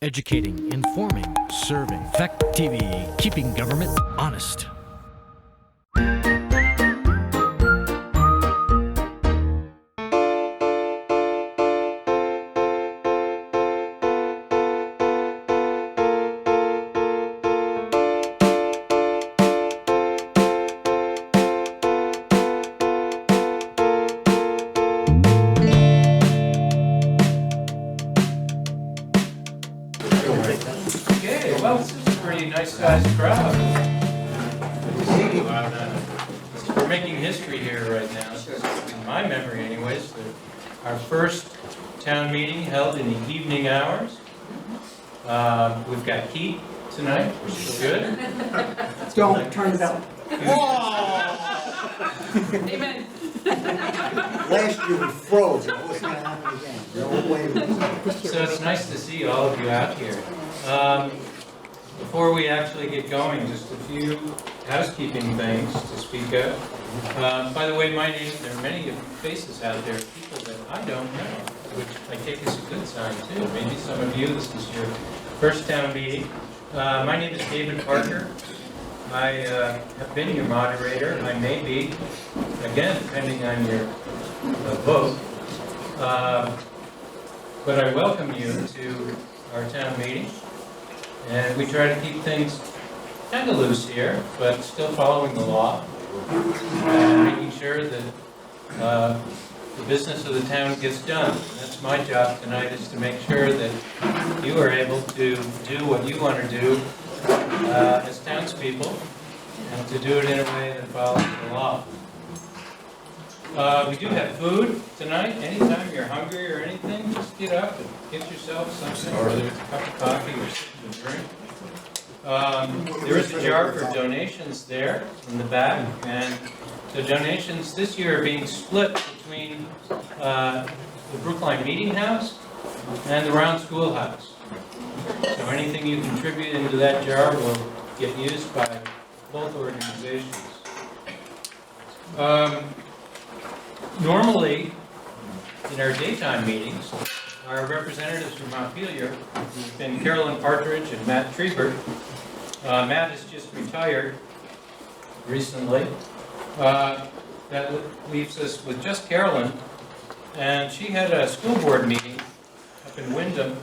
Educating, informing, serving. Fact TV, keeping government honest. Okay, well, this is a pretty nice sized crowd. Good to see you. We're making history here right now, in my memory anyways. Our first town meeting held in the evening hours. We've got heat tonight, which is good. Don't turn it up. Amen. Last year we froze, and what's gonna happen again? No way. So it's nice to see all of you out here. Before we actually get going, just a few housekeeping things to speak of. By the way, my name, there are many faces out there, people that I don't know, which I take as a good sign too. Maybe some of you, this is your first town meeting. My name is David Parker. I have been your moderator. I may be, again, depending on your vote. But I welcome you to our town meeting. And we try to keep things kind of loose here, but still following the law. And making sure that the business of the town gets done. That's my job tonight, is to make sure that you are able to do what you want to do as townspeople, and to do it in a way that follows the law. We do have food tonight. Anytime you're hungry or anything, just get up and get yourself something, whether it's a cup of coffee or something to drink. There is a jar for donations there in the back, and the donations this year are being split between the Brookline Meeting House and the Round Schoolhouse. So anything you contribute into that jar will get used by both organizations. Normally, in our daytime meetings, our representatives from Montpelier have been Carolyn Partridge and Matt Trebert. Matt has just retired recently. That leaves us with just Carolyn, and she had a school board meeting up in Wyndham.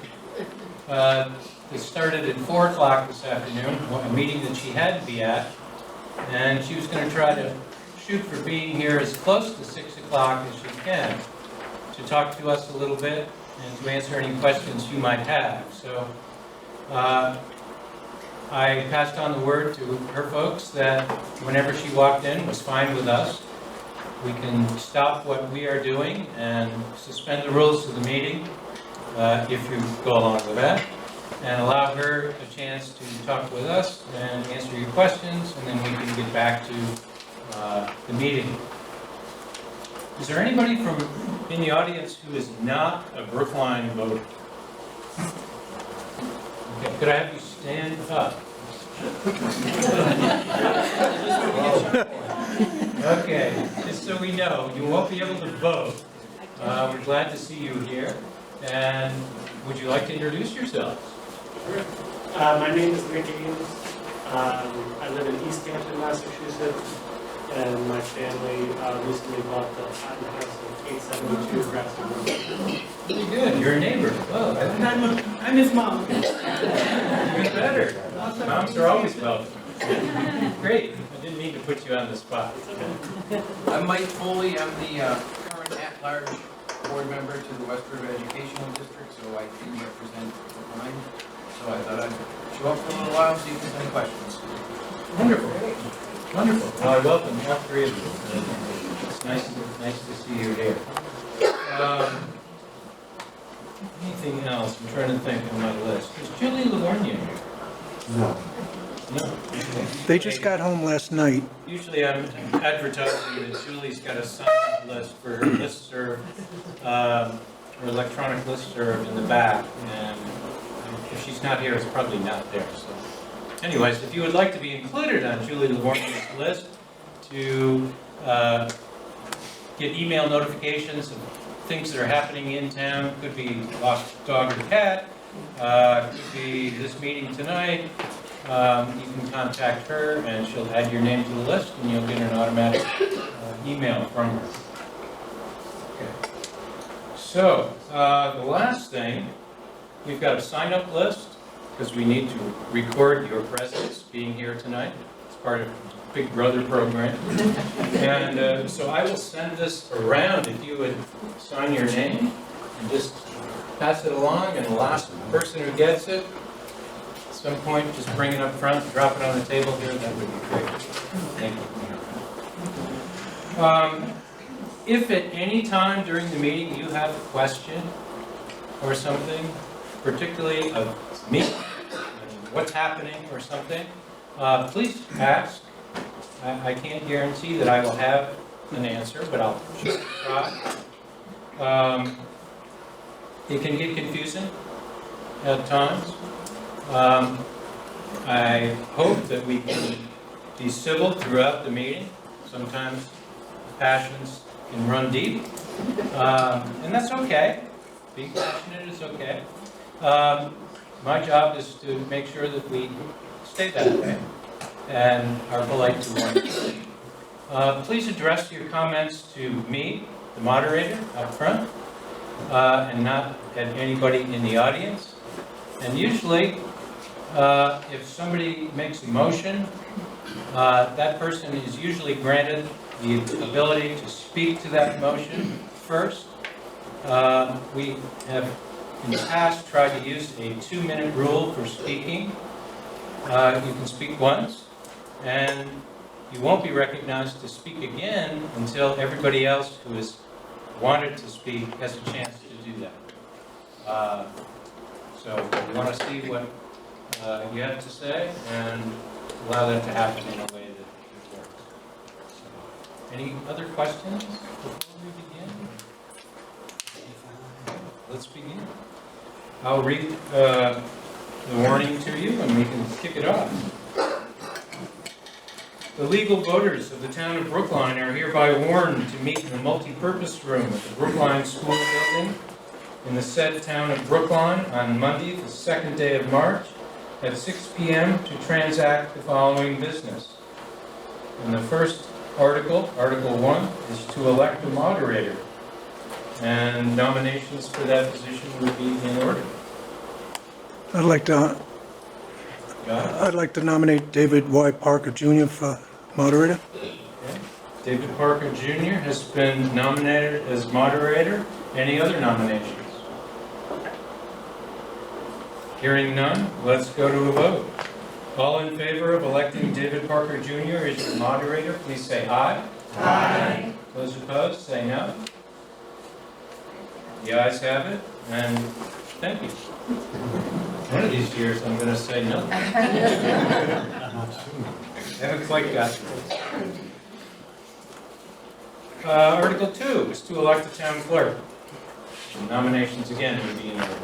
It started at 4 o'clock this afternoon, a meeting that she had to be at, and she was going to try to shoot for being here as close to 6 o'clock as she can to talk to us a little bit and to answer any questions you might have. So I passed on the word to her folks that whenever she walked in, it was fine with us. We can stop what we are doing and suspend the rules of the meeting if you go along with that, and allow her a chance to talk with us and answer your questions, and then we can get back to the meeting. Is there anybody in the audience who is not a Brookline voter? Okay, could I have you stand up? Okay, just so we know, you won't be able to vote. We're glad to see you here. And would you like to introduce yourselves? My name is Nick Ames. I live in East Hampton, Massachusetts, and my family recently bought the Cotton House in 872 Grafton Road. Pretty good. You're a neighbor. Oh, I'm his mom. even better. Moms are always welcome. Great. I didn't mean to put you on the spot. I'm Mike Foley. I'm the current at-large board member to the West River Educational District, so I do represent Brookline. So I thought I'd show up for a little while, see if there's any questions. Wonderful. Wonderful. Well, I welcome all three of you. It's nice to see you here. Anything else? I'm trying to think on my list. Is Julie Livornia here? No. No. Okay. They just got home last night. Usually I'm advertising that Julie's got a sign-up list for her listserv, her electronic listserv in the back, and if she's not here, it's probably not there. So, anyways, if you would like to be included on Julie Livornia's list to get email notifications of things that are happening in town, could be lost dog or cat, Could be this meeting tonight. You can contact her and she'll add your name to the list and you'll get an automatic email from her. Okay. So, the last thing, we've got a sign-up list because we need to record your presence being here tonight. It's part of the Big Brother program. And so I will send this around if you would sign your name and just pass it along, and the last person who gets it, at some point, just bring it up front, drop it on the table here, that would be great. Thank you. If at any time during the meeting you have a question or something, particularly of me, what's happening or something, please ask. I can't guarantee that I will have an answer, but I'll try. It can get confusing at times. I hope that we can be civil throughout the meeting. Sometimes passions can run deep, and that's okay. Being passionate is okay. My job is to make sure that we stay that way and are polite to one another. Please address your comments to me, the moderator, up front, and not at anybody in the audience. And usually, if somebody makes a motion, that person is usually granted the ability to speak to that motion first. We have in the past tried to use a 2-minute rule for speaking. You can speak once, and you won't be recognized to speak again until everybody else who has wanted to speak has a chance to do that. So we want to see what you have to say and allow that to happen in a way that works. So, any other questions before we begin? Let's begin. I'll read the warning to you and we can kick it off. The legal voters of the town of Brookline are hereby warned to meet in the multi-purpose room at the Brookline School Building in the said town of Brookline on Monday, the 2nd day of March, at 6 p.m. to transact the following business. And the first article, Article 1, is to elect a moderator. And nominations for that position would be in order. I'd like to nominate David Y. Parker Jr. for moderator. Okay. David Parker Jr. has been nominated as moderator. Any other nominations? Hearing none, let's go to a vote. All in favor of electing David Parker Jr. as your moderator, please say aye. Aye. Those opposed, say no. The ayes have it, and thank you. One of these years, I'm going to say no. I haven't quite got to it. Article 2 is to elect a town clerk. The nominations again would be in order.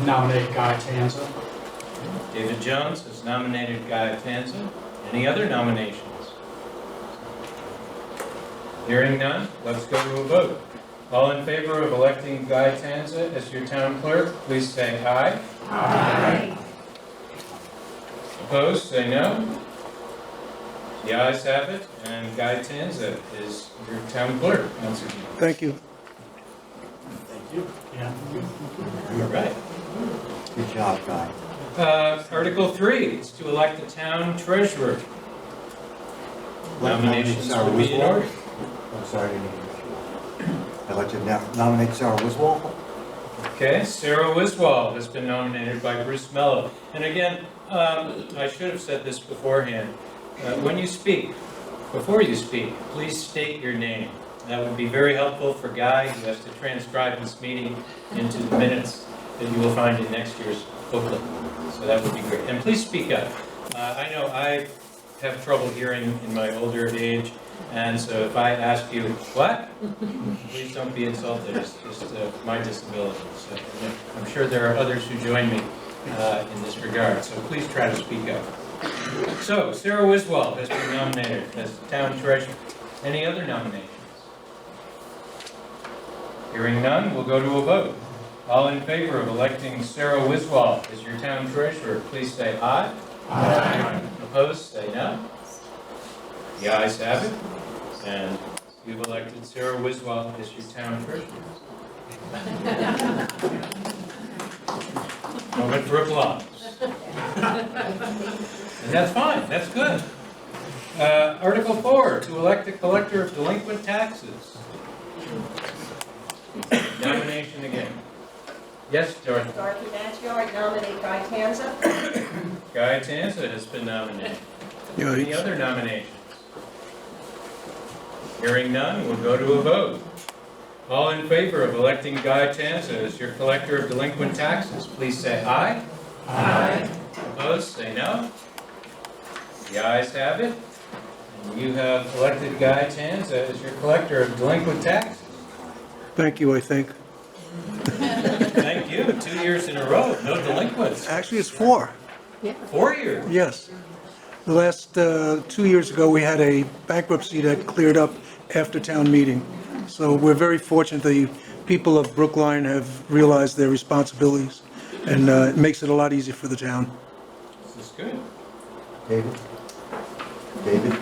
Nominate Guy Tanza. David Jones has nominated Guy Tanza. Any other nominations? Hearing none, let's go to a vote. All in favor of electing Guy Tanza as your town clerk, please say aye. Aye. Opposed, say no. The ayes have it, and Guy Tanza is your town clerk once again. Thank you. Thank you. Yeah. All right. Good job, Guy. Article 3 is to elect a town treasurer. Nominations Sarah will be in Wiswall. order. I'm sorry, I didn't hear you. I'd like to nominate Sarah Wiswall. Okay, Sarah Wiswall has been nominated by Bruce Mello. And again, I should have said this beforehand. When you speak, before you speak, please state your name. That would be very helpful for Guy, who has to transcribe this meeting into the minutes that you will find in next year's booklet. So that would be great. And please speak up. I know I have trouble hearing in my older age, and so if I ask you, what? Please don't be insulted. It's just my disability. So I'm sure there are others who join me in this regard. So please try to speak up. So Sarah Wiswall has been nominated as town treasurer. Any other nominations? Hearing none, we'll go to a vote. All in favor of electing Sarah Wiswall as your town treasurer, please say aye. Aye. Opposed, say no. The ayes have it, and you've elected Sarah Wiswall as your town treasurer. Moment for applause. And that's fine, that's good. Article 4, to elect a collector of delinquent taxes. Nomination again. Yes, Dorothy. Dorothy Maggio, I nominate Guy Tanza. Guy Tanza has been nominated. Any other nominations? Hearing none, we'll go to a vote. All in favor of electing Guy Tanza as your collector of delinquent taxes, please say aye. Aye. Opposed, say no. The ayes have it. And you have elected Guy Tanza as your collector of delinquent taxes. Thank you, I think. Thank you. 2 years in a row, no delinquents. Actually, it's 4. 4 years. Yes. The last 2 years ago, we had a bankruptcy that cleared up after town meeting. So we're very fortunate the people of Brookline have realized their responsibilities, and it makes it a lot easier for the town. This is good. David? David?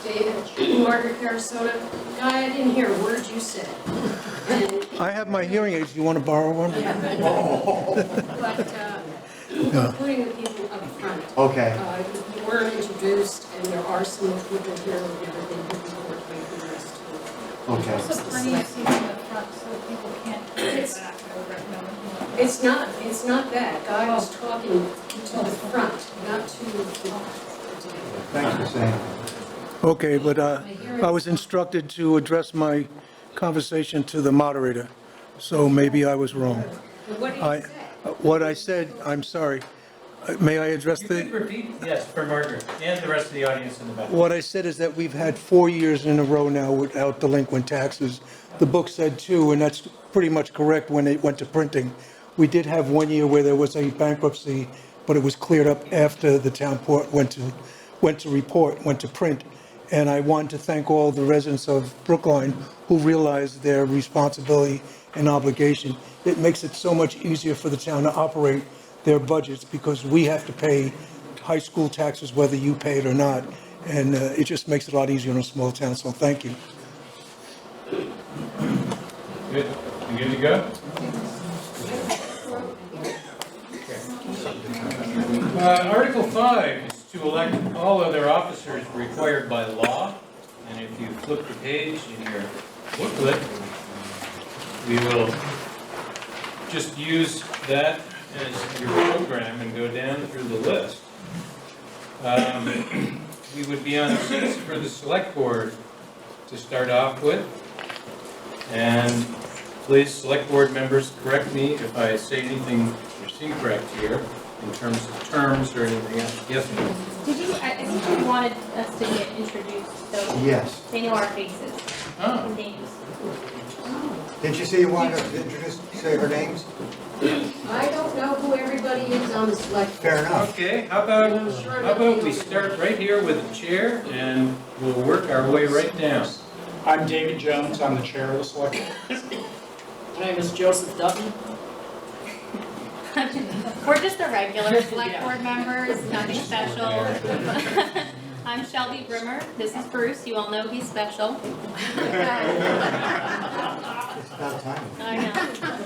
David, Margaret Carasota. Guy, I didn't hear a word you said. And, I have my hearing aids. Do you want to borrow one? but, including the people up front. Okay. You were introduced, and there are some people here who have never been here before, like the rest of Okay. Also plenty of seats in the front so people can't get back. I would recommend them. It's not that. Guy was talking to the front, not to the Thanks for saying that. Okay, but I was instructed to address my conversation to the moderator, so maybe I was wrong. What did I- you say? What I said, I'm sorry. May I address You the... could repeat, yes, for Margaret and the rest of the audience in the back. What I said is that we've had 4 years in a row now without delinquent taxes. The book said 2, and that's pretty much correct when it went to printing. We did have 1 year where there was a bankruptcy, but it was cleared up after the town port went to print. And I want to thank all the residents of Brookline who realized their responsibility and obligation. It makes it so much easier for the town to operate their budgets because we have to pay high school taxes whether you pay it or not. And it just makes it a lot easier in a small town, so thank you. Good. You good to go? Article 5 is to elect all other officers required by law. And if you flip the page in your booklet, we will just use that as your program and go down through the list. We would be on seats for the select board to start off with. And please, select board members, correct me if I say anything that's incorrect here in terms of terms or anything else. Yes, ma'am. Did you, I think you wanted us to get introduced, so Yes. they know our faces Oh, and names. Didn't you say you wanted to introduce, say her names? I don't know who everybody is on the select. Fair enough. okay, how about we start right here with the chair and we'll work our way right down. I'm David Jones, I'm the chair of the select board. My name is Joseph Dutton. We're just the regular select board members, nothing special. I'm Shelby Brimmer, this is Bruce, you all know he's special. It's about time. I know.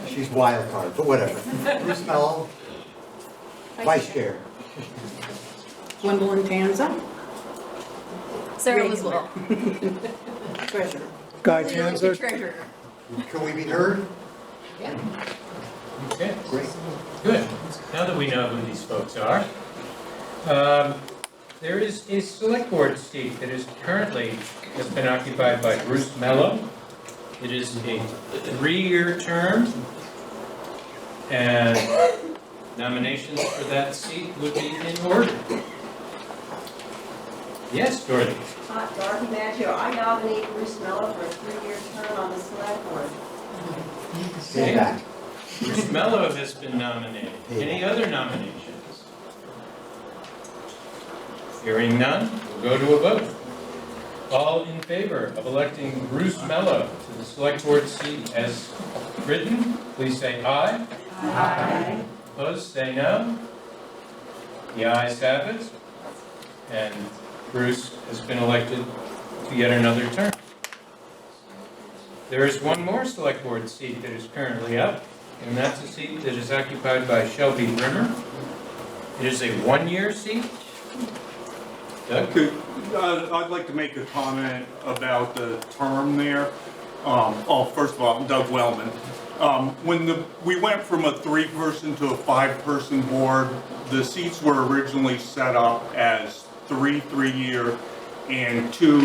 She's wild card, but whatever. Bruce Mello, vice chair. Gwendolyn Tanza, Sarah Wiswell. treasurer. Guy Tanzer, Treasurer. Can we be heard? Okay, Great. good. Now that we know who these folks are, there is a select board seat that is currently has been occupied by Bruce Mello. It is a 3-year term, and nominations for that seat would be in order. Yes, Dorothy. Dorothy Maggio, I nominate Bruce Mello for a 3-year term on the select board. Stay back. Bruce Mello has been nominated. Any other nominations? Hearing none, we'll go to a vote. All in favor of electing Bruce Mello to the select board seat as written, please say aye. Aye. Opposed, say no. The ayes have it. And Bruce has been elected to yet another term. There is one more select board seat that is currently up, and that's a seat that is occupied by Shelby Brimmer. It is a one-year seat. Doug? I'd like to make a comment about the term there. First of all, I'm Doug Wellman. We went from a 3-person to a 5-person board, the seats were originally set up as 3 3-year and 2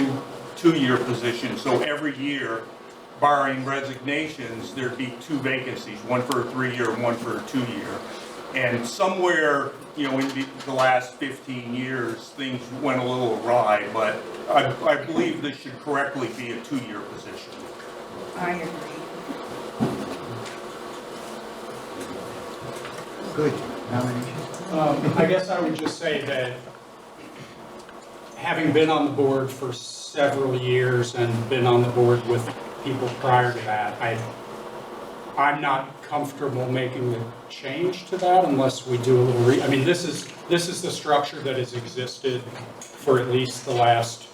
2-year positions. So every year, barring resignations, there'd be 2 vacancies, one for a 3-year and one for a 2-year. And somewhere, in the last 15 years, things went a little awry, but I believe this should correctly be a 2-year position. I agree. Good. Nomination? I guess I would just say that having been on the board for several years and been on the board with people prior to that, I'm not comfortable making the change to that unless we do a little this is the structure that has existed for at least the last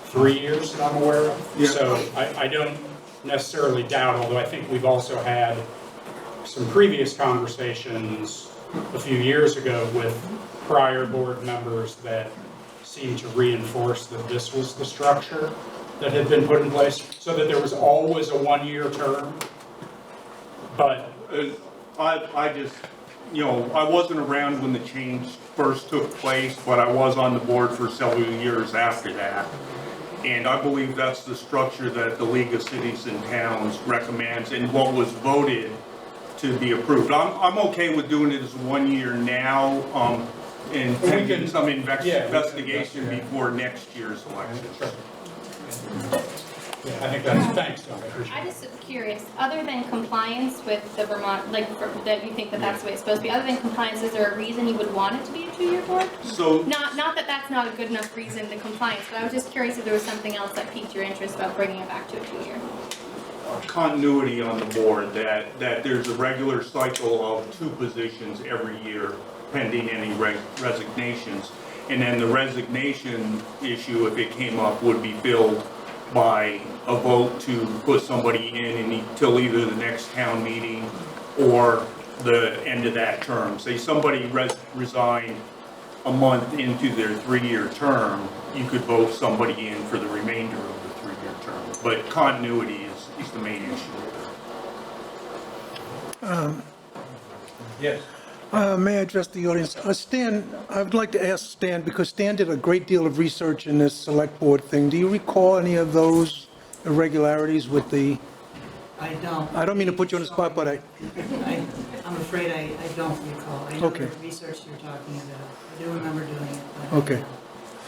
3 years that I'm aware of. Yeah. So I don't necessarily doubt, although I think we've also had some previous conversations a few years ago with prior board members that seemed to reinforce that this was the structure that had been put in place, so that there was always a 1-year term. But I just, I wasn't around when the change first took place, but I was on the board for several years after that. And I believe that's the structure that the League of Cities and Towns recommends and what was voted to be approved. I'm okay with doing it as 1 year now, and pending some investigation before next year's election. yeah, I think that's, thanks, Tom, I appreciate it. I'm just curious, other than compliance with the Vermont, that you think that that's the way it's supposed to be, other than compliance, is there a reason you would want it to be a 2-year board? So, Not that that's not a good enough reason, the compliance, but I was just curious if there was something else that piqued your interest about bringing it back to a 2-year. continuity on the board, that there's a regular cycle of 2 positions every year pending any resignations. And then the resignation issue, if it came up, would be filled by a vote to put somebody in until either the next town meeting or the end of that term. Say somebody resigned a month into their 3-year term, you could vote somebody in for the remainder of the 3-year term. But continuity is the main issue. Yes. May I address the audience? Stan, I would like to ask Stan, because Stan did a great deal of research in this select board thing. Do you recall any of those irregularities with the, I don't. I don't mean to put you on the spot, but I'm afraid I don't recall. I know Okay. the research you're talking about. I do remember doing it. But Okay.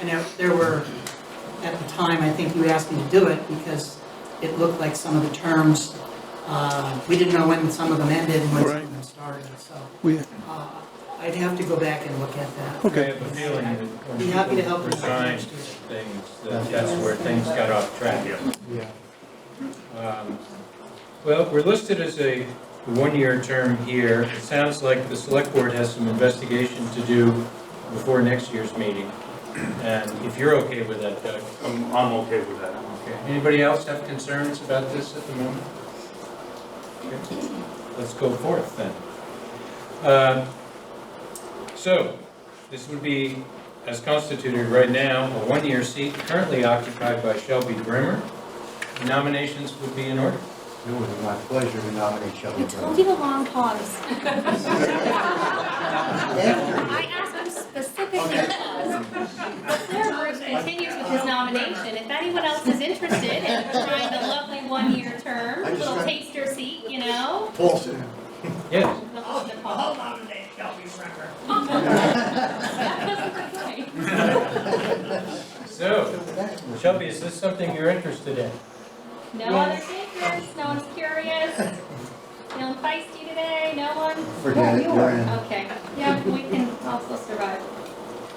I know there were, at the time, I think you asked me to do it because it looked like some of the terms, we didn't know when some of them ended and when some Right. of them started, so. we, I'd have to go back and look at that. Okay. I have a feeling that when Be happy to help people with that resigned next year. things, that's where things got off track. Well, we're listed as a 1-year term here. It sounds like the select board has some investigation to do before next year's meeting. And if you're okay with that, Doug. I'm okay with that. Okay. Anybody else have concerns about this at the moment? Okay. Let's go forth then. So, this would be, as constituted right now, a 1-year seat currently occupied by Shelby Brimmer. Nominations would be in order. It would be my pleasure to nominate Shelby I told Brimmer. you a long pause. I asked him specifically to pause. Before Bruce continues with his nomination, if anyone else is interested in trying the lovely 1-year term, I just little got- taster seat, Paulson. Yes. I'll nominate Shelby Brimmer. So, Shelby, is this something you're interested in? No other takers? No one's curious? Feeling feisty today? No one? Forget it, you're in. Okay. Yeah, we can also survive.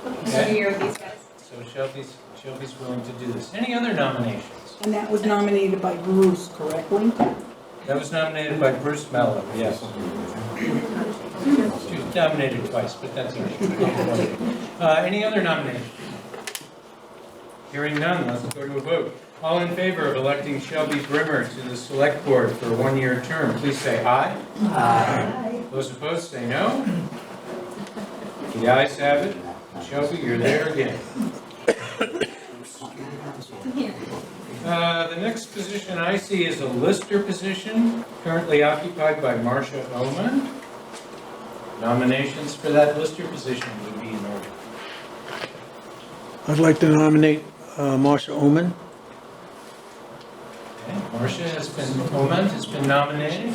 Okay. A year with these guys. So Shelby's willing to do this. Any other nominations? And that was nominated by Bruce, correctly? That was nominated by Bruce Mello, yes. She was nominated twice, but that's all right. Any other nominations? Hearing none, let's go to a vote. All in favor of electing Shelby Brimmer to the Select Board for a one-year term, please say aye. Aye. Those opposed, say no. The ayes have it. Shelby, you're there again. The next position I see is a lister position, currently occupied by Marcia Oman. Nominations for that lister position would be in order. I'd like to nominate Marcia Oman. Okay, Oman has been nominated.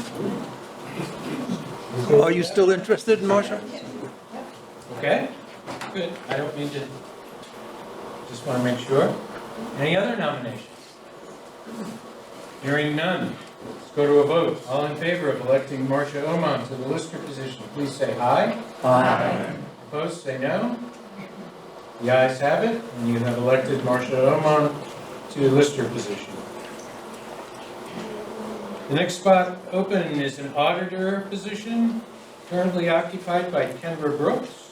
Are you still interested in Marcia? Okay, good. I don't mean to, just want to make sure. Any other nominations? Hearing none. Let's go to a vote. All in favor of electing Marcia Oman to the lister position, please say aye. Aye. Opposed, say no. The ayes have it, and you have elected Marcia Oman to the lister position. The next spot open is an auditor position, currently occupied by Kendra Brooks.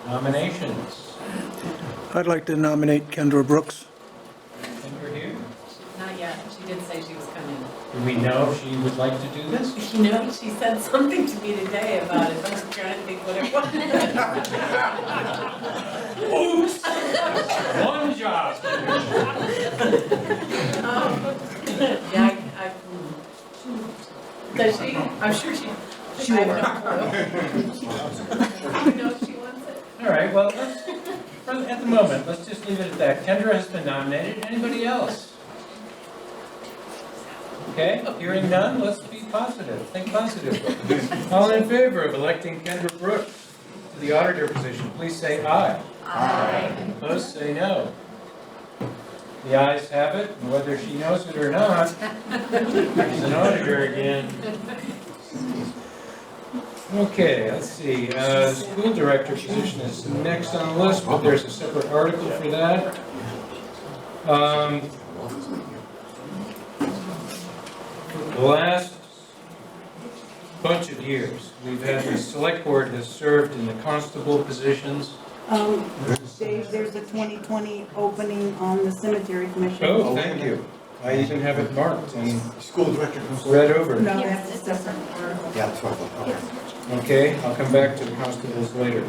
Nominations. I'd like to nominate Kendra Brooks. Kendra here. Not yet. She did say she was coming. Do we know if she would like to do this? You know, she said something to me today about it. I was trying to think what it was. Oops! One job. Yeah, does she? I'm sure she. Sure. I have no clue. You know if she wants it? All right, well, at the moment, let's just leave it at that. Kendra has been nominated. Anybody else? Okay, hearing none, let's be positive. Think positively. All in favor of electing Kendra Brooks to the auditor position, please say aye. Aye. Opposed, say no. The ayes have it, and whether she knows it or not, she's an auditor again. Okay, let's see. The school director position is next on the list, but there's a separate article for that. The last bunch of years, we've had the select board has served in the constable positions. Dave, there's a 2020 opening on the cemetery commission. Oh, thank you. I even have it marked and School director. read over. No, that's a separate article. Yeah, that's right. Okay, I'll come back to the constables later.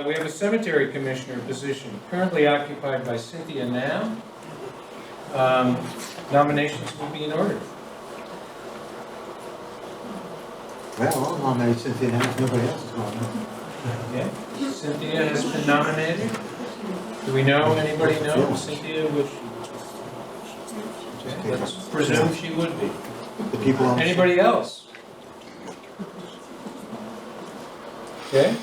We have a cemetery commissioner position currently occupied by Cynthia now. Nominations will be in order. Well, I'll nominate Cynthia now if nobody else is going. Okay, Cynthia has been nominated. Do we know, anybody know Cynthia would? Okay, let's presume she would be. The people on. Anybody else? Okay.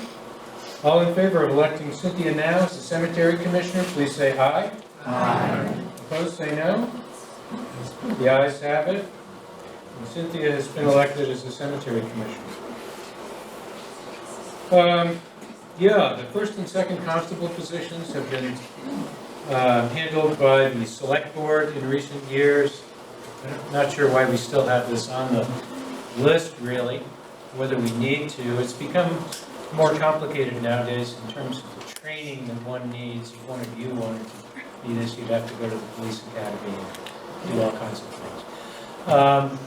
All in favor of electing Cynthia now as the cemetery commissioner, please say aye. Aye. Opposed, say no. The ayes have it. And Cynthia has been elected as the cemetery commissioner. Yeah, the first and second constable positions have been handled by the select board in recent years. I'm not sure why we still have this on the list, really, whether we need to. It's become more complicated nowadays in terms of the training that one needs. If one of you wanted to be this, you'd have to go to the police academy and do all kinds of things.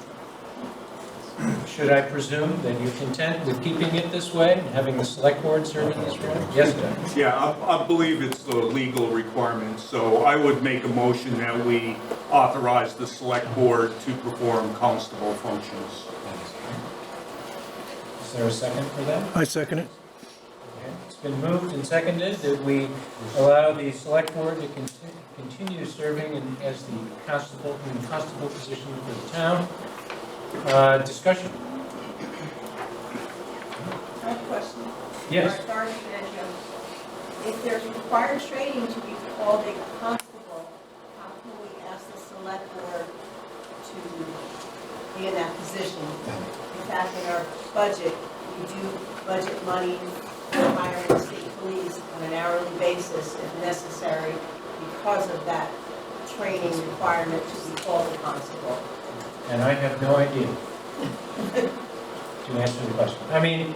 Should I presume that you're content with keeping it this way and having the select board serve in this way? Yes, Dan? Yeah, I believe it's the legal requirement, so I would make a motion that we authorize the select board to perform constable functions. Is there a second for that? I second it. Okay. It's been moved and seconded that we allow the select board to continue serving as the constable position for the town. Discussion? I have a question. Yes. For Sergeant Benjo, if there's required training to be called a constable, how can we ask the select board to be in that position? In fact, in our budget, we do budget money for hiring the state police on an hourly basis if necessary because of that training requirement to be called a constable. and I have no idea to answer the question. I mean,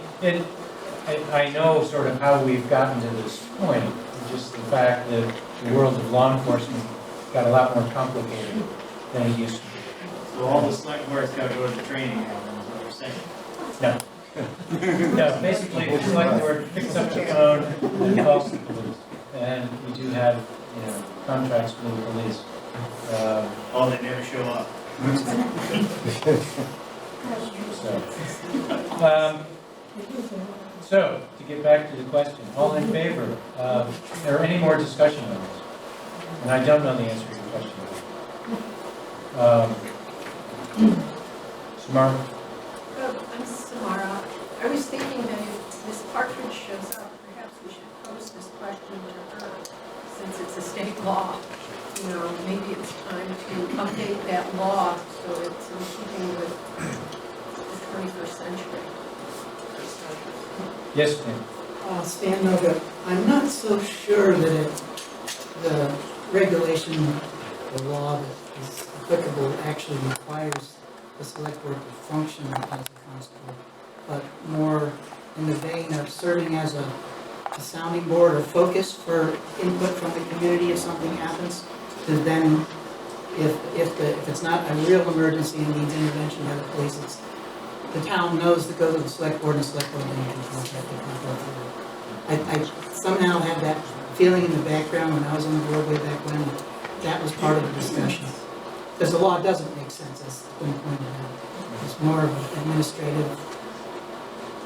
I know sort of how we've gotten to this point, just the fact that the world of law enforcement got a lot more complicated than it used to be. So all the select boards gotta go to the training now, is what you're saying? No. No, basically, the select board picks up the phone and calls the police. And we do have, you know, contracts with the police. Oh, they never show up. So, to get back to the question, all in favor, or any more discussion on this? And I don't know the answer to your question. Samara? I'm Samara. I was thinking that if Ms. Partridge shows up, perhaps we should pose this question to her, since it's a state law. You know, maybe it's time to update that law so it's in keeping with the 21st century. Yes, ma'am. Stan Noga, I'm not so sure that the regulation, the law that is applicable actually requires the select board to function as a constable, but more in the vein of serving as a sounding board or focus for input from the community if something happens, to then, if it's not a real emergency and needs intervention by the police, the town knows to go to the select board and the select board then can contact the contact. I somehow had that feeling in the background when I was on the board way back when, that was part of the discussion. Because the law doesn't make sense, as been pointed out. It's more of an administrative,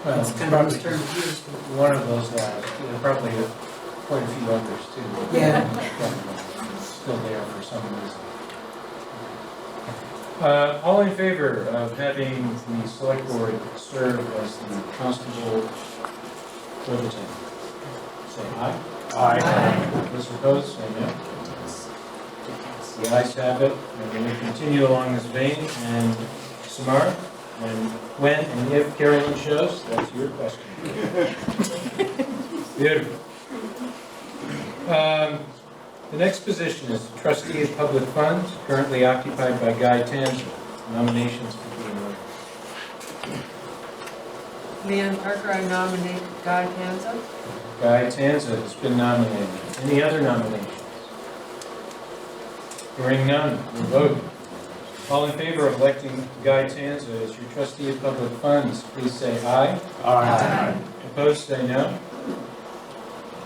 Well, it's kind of a term used. one of those laws. There are probably quite a few others too. Yeah. Still there for some reason. All in favor of having the select board serve as the constable for the town? Say aye. Aye. Those opposed, say no. The ayes have it, and we will continue along this vein. And Samara, when and if Carolyn shows, that's your question. Beautiful. The next position is trustee of public funds, currently occupied by Guy Tanza. Nominations for being ordered. Leanne Parker, I nominate Guy Tanza. Guy Tanza has been nominated. Any other nominations? Hearing none, we'll vote. All in favor of electing Guy Tanza as your trustee of public funds, please say aye. Aye. Opposed, say no.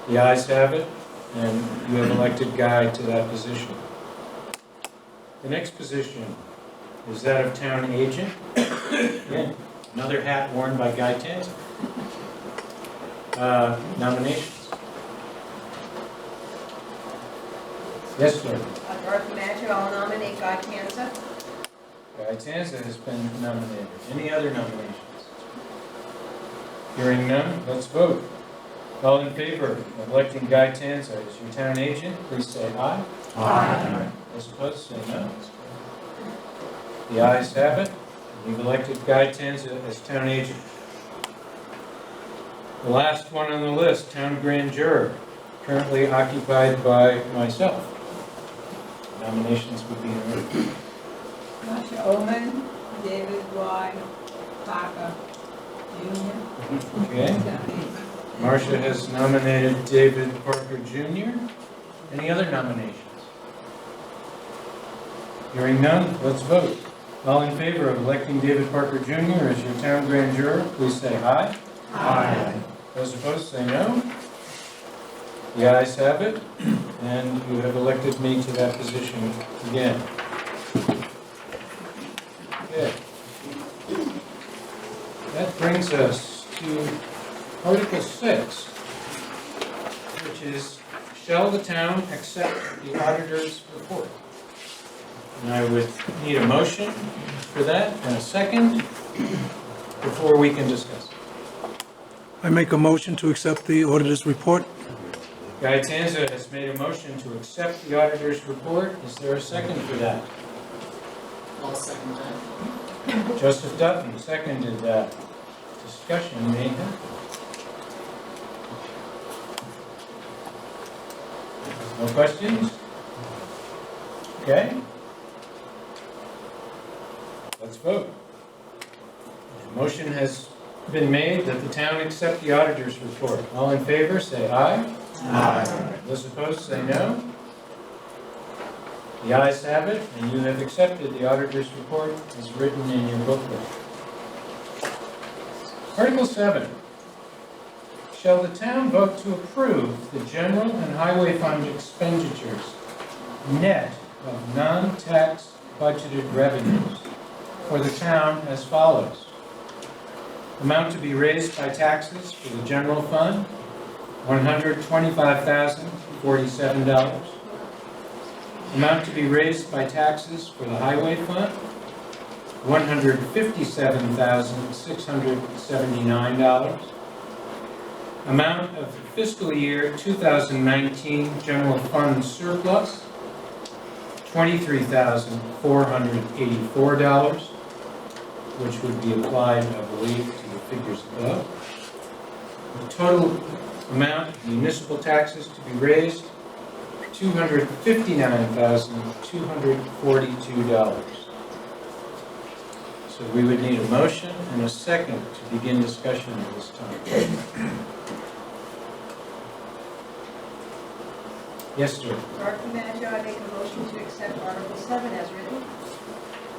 The ayes have it, and you have elected Guy to that position. The next position is that of town agent. Again, another hat worn by Guy Tanza. Nominations. Yes, sir. Dorothy Maggio, I'll nominate Guy Tanza. Guy Tanza has been nominated. Any other nominations? Hearing none, let's vote. All in favor of electing Guy Tanza as your town agent, please say aye. Aye. Those opposed, say no. The ayes have it. You've elected Guy Tanza as town agent. The last one on the list, town grand juror, currently occupied by myself. Nominations would be in order. Masha Oman, David Y. Parker Jr. Okay. Marcia has nominated David Parker Jr. Any other nominations? Hearing none, let's vote. All in favor of electing David Parker Jr. as your town grand juror, please say aye. Aye. Those opposed, say no. The ayes have it, and you have elected me to that position again. Okay. That brings us to Article 6, which is, shall the town accept the auditor's report? And I would need a motion for that and a second before we can discuss. I make a motion to accept the auditor's report. Guy Tanza has made a motion to accept the auditor's report. Is there a second for that? I'll second that. Joseph Dutton seconded that. Discussion may happen. No questions? Okay. Let's vote. The motion has been made that the town accept the auditor's report. All in favor, say aye. Aye. Those opposed, say no. The ayes have it, and you have accepted the auditor's report as written in your booklet. Article 7. Shall the town vote to approve the general and highway fund expenditures net of non-tax budgeted revenues for the town as follows? Amount to be raised by taxes for the general fund, $125,047. Amount to be raised by taxes for the highway fund, $157,679. Amount of fiscal year 2019 general fund surplus, $23,484, which would be applied, I believe, to the figures above. The total amount of municipal taxes to be raised, $259,242. So we would need a motion and a second to begin discussion at this time. Yes, sir. Dr. Manager, I make a motion to accept Article 7 as written.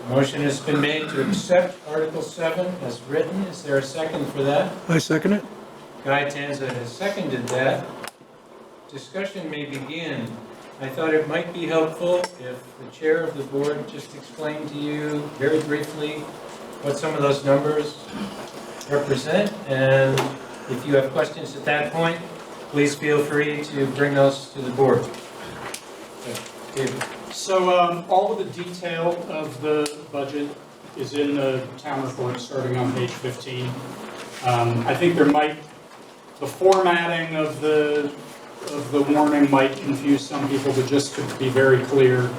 Motion has been made to accept Article 7 as written. Is there a second for that? I second it. Guy Tanza has seconded that. Discussion may begin. I thought it might be helpful if the chair of the board just explained to you very briefly what some of those numbers represent, and if you have questions at that point, please feel free to bring those to the board. David. So all of the detail of the budget is in the town report, starting on page 15. I think the formatting of the warning might confuse some people, but just to be very clear,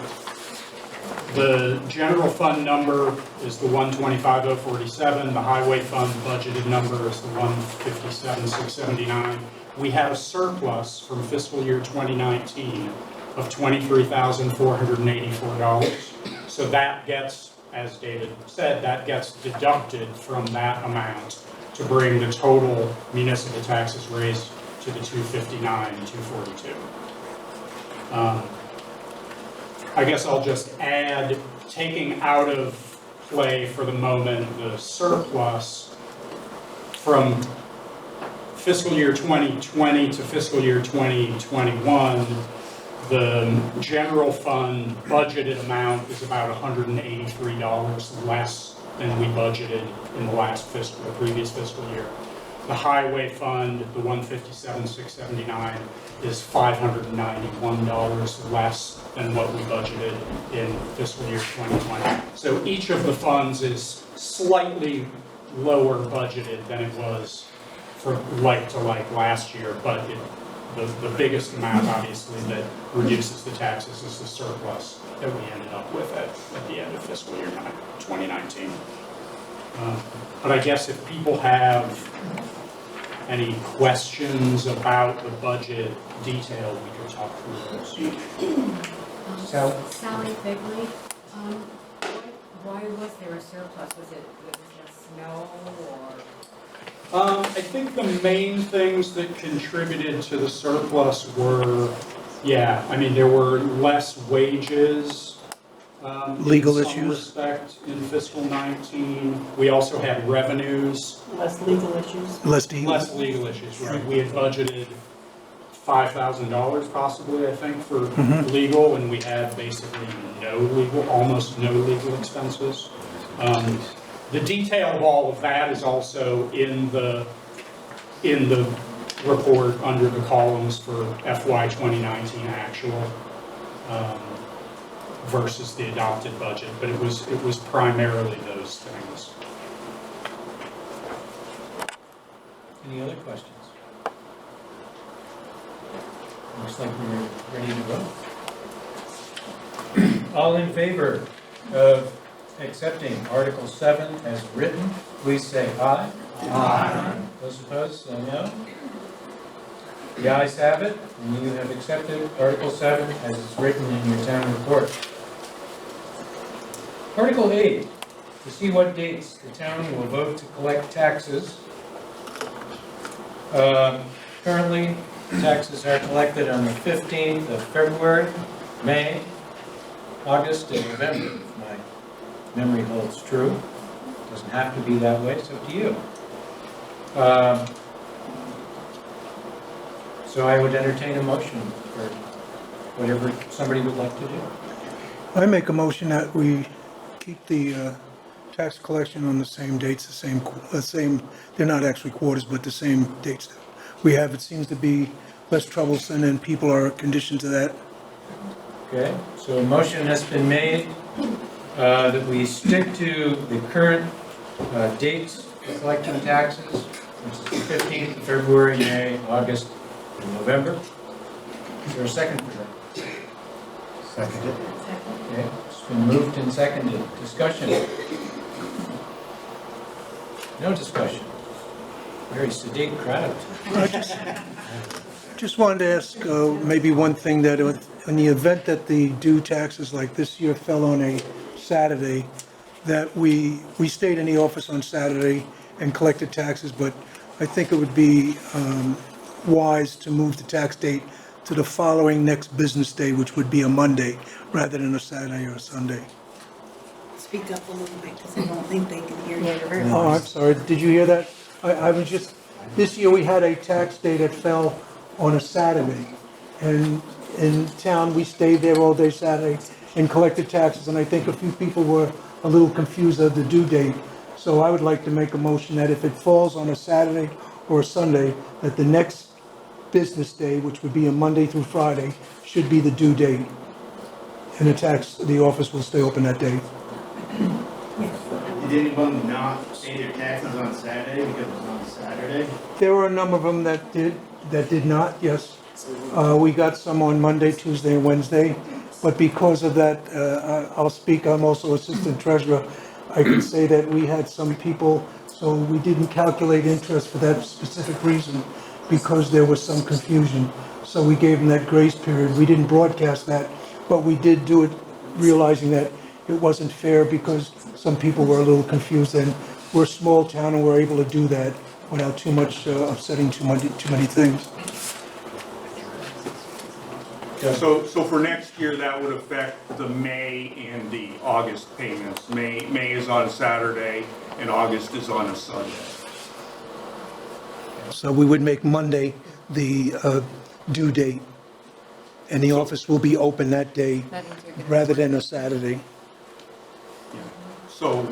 the general fund number is the 125,047. The highway fund budgeted number is the 157,679. We have a surplus from fiscal year 2019 of $23,484. So that gets, as David said, that gets deducted from that amount to bring the total municipal taxes raised to the 259 and 242. I guess I'll just add, taking out of play for the moment the surplus from fiscal year 2020 to fiscal year 2021, the general fund budgeted amount is about $183 less than we budgeted in the previous fiscal year. The highway fund, the $157,679, is $591 less than what we budgeted in fiscal year 2020. So each of the funds is slightly lower budgeted than it was for like to like last year, but the biggest amount, obviously, that reduces the taxes is the surplus that we ended up with at the end of fiscal year 2019. But I guess if people have any questions about the budget detail, we could talk through those. Sally Bigley, why was there a surplus? Was it just snow or? I think the main things that contributed to the surplus were, there were less wages. Legal in some issues? respect in fiscal 19. We also had revenues. Less legal issues? Less legal issues, right. We had budgeted $5,000 possibly, I think, for legal, and we had basically almost no legal expenses. The detail of all of that is also in the report under the columns for FY 2019 actual versus the adopted budget, but it was primarily those things. Any other questions? Looks like we're ready to vote. All in favor of accepting Article 7 as written, please say aye. Aye. Those opposed, say no. The ayes have it, and you have accepted Article 7 as it's written in your town report. Article 8. to see what dates the town will vote to collect taxes. Currently, taxes are collected on the 15th of February, May, August, and November, if my memory holds true. Doesn't have to be that way, it's up to you. So I would entertain a motion for whatever somebody would like to do. I make a motion that we keep the tax collection on the same dates, the same, they're not actually quarters, but the same dates that we have. It seems to be less troublesome and people are conditioned to that. Okay, so a motion has been made that we stick to the current dates for collecting taxes, which is the 15th of February, May, August, and November. Is there a second for that? Seconded. Okay, it's been moved and seconded. Discussion? No discussion. Very sedate crowd. I just wanted to ask maybe one thing, that in the event that the due taxes like this year fell on a Saturday, that we stayed in the office on Saturday and collected taxes, but I think it would be wise to move the tax date to the following next business day, which would be a Monday, rather than a Saturday or a Sunday. Speak up a little bit, because I don't think they can hear you. Oh, I'm sorry, did you hear that? I was just, this year we had a tax day that fell on a Saturday, and in town, we stayed there all day Saturday and collected taxes, and I think a few people were a little confused of the due date. So I would like to make a motion that if it falls on a Saturday or a Sunday, that the next business day, which would be a Monday through Friday, should be the due date. And the office will stay open that day. Did anyone not pay their taxes on Saturday because it was on Saturday? There were a number of them that did not, yes. We got some on Monday, Tuesday, and Wednesday, but because of that, I'll speak, I'm also assistant treasurer. I can say that we had some people, so we didn't calculate interest for that specific reason, because there was some confusion. So we gave them that grace period. We didn't broadcast that, but we did do it realizing that it wasn't fair because some people were a little confused, and we're a small town and we're able to do that without too much upsetting too many things. So for next year, that would affect the May and the August payments. May is on a Saturday and August is on a Sunday. So we would make Monday the due date, and the office will be open that day rather than a Saturday. So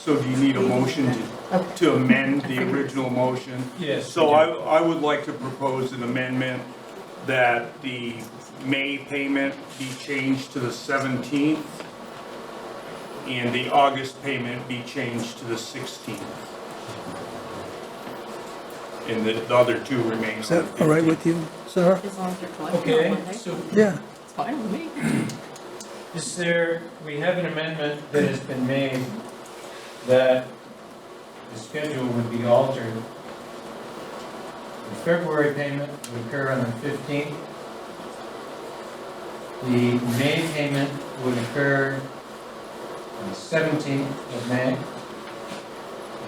do you need a motion to amend the original motion? Yes. So I would like to propose an amendment that the May payment be changed to the 17th and the August payment be changed to the 16th. And the other two remain. Is that all right with you, Sarah? As long as they're collecting on Okay, Monday. so Yeah. It's fine with me. we have an amendment that has been made that the schedule would be altered. The February payment would occur on the 15th. The May payment would occur on the 17th of May.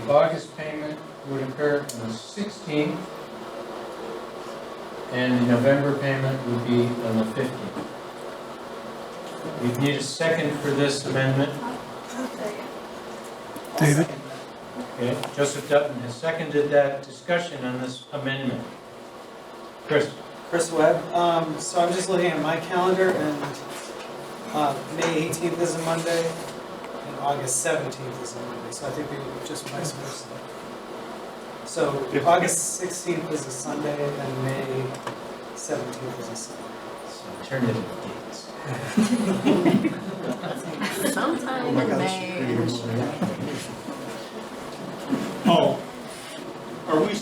The August payment would occur on the 16th. And the November payment would be on the 15th. We need a second for this amendment. David? Okay, Joseph Dutton has seconded that. Discussion on this amendment. Chris? Chris Webb. So I'm just looking at my calendar, and May 18th is a Monday, and August 17th is a Monday. So I think we just vice versa. So August 16th is a Sunday, and May 17th is a Sunday. Alternative dates. Sometime in May. Oh, are we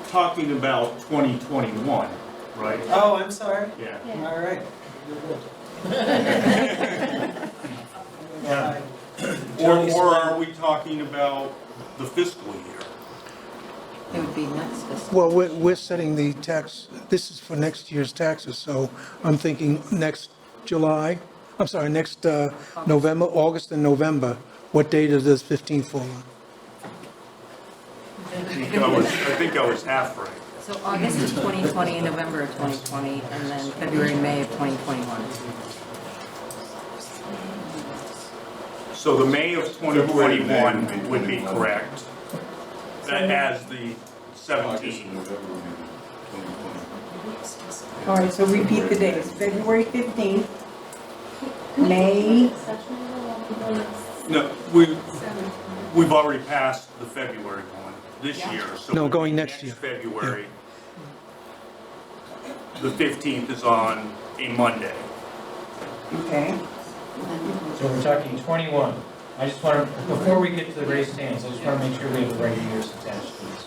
talking about 2021, right? Oh, I'm sorry. Yeah. All right. You're good. Or are we talking about the fiscal year? It would be next fiscal. Well, we're setting the tax, this is for next year's taxes, so I'm thinking next November, August and November What date does this 15th fall on? I think I was half right. So August of 2020, November of 2020, and then February, May of 2021. So the May of 2021 would be correct, as the 17th. All right, so repeat the dates. February 15th, May, No, we've already passed the February one this year, so. No, going next year. February. The 15th is on a Monday. okay. So we're talking 21. I just want to, before we get to the raised hands, I just want to make sure we have the right years attached to this.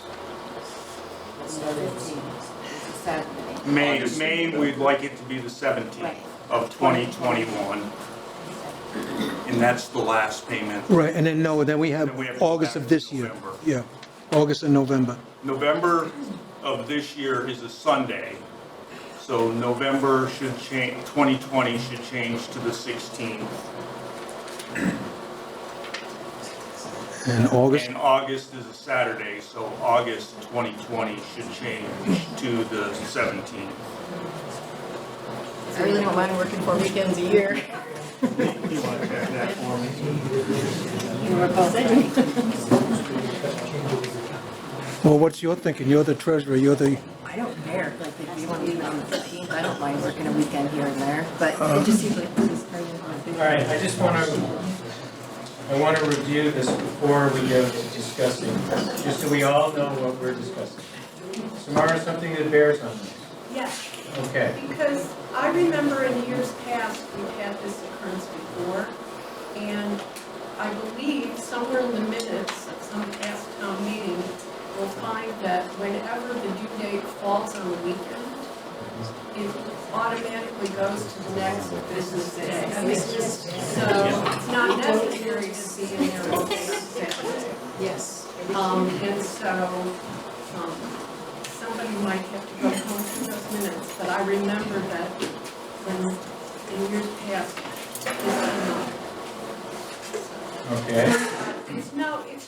It's the 15th, it's a Saturday. May, we'd like it to be the 17th of 2021. And that's the last payment. Right, and then, no, then we have Then we have August of this year. November. Yeah, August and November. November of this year is a Sunday, so November should change, 2020 should change to the 16th. And August, And August is a Saturday, so August 2020 should change to the 17th. I really don't mind working 4 weekends a year. You want to check that for me? You were both right. well, what's your thinking? You're the treasurer, you're the, I don't care, like, if you want to leave it on the 15th, I don't mind working a weekend here and there, but it just seems like this is crazy. All right, I just want to review this before we go to discussing, just so we all know what we're discussing. Samara, something that bears on this? Yes, Okay. because I remember in years past, we've had this occurrence before, and I believe somewhere in the minutes of some past town meeting, we'll find that whenever the due date falls on a weekend, it automatically goes to the next business day. So it's not necessary to be in there all day on Saturday. Yes. And so, somebody might have to go home through those minutes, but I remember that when, in years past, this came up. Okay. It's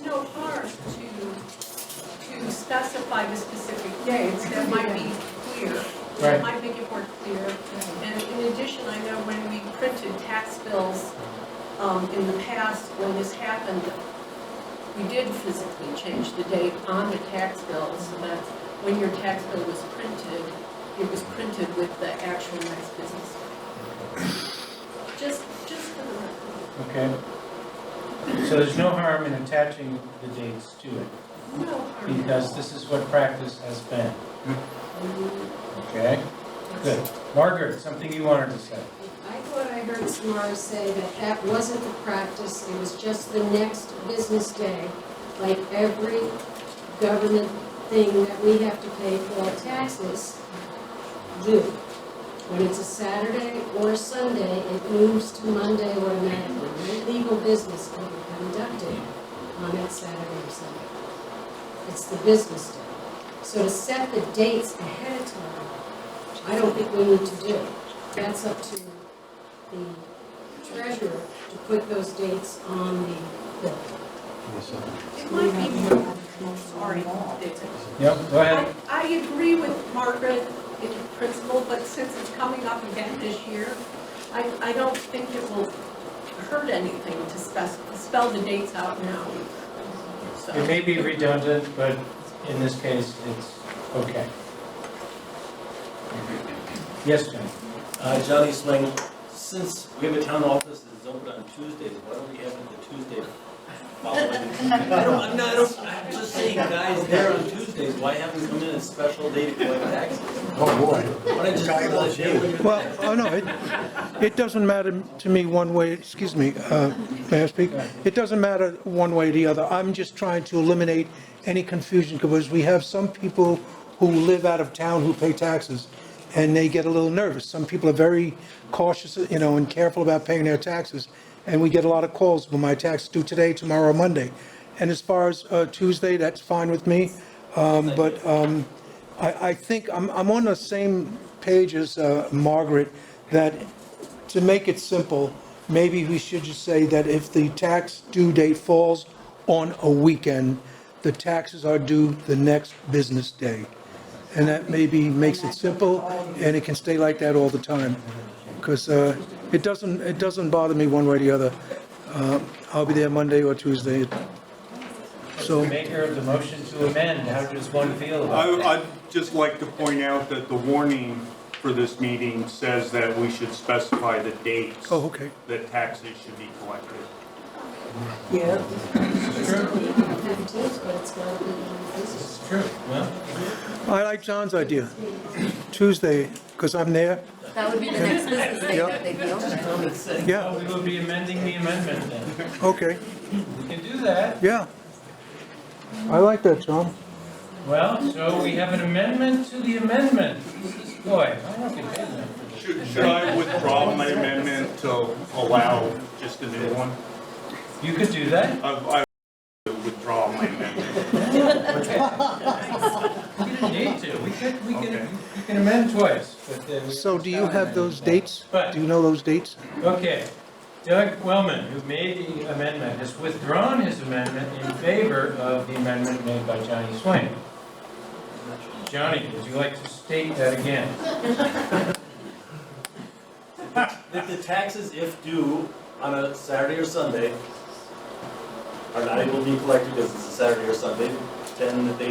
no harm to specify the specific dates, that might be clear. Right. It might make it more clear. And in addition, I know when we printed tax bills, in the past, when this happened, we did physically change the date on the tax bill, so that when your tax bill was printed, it was printed with the actual next business day. Just for the record. Okay. So there's no harm in attaching the dates to it, No harm. because this is what practice has been. Okay? Good. Margaret, something you wanted to say? I thought I heard Samara say that that wasn't the practice, it was just the next business day, like every government thing that we have to pay for our taxes do. When it's a Saturday or a Sunday, it moves to Monday automatically. No legal business can be conducted on that Saturday or Sunday. It's the business day. So to set the dates ahead of time, I don't think we need to do. That's up to the treasurer to put those dates on the bill. It might be more, sorry. Yep, go ahead. I agree with Margaret in principle, but since it's coming up again this year, I don't think it will hurt anything to spell the dates out now. So. It may be redundant, but in this case, it's okay. Yes, John? Johnny Swing, since we have a town office that is open on Tuesdays, why don't we have it the Tuesday following? I'm just saying, guys, there on Tuesdays, why have them come in a special day to collect taxes? Oh, boy. Why not just put it on the day when you're well, oh no, it doesn't matter to me one way, excuse me, may I speak? It doesn't matter one way or the other. I'm just trying to eliminate any confusion, because we have some people who live out of town who pay taxes, and they get a little nervous. Some people are very cautious, and careful about paying their taxes, and we get a lot of calls, well, my tax is due today, tomorrow, or Monday. And as far as Tuesday, that's fine with me, but I think I'm on the same page as Margaret, that to make it simple, maybe we should just say that if the tax due date falls on a weekend, the taxes are due the next business day. And that maybe makes it simple, and it can stay like that all the time. Because it doesn't bother me one way or the other. I'll be there Monday or Tuesday. As So, the maker of the motion to amend, how does one feel about it? I'd just like to point out that the warning for this meeting says that we should specify the dates oh, okay. that taxes should be collected. Yeah. It's true. 15th, but it's going to be It's true. Well, I like John's idea. Tuesday, because I'm there. That would be the next business day that they'd be open. Yeah, we will be amending the amendment then. okay. We can do that. Yeah. I like that, John. Well, so we have an amendment to the amendment. Boy, I don't get paid enough for this. Should I withdraw my amendment to allow just a new one? You could do that. I withdraw my amendment. You don't need to. You can amend twice. But, So do you have those dates? But- Do you know those dates? Okay. Doug Wellman, who made the amendment, has withdrawn his amendment in favor of the amendment made by Johnny Swain. Johnny, would you like to state that again? That the taxes, if due on a Saturday or Sunday, are not able to be collected because it's a Saturday or Sunday, then that they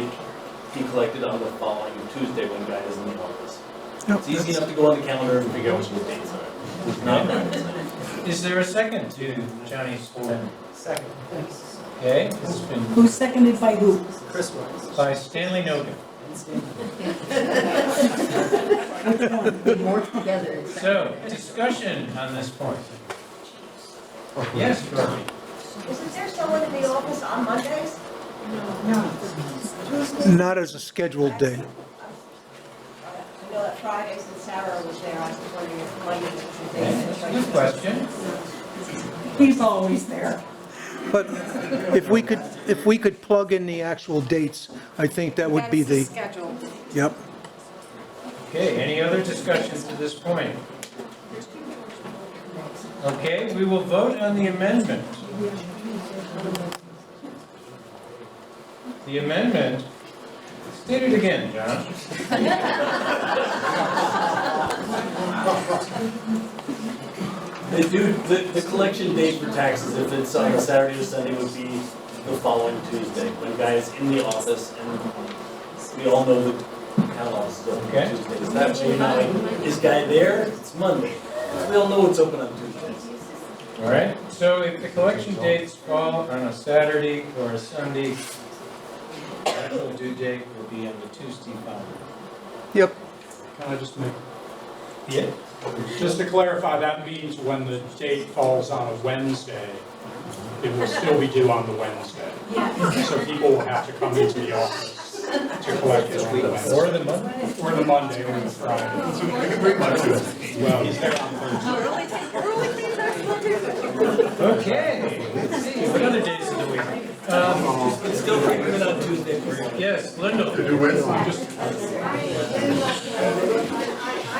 be collected on the following Tuesday when Guy is in the office. Yep, It's easy enough to go on the calendar and figure out what the dates are. It's not rocket science. Is there a second to Johnny's amendment? Second. Okay, it's been Who's seconded by who? Chris was. by Stanley Nogan. More together. So, discussion on this point. Yes, Dorothy? Isn't there someone in the office on Mondays? Not as a scheduled day. I know that Fridays and Sarah was there, I was wondering if Mondays was the day. That's a good question. He's always there. But if we could plug in the actual dates, I think that would be the, schedule. yep. Okay, any other discussions to this point? Okay, we will vote on the amendment. The amendment, state it again, John. The collection date for taxes, if it's on a Saturday or Sunday, would be the following Tuesday, when Guy is in the office, and we all know the town office is open Okay. on Tuesdays. That way, now, is Guy there? It's Monday. We all know it's open on Tuesdays. All right, so if the collection dates fall on a Saturday or a Sunday, the actual due date will be on the Tuesday following. Yep. Can I just make, Yeah. just to clarify, that means when the date falls on a Wednesday, it will still be due on the Wednesday. So people will have to come into the office to collect it on the Wednesday. Or the Monday? Or the Monday or the Friday. Well, he's there on Thursday. Okay, let's see, what other days of the week? It's still pretty on Tuesday for you. Yes, Lyndall. To do Wednesday. I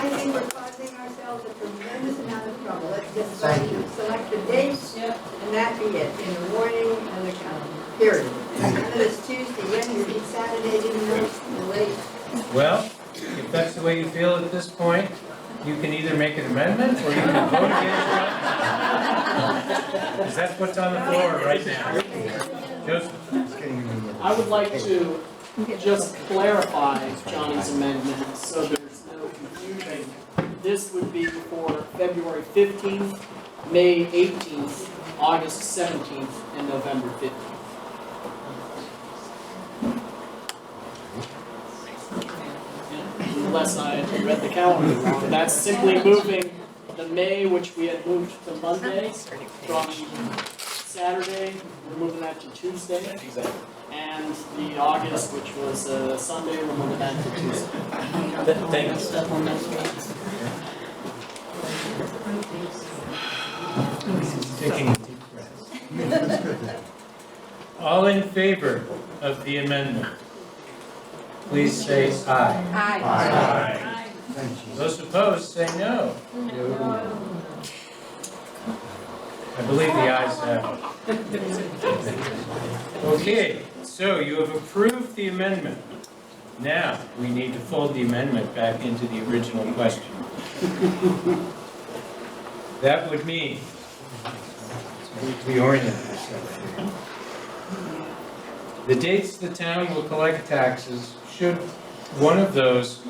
think we're causing ourselves a tremendous amount of trouble. Let's just select the dates, and that be it, in the morning and the calendar, period. Whether it's Tuesday, Wednesday, Saturday, didn't know, it's late. Well, if that's the way you feel at this point, you can either make an amendment or you can vote against it. Because that's what's on the floor right now. Joseph? I would like to just clarify Johnny's amendment so there's no confusion. This would be for February 15th, May 18th, August 17th, and November 15th. Unless I read the calendar wrong. That's simply moving the May, which we had moved to Monday, from Saturday, we're moving that to Tuesday. Exactly. And the August, which was Sunday, we're moving that to Tuesday. Thank you. Taking a deep breath. All in favor of the amendment, please say aye. Aye. Those opposed, say no. I believe the ayes have it. Okay, so you have approved the amendment. Now, we need to fold the amendment back into the original question. That would mean, reorient yourself. The dates the town will collect taxes, should one of those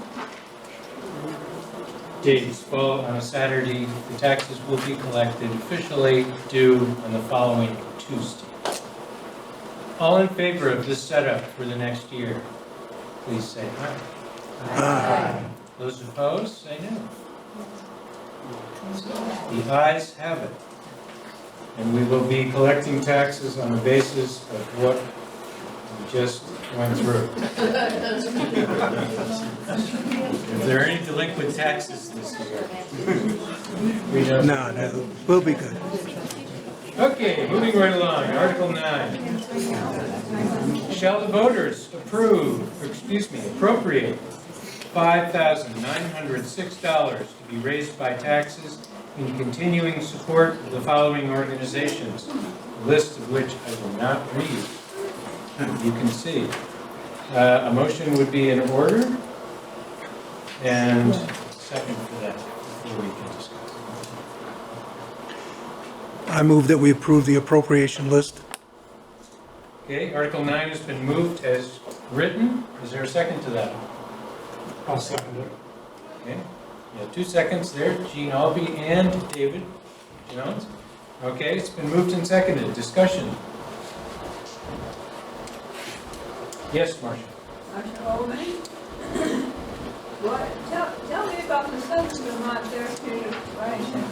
dates fall on a Saturday, the taxes will be collected officially due on the following Tuesday. All in favor of this setup for the next year, please say aye. Aye. Those opposed, say no. The ayes have it. And we will be collecting taxes on the basis of what we just went through. If there are any delinquent taxes this year, we don't. No, we'll be good. Okay, moving right along, Article 9. Shall the voters appropriate $5,906 to be raised by taxes in continuing support of the following organizations, a list of which I will not read. You can see. A motion would be in order, and second for that, before we can discuss. I move that we approve the appropriation list. Okay, Article 9 has been moved as written. Is there a second to that? I'll second it. Okay, you have 2 seconds there, Gene Albee and David Jones. Okay, it's been moved and seconded. Discussion. Yes, Marcia. Marcia Holman? Tell me about the Southern Vermont Therapeutic Ration.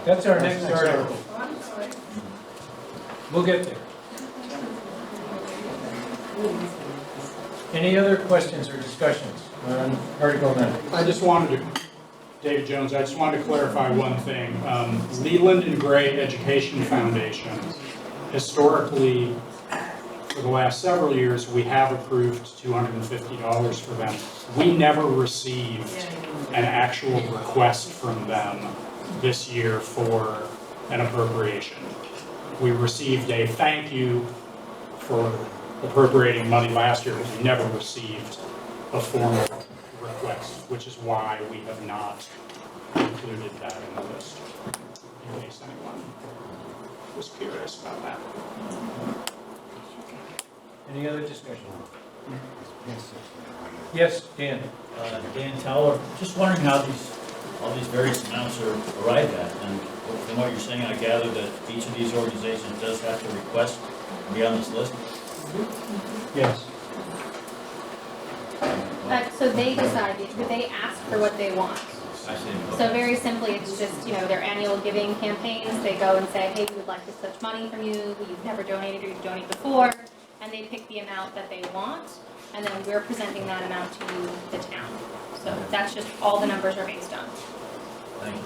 That's our next article. Oh, I'm sorry. We'll get there. Any other questions or discussions on Article 9? I just wanted to, David Jones, I just wanted to clarify one thing. Leland and Gray Education Foundation, historically, for the last several years, we have approved $250 for them. We never received an actual request from them this year for an appropriation. We received a thank you for appropriating money last year, but we never received a formal request, which is why we have not included that in the list, in case anyone was curious about that. Any other discussion? Yes, Dan. Dan Towler, just wondering how all these various amounts are arrived at, and from what you're saying, I gather that each of these organizations does have to request to be on this list? Yes. So they decide, they ask for what they want. I see. So very simply, it's just, their annual giving campaigns. They go and say, hey, we would like this much money from you. You've never donated or you've donated before. And they pick the amount that they want. And then we're presenting that amount to you, the town. So that's just all the numbers are based on. Thank you.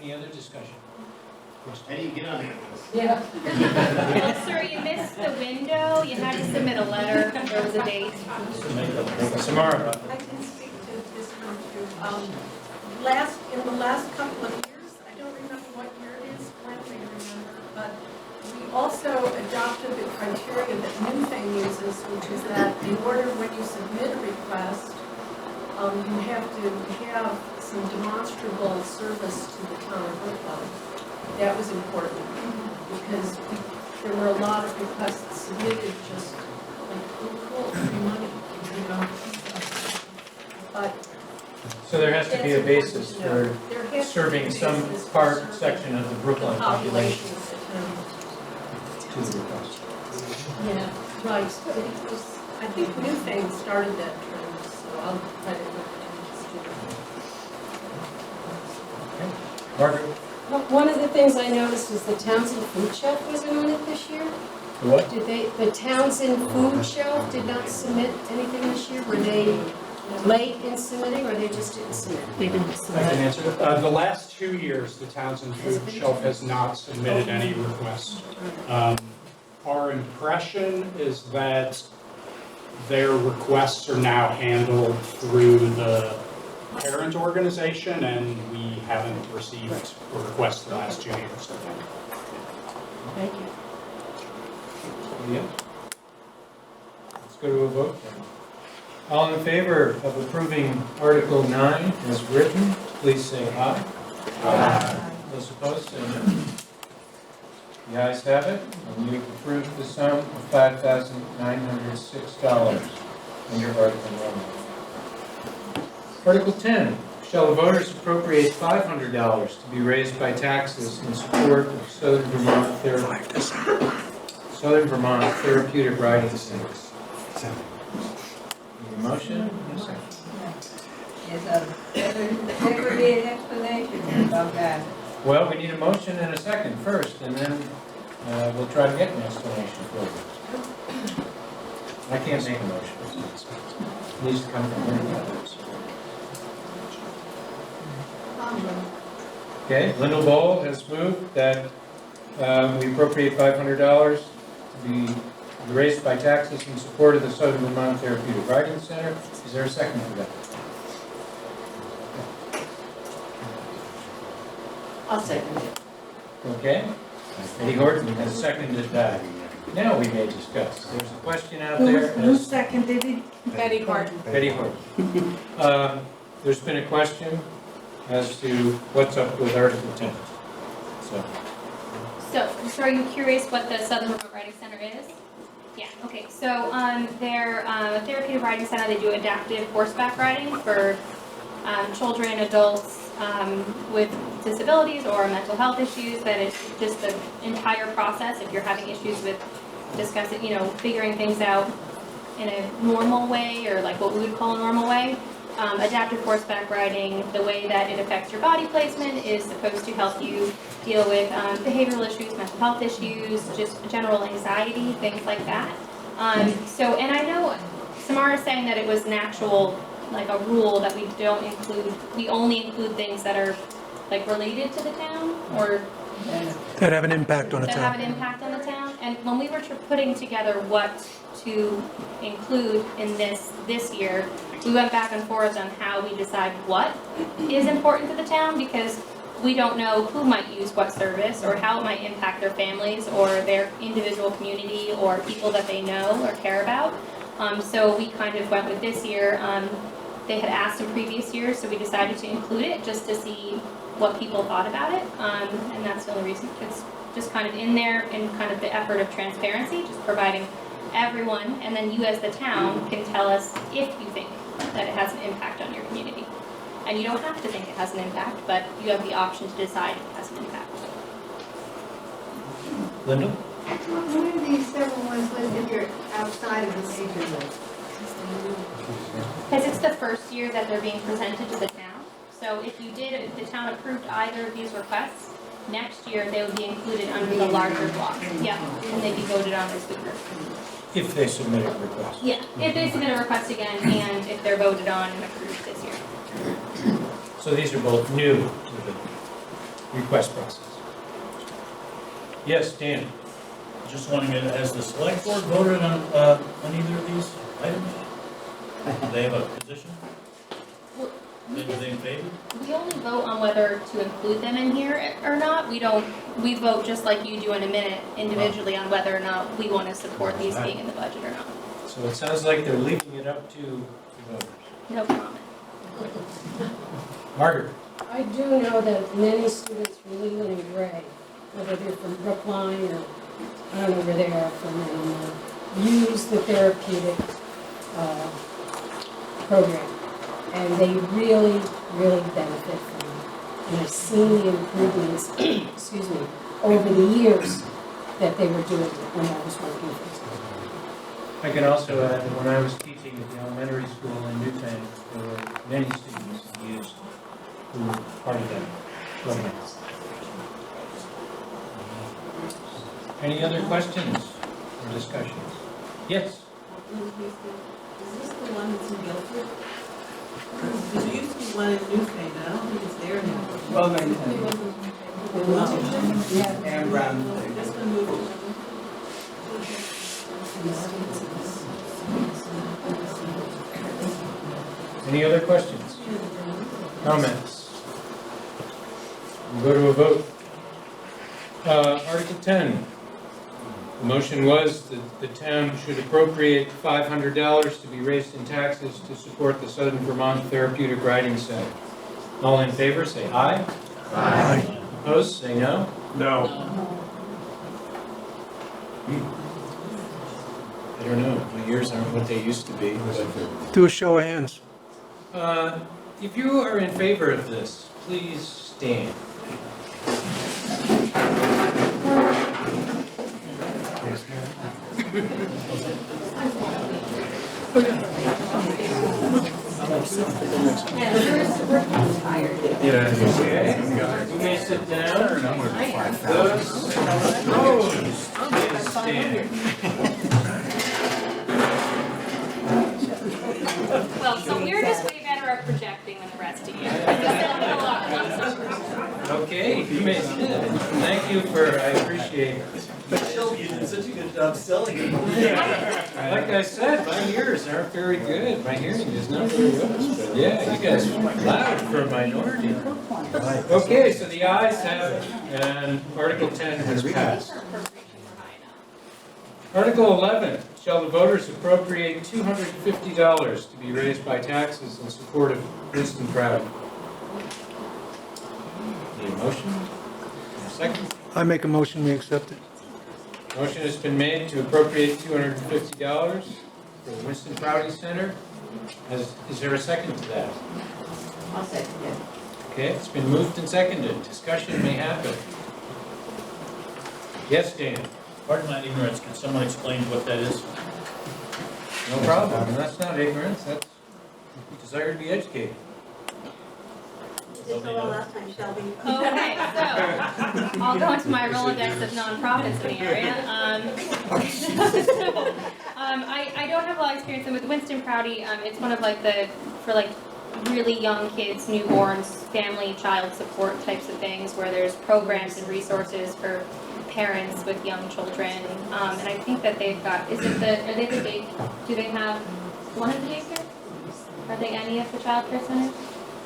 Any other discussion? How do you get on here? Yeah. Well, sir, you missed the window. You had to submit a letter. There was a date. Samara. I can speak to this one too. In the last couple of years, I don't remember what year it is, Glenn may remember, but we also adopted the criteria that New Thing uses, which is that in order when you submit a request, you have to have some demonstrable service to the town of Brookline. That was important because there were a lot of requests submitted just like, oh, cool, free money, But So there has to be a basis for serving some section of the Brookline population to the request. Yeah, right. It was, I think New Thing started that trend, so I'll credit it Okay. Margaret? One of the things I noticed was the Townsend Food Shelf wasn't on it this year. What? The Townsend Food Shelf did not submit anything this year? Were they late in submitting, or they just didn't submit? They didn't I can answer that. The last 2 years, the Townsend Food Shelf has not submitted any requests. Our impression is that their requests are now handled through the parent organization, and we haven't received a request the last 2 years. Thank you. Yeah. Let's go to a vote then. All in favor of approving Article 9 as written, please say aye. Aye. Those opposed, say no. The ayes have it, and you've approved the sum of $5,906 under Article 9. Article 10, shall the voters appropriate $500 to be raised by taxes in support of Southern Vermont Therapeutic Riding Centers? Need a motion and a second. Yes, there would be an explanation about that. Well, we need a motion and a second first, and then we'll try to get an explanation for you. I can't make a motion. It needs to come from one of the others. Okay, Lyndall Bowl has moved that we appropriate $500 to be raised by taxes in support of the Southern Vermont Therapeutic Riding Center. Is there a second for that? I'll second it. Okay. Eddie Horton has seconded that. Now we may discuss. There's a question out there. Who seconded it? Betty Horton. Betty Horton. There's been a question as to what's up with Article 10. So are you curious what the Southern Remote Riding Center is? Yeah, okay, so they're a therapeutic riding center. They do adaptive horseback riding for children, adults with disabilities or mental health issues. That is just the entire process. If you're having issues with discussing, figuring things out in a normal way, or like what we would call a normal way, adaptive horseback riding, the way that it affects your body placement, is supposed to help you deal with behavioral issues, mental health issues, just general anxiety, things like that. And I know Samara is saying that it was an actual, like a rule that we only include things that are like related to the town, or That have an impact on the that town. have an impact on the town. And when we were putting together what to include in this year, we went back and forth on how we decide what is important to the town, because we don't know who might use what service or how it might impact their families or their individual community or people that they know or care about. So we kind of went with this year. They had asked in previous years, so we decided to include it just to see what people thought about it. And that's the only reason. It's just kind of in there in kind of the effort of transparency, just providing everyone, and then you as the town can tell us if you think that it has an impact on your community. And you don't have to think it has an impact, but you have the option to decide if it has an impact. Linda? One of these several ones was if you're outside of the major list. Because it's the first year that they're being presented to the town. So if the town approved either of these requests, next year they would be included under the larger block. Yeah, and they'd be voted on this week. If they submit a request. Yeah, if they submit a request again, and if they're voted on and approved this year. So these are both new to the request process. Yes, Dan? Just wondering, has the select board voted on either of these items? Do they have a position? Anything in favor? We only vote on whether to include them in here or not. We vote just like you do in a minute individually on whether or not we want to support these being in the budget or not. So it sounds like they're leaving it up to the voters. No comment. Margaret? I do know that many students from Leland and Gray, whether they're from Brookline or I don't know where they are from anymore, use the therapeutic program. And they really, really benefit from it. And I've seen the improvements, excuse me, over the years that they were doing it when I was working for them. I can also add that when I was teaching at the elementary school in Newton, there were many students who were part of that program. Any other questions or discussions? Yes? Is this the one that's in Guilford? Because there used to be one in Newfane, but I don't think it's there anymore. Well, Yeah. and Brown. Just gonna move Any other questions? Comments? We'll go to a vote. Article 10. The motion was that the town should appropriate $500 to be raised in taxes to support the Southern Vermont Therapeutic Riding Center. All in favor, say aye. Aye. Opposed, say no. No. I don't know, my ears aren't what they used to be. Do a show of hands. If you are in favor of this, please stand. Yeah. You may sit down. Those opposed, please stand. Well, so we're just way better at projecting than the rest of you. Okay, you may sit. Thank you I appreciate it. Michelle, you did such a good job selling it. Like I said, my ears aren't very good. My hearing is not very good. But yeah, you guys are loud for a minority. Okay, so the ayes have it, and Article 10 has passed. Article 11, shall the voters appropriate $250 to be raised by taxes in support of Winston Crowd? Need a motion? A second? I make a motion, we accept it. Motion has been made to appropriate $250 for the Winston Prouty Center. Is there a second to that? I'll second it. Okay, it's been moved and seconded. Discussion may happen. Yes, Dan? Pardon my ignorance, can someone explain what that is? No problem. That's not ignorance. That's desire to be educated. Did so well last time, Shelby. Okay, so I'll go into my Rolodex of nonprofits in the area. I don't have a lot of experience with Winston Prouty. It's one of for really young kids, newborns, family, child support types of things where there's programs and resources for parents with young children. And I think that they've got, do they have one of the daycare? Are they any of the child care centers?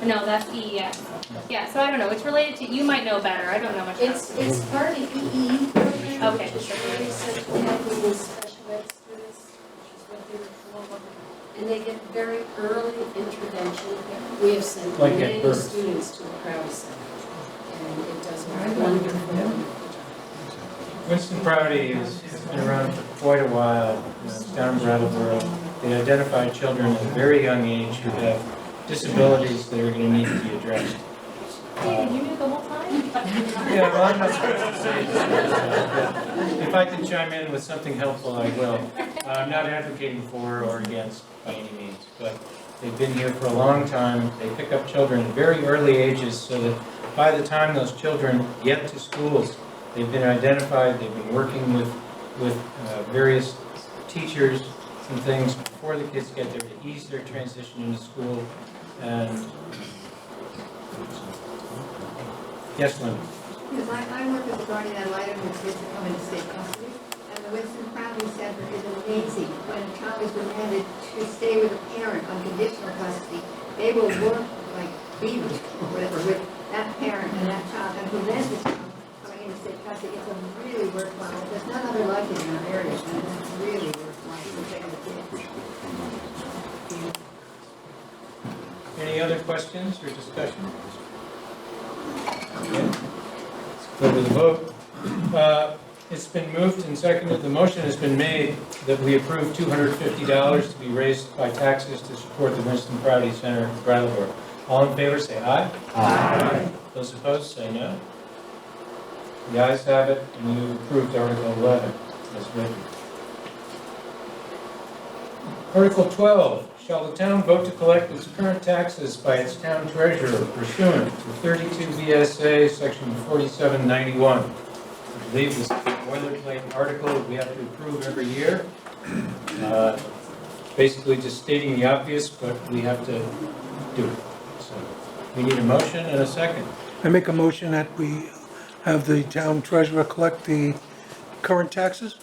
No, that's EES. Yeah, so I don't know, it's related to, you might know better, I don't know much about it. It's part of the EE program. Okay. Which is very essential helping with special ed students, which is what they were for. And they get very early intervention. We have sent Like at many birth. students to the Crowdy Center. And it does a wonderful job. Winston Prouty has been around for quite a while. It's down in Brattleboro. They identify children at a very young age who have disabilities that are going to need to be addressed. David, you knew the whole time? Yeah, well, I'm not supposed to say this. If I can chime in with something helpful, I will. I'm not advocating for or against by any means, but they've been here for a long time. They pick up children at very early ages so that by the time those children get to schools, they've been identified, they've been working with various teachers and things before the kids get there to ease their transition into school. And yes, Linda. Because I work as a guardian ad litem with kids that come into state custody, and the Winston Prouty Center is amazing. When a child is remanded to stay with a parent on conditional custody, they will work like beavers or whatever with that parent and that child, and prevent this child coming into state custody. It's a really worthwhile. There's none other like it in our area, and it's really worthwhile for the kids. Any other questions or discussion? Okay. Let's go to the vote. It's been moved and seconded. The motion has been made that we approve $250 to be raised by taxes to support the Winston Prouty Center in Brattleboro. All in favor, say aye. Aye. Those opposed, say no. The ayes have it, and you approved Article 11 as written. Article 12. Shall the town vote to collect its current taxes by its town treasurer pursuant to 32 VSA section 4791? I believe this is a boilerplate article that we have to approve every year. Basically just stating the obvious, but we have to do it. So we need a motion and a second. I make a motion that we have the town treasurer collect the current taxes.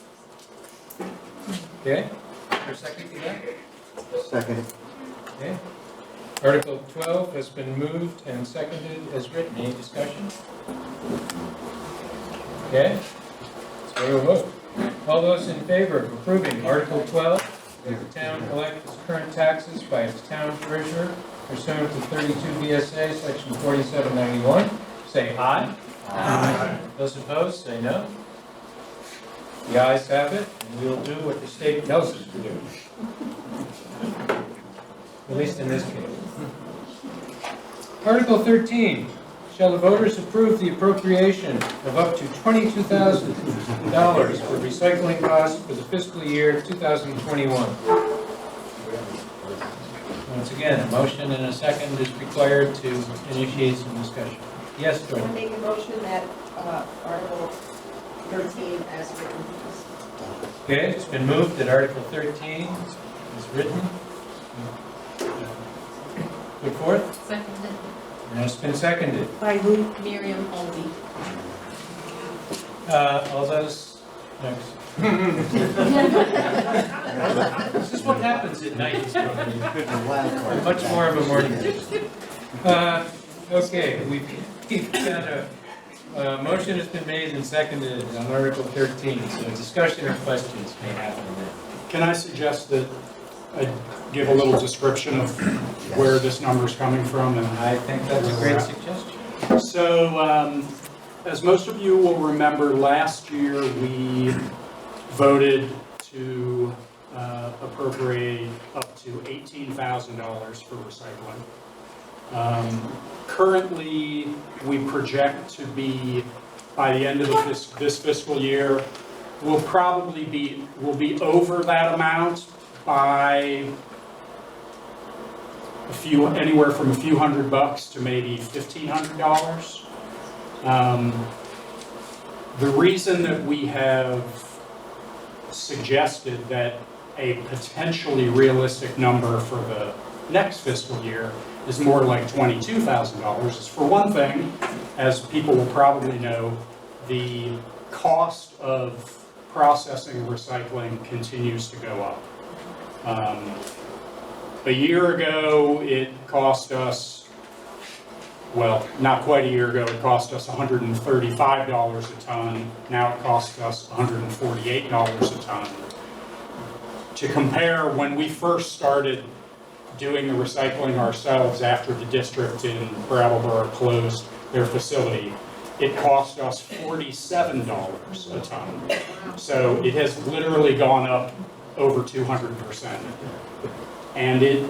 Okay? Is there a second to that? Second. Okay. Article 12 has been moved and seconded as written. Any discussion? Okay, let's go to a vote. All those in favor of approving Article 12, that the town collect its current taxes by its town treasurer pursuant to 32 VSA Section 4791, say aye. Aye. Those opposed, say no. The ayes have it, and we'll do what the state tells us to do. At least in this case. Article 13, shall the voters approve the appropriation of up to $22,000 for recycling costs for the fiscal year 2021? Once again, a motion and a second is required to initiate some discussion. Yes, I Jordan? make a motion that Article 13 as written. Okay, it's been moved that Article 13 is written. Put forth? Seconded. And it's been seconded. By who? Miriam Holby. All those, next. This is what happens at night. Much more of a morning. Okay, we've got a motion has been made and seconded on Article 13, so discussion or questions may happen then. Can I suggest that I give a little description of where this number is coming from? And I think that's a great suggestion. So, as most of you will remember, last year we voted to appropriate up to $18,000 for recycling. Currently, we project to be, by the end of this fiscal year, we'll be over that amount by anywhere from a few $100 to maybe $1,500. The reason that we have suggested that a potentially realistic number for the next fiscal year is more like $22,000 is, for one thing, as people will probably know, the cost of processing recycling continues to go up. A year ago, it cost us, well, not quite a year ago, it cost us $135 a ton. Now it costs us $148 a ton. To compare, when we first started doing the recycling ourselves after the district in Brattleboro closed their facility, it cost us $47 a ton. So it has literally gone up over 200%. And it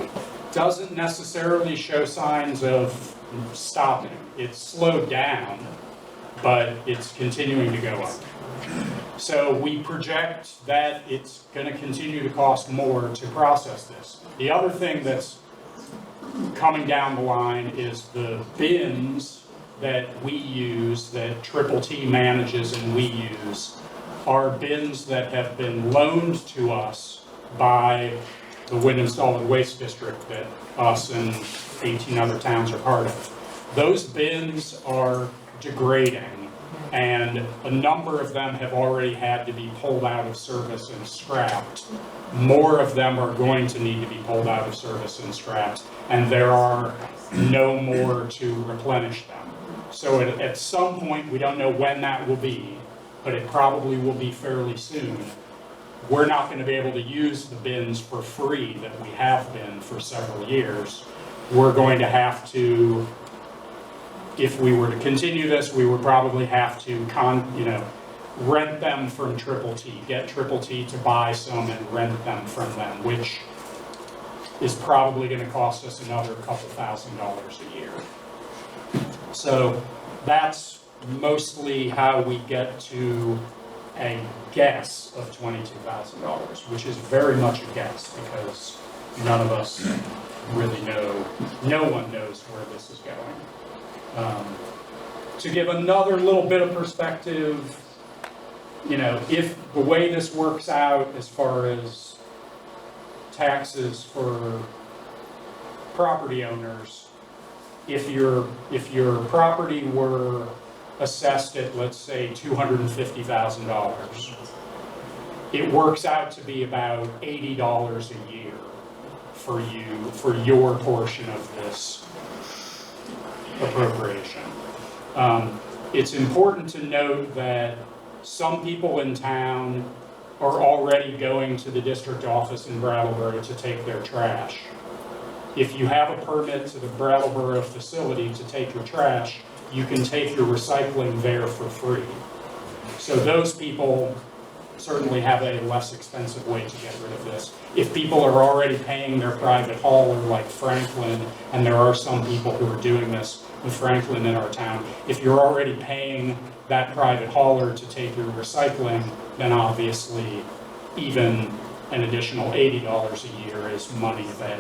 doesn't necessarily show signs of stopping. It's slowed down, but it's continuing to go up. So we project that it's going to continue to cost more to process this. The other thing that's coming down the line is the bins that we use, that Triple T manages and we use, are bins that have been loaned to us by the Wind and Solid Waste District that us and 18 other towns are part of. Those bins are degrading, and a number of them have already had to be pulled out of service and scrapped. More of them are going to need to be pulled out of service and scrapped, and there are no more to replenish them. So at some point, we don't know when that will be, but it probably will be fairly soon. We're not going to be able to use the bins for free that we have been for several years. We're going to have to, if we were to continue this, we would probably have to rent them from Triple T, get Triple T to buy some and rent them from them, which is probably going to cost us another couple $1,000s a year. So that's mostly how we get to a guess of $22,000, which is very much a guess because none of us really know, no one knows where this is going. To give another little bit of perspective, if the way this works out as far as taxes for property owners, if your property were assessed at, let's say, $250,000, it works out to be about $80 a year for you, for your portion of this appropriation. It's important to note that some people in town are already going to the district office in Brattleboro to take their trash. If you have a permit to the Brattleboro facility to take your trash, you can take your recycling there for free. So those people certainly have a less expensive way to get rid of this. If people are already paying their private hauler like Franklin, and there are some people who are doing this with Franklin in our town, if you're already paying that private hauler to take your recycling, then obviously even an additional $80 a year is money that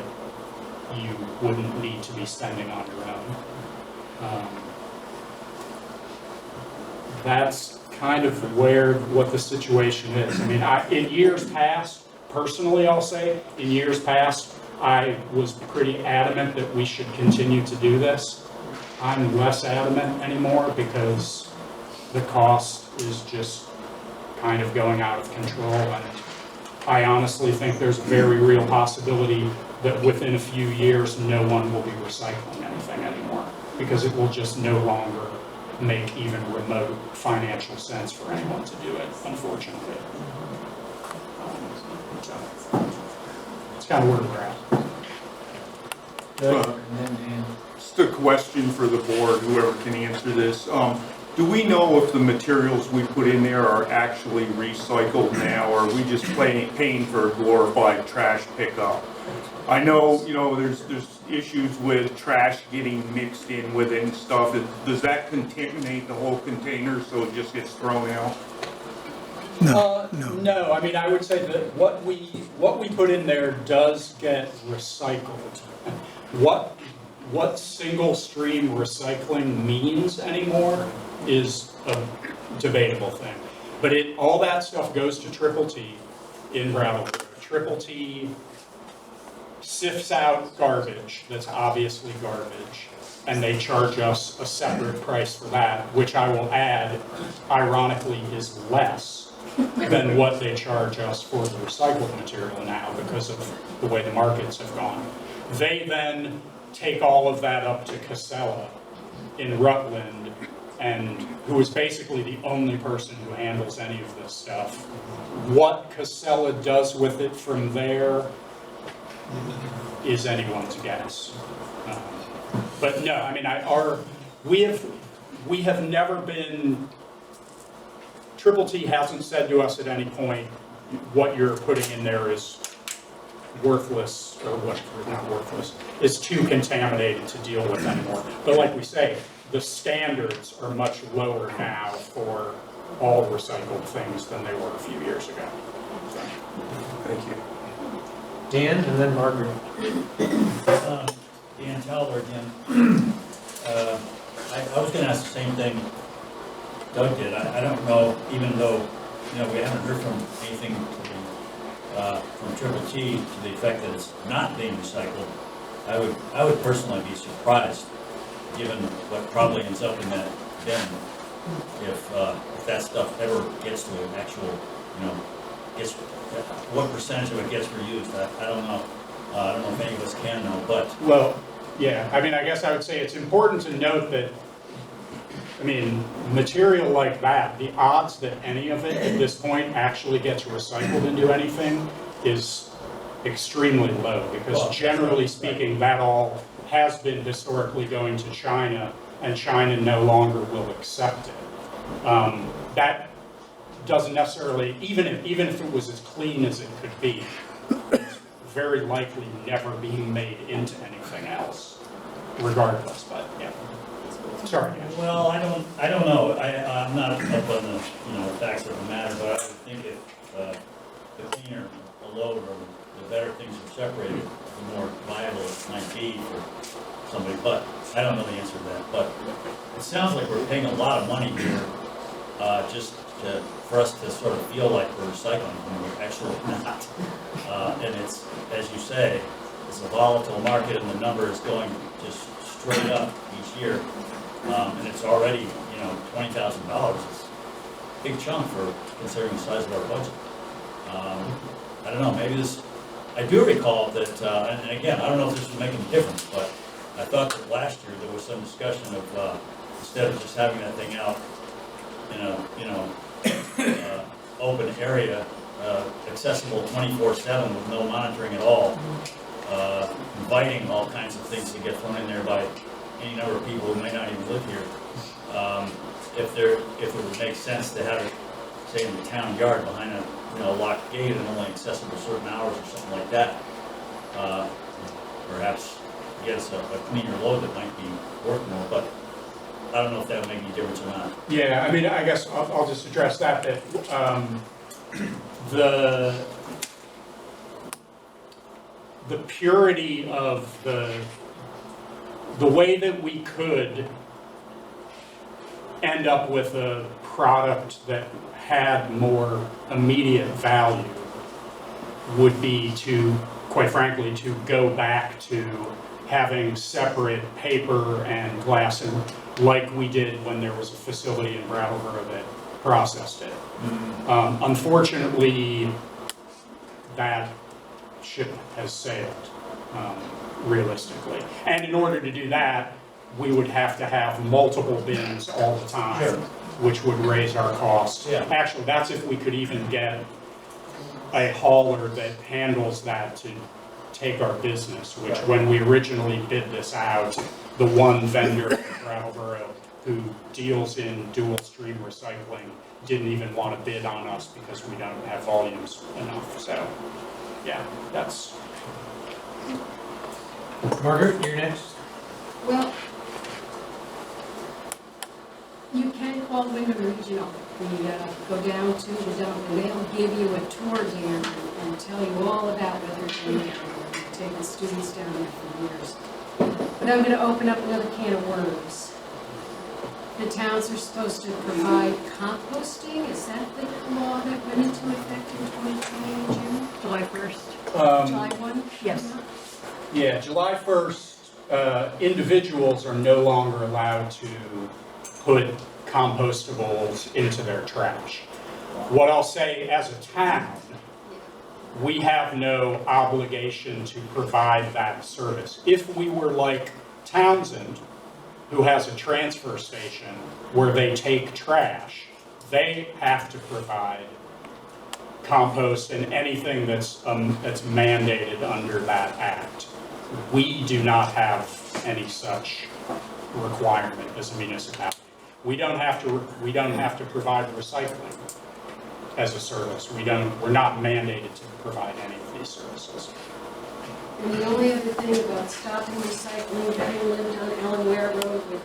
you wouldn't need to be spending on your own. That's kind of what the situation is. I mean, in years past, personally I'll say, in years past, I was pretty adamant that we should continue to do this. I'm less adamant anymore because the cost is just kind of going out of control, and I honestly think there's a very real possibility that within a few years no one will be recycling anything anymore because it will just no longer make even remote financial sense for anyone to do it, unfortunately. So it's kind of where we're at. Just a question for the board, whoever can answer this. Do we know if the materials we put in there are actually recycled now, or are we just paying for a glorified trash pickup? I know, there's issues with trash getting mixed in with it and stuff. Does that contaminate the whole container so it just gets thrown out? No, I mean, I would say that what we put in there does get recycled. What single stream recycling means anymore is a debatable thing. But all that stuff goes to Triple T in Brattleboro. Triple T sifts out garbage that's obviously garbage, and they charge us a separate price for that, which I will add, ironically, is less than what they charge us for the recycled material now because of the way the markets have gone. They then take all of that up to Casella in Rutland, and who is basically the only person who handles any of this stuff. What Casella does with it from there is anyone's guess. But no, I mean, we have never been, Triple T hasn't said to us at any point, what you're putting in there is worthless, or not worthless, is too contaminated to deal with anymore. But like we say, the standards are much lower now for all recycled things than they were a few years ago. So, thank you. Dan, and then Margaret. Dan Towler again. I was going to ask the same thing Doug did. I don't know, even though we haven't heard from anything from Triple T to the effect that it's not being recycled. I would personally be surprised, given what probably ends up in that bin, if that stuff ever gets to an actual, what percentage of it gets reused. I don't know. I don't know if any of us can know, but. Well, yeah, I mean, I guess I would say it's important to note that, I mean, material like that, the odds that any of it at this point actually gets recycled into anything is extremely low, because generally speaking, that all has been historically going to China, and China no longer will accept it. That doesn't necessarily, even if it was as clean as it could be, it's very likely never being made into anything else, regardless. But yeah, sorry. Well, I don't know. I'm not up on the facts of the matter, but I would think if the cleaner a load or the better things are separated, the more viable it might be for somebody. But I don't know the answer to that. But it sounds like we're paying a lot of money here just for us to sort of feel like we're recycling when we're actually not. And it's, as you say, it's a volatile market, and the number is going just straight up each year. And it's already, $20,000 is a big chunk for considering the size of our budget. I don't know, maybe this I do recall that, and again, I don't know if this would make any difference, but I thought that last year there was some discussion of, instead of just having that thing out in a, open area, accessible 24/7 with no monitoring at all, inviting all kinds of things to get thrown in there by any number of people who may not even live here. If it would make sense to have it, say, in the town yard behind a, locked gate and only accessible certain hours or something like that, perhaps gets a cleaner load that might be worth more, but I don't know if that would make any difference or not. Yeah, I mean, I guess I'll just address that the purity of the way that we could end up with a product that had more immediate value would be to, quite frankly, to go back to having separate paper and glass, and like we did when there was a facility in Brattleboro that processed it. Unfortunately, that ship has sailed, realistically. And in order to do that, we would have to have multiple bins all the time, which would raise our costs. Yeah. Actually, that's if we could even get a hauler that handles that to take our business, which when we originally bid this out, the one vendor in Brattleboro who deals in dual stream recycling didn't even want to bid on us because we don't have volumes enough. So, yeah, that's... Margaret, you're next. Well, you can call Wyndham Regional. We go down to the dump and they'll give you a tour there and tell you all about what they're doing down there. We've taken students down there for years. But I'm going to open up another can of worms. The towns are supposed to provide composting. Is that the law that went into effect in 2020 in June? July 1st. July 1? Yes. Yeah, July 1st, individuals are no longer allowed to put compostables into their trash. What I'll say, as a town, we have no obligation to provide that service. If we were like Townsend, who has a transfer station where they take trash, they have to provide compost and anything that's mandated under that act. We do not have any such requirement as a municipality. We don't have to provide recycling as a service. We're not mandated to provide any of these services. And the only other thing about stopping recycling, having lived on Ellen Ware Road with me,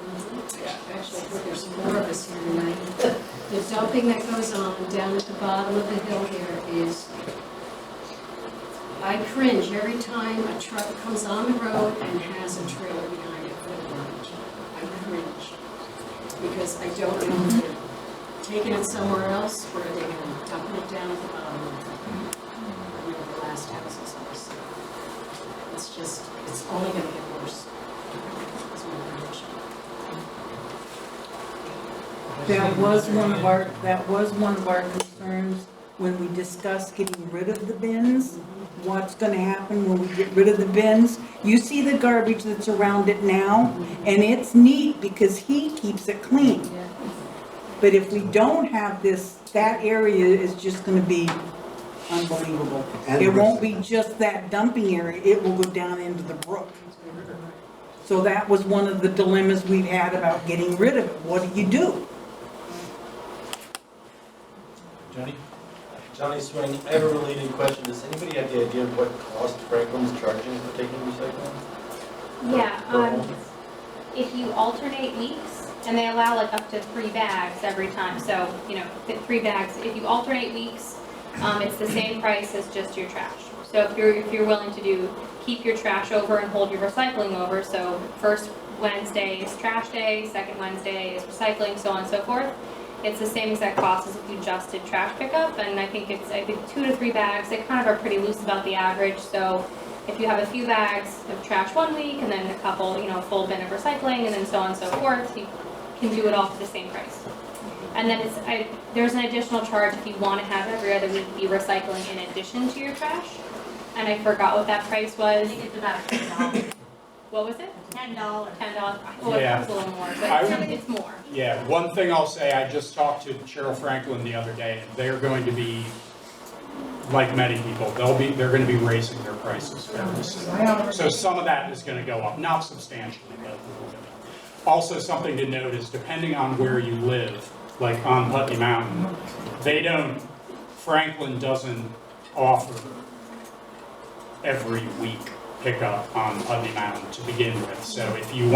actually I think there's more of us here tonight, the dumping that goes on down at the bottom of the hill here is, I cringe every time a truck comes on the road and has a trailer behind it for the garbage. I cringe. Because I don't know if they're taking it somewhere else or are they going to dump it down at the bottom of the last houses on the side. It's just, it's only going to get worse. That's my prediction. That was one of our concerns when we discussed getting rid of the bins. What's gonna happen when we get rid of the bins? You see the garbage that's around it now, and it's neat because he keeps it clean. But if we don't have this, that area is just gonna be unbelievable. It won't be just that dumping area, it will go down into the brook. So that was one of the dilemmas we've had about getting rid of it. What do you do? Johnny? Johnny Swing, I have a related question. Does anybody have the idea of what cost Franklin's charging for taking recycling? Yeah, if you alternate weeks, and they allow like up to 3 bags every time, so, 3 bags. If you alternate weeks, it's the same price as just your trash. So if you're willing to keep your trash over and hold your recycling over, so first Wednesday is trash day, second Wednesday is recycling, so on and so forth. It's the same exact cost as if you just did trash pickup, and I think 2 to 3 bags. They kind of are pretty loose about the average, so if you have a few bags of trash one week, and then a couple, a full bin of recycling, and then so on and so forth, you can do it all for the same price. And then there's an additional charge if you want to have every other week be recycling in addition to your trash. and I forgot what that price was. I think it's about $10. What was it? $10. $10. Well, Yeah. it was a little more, but it's more. Yeah, one thing I'll say, I just talked to Cheryl Franklin the other day, and they're going to be, like many people, they're going to be raising their prices fairly soon. So some of that is going to go up, not substantially, but a little bit. Also, something to note is depending on where you live, like on Putney Mountain, Franklin doesn't offer every week pickup on Putney Mountain to begin with. So if you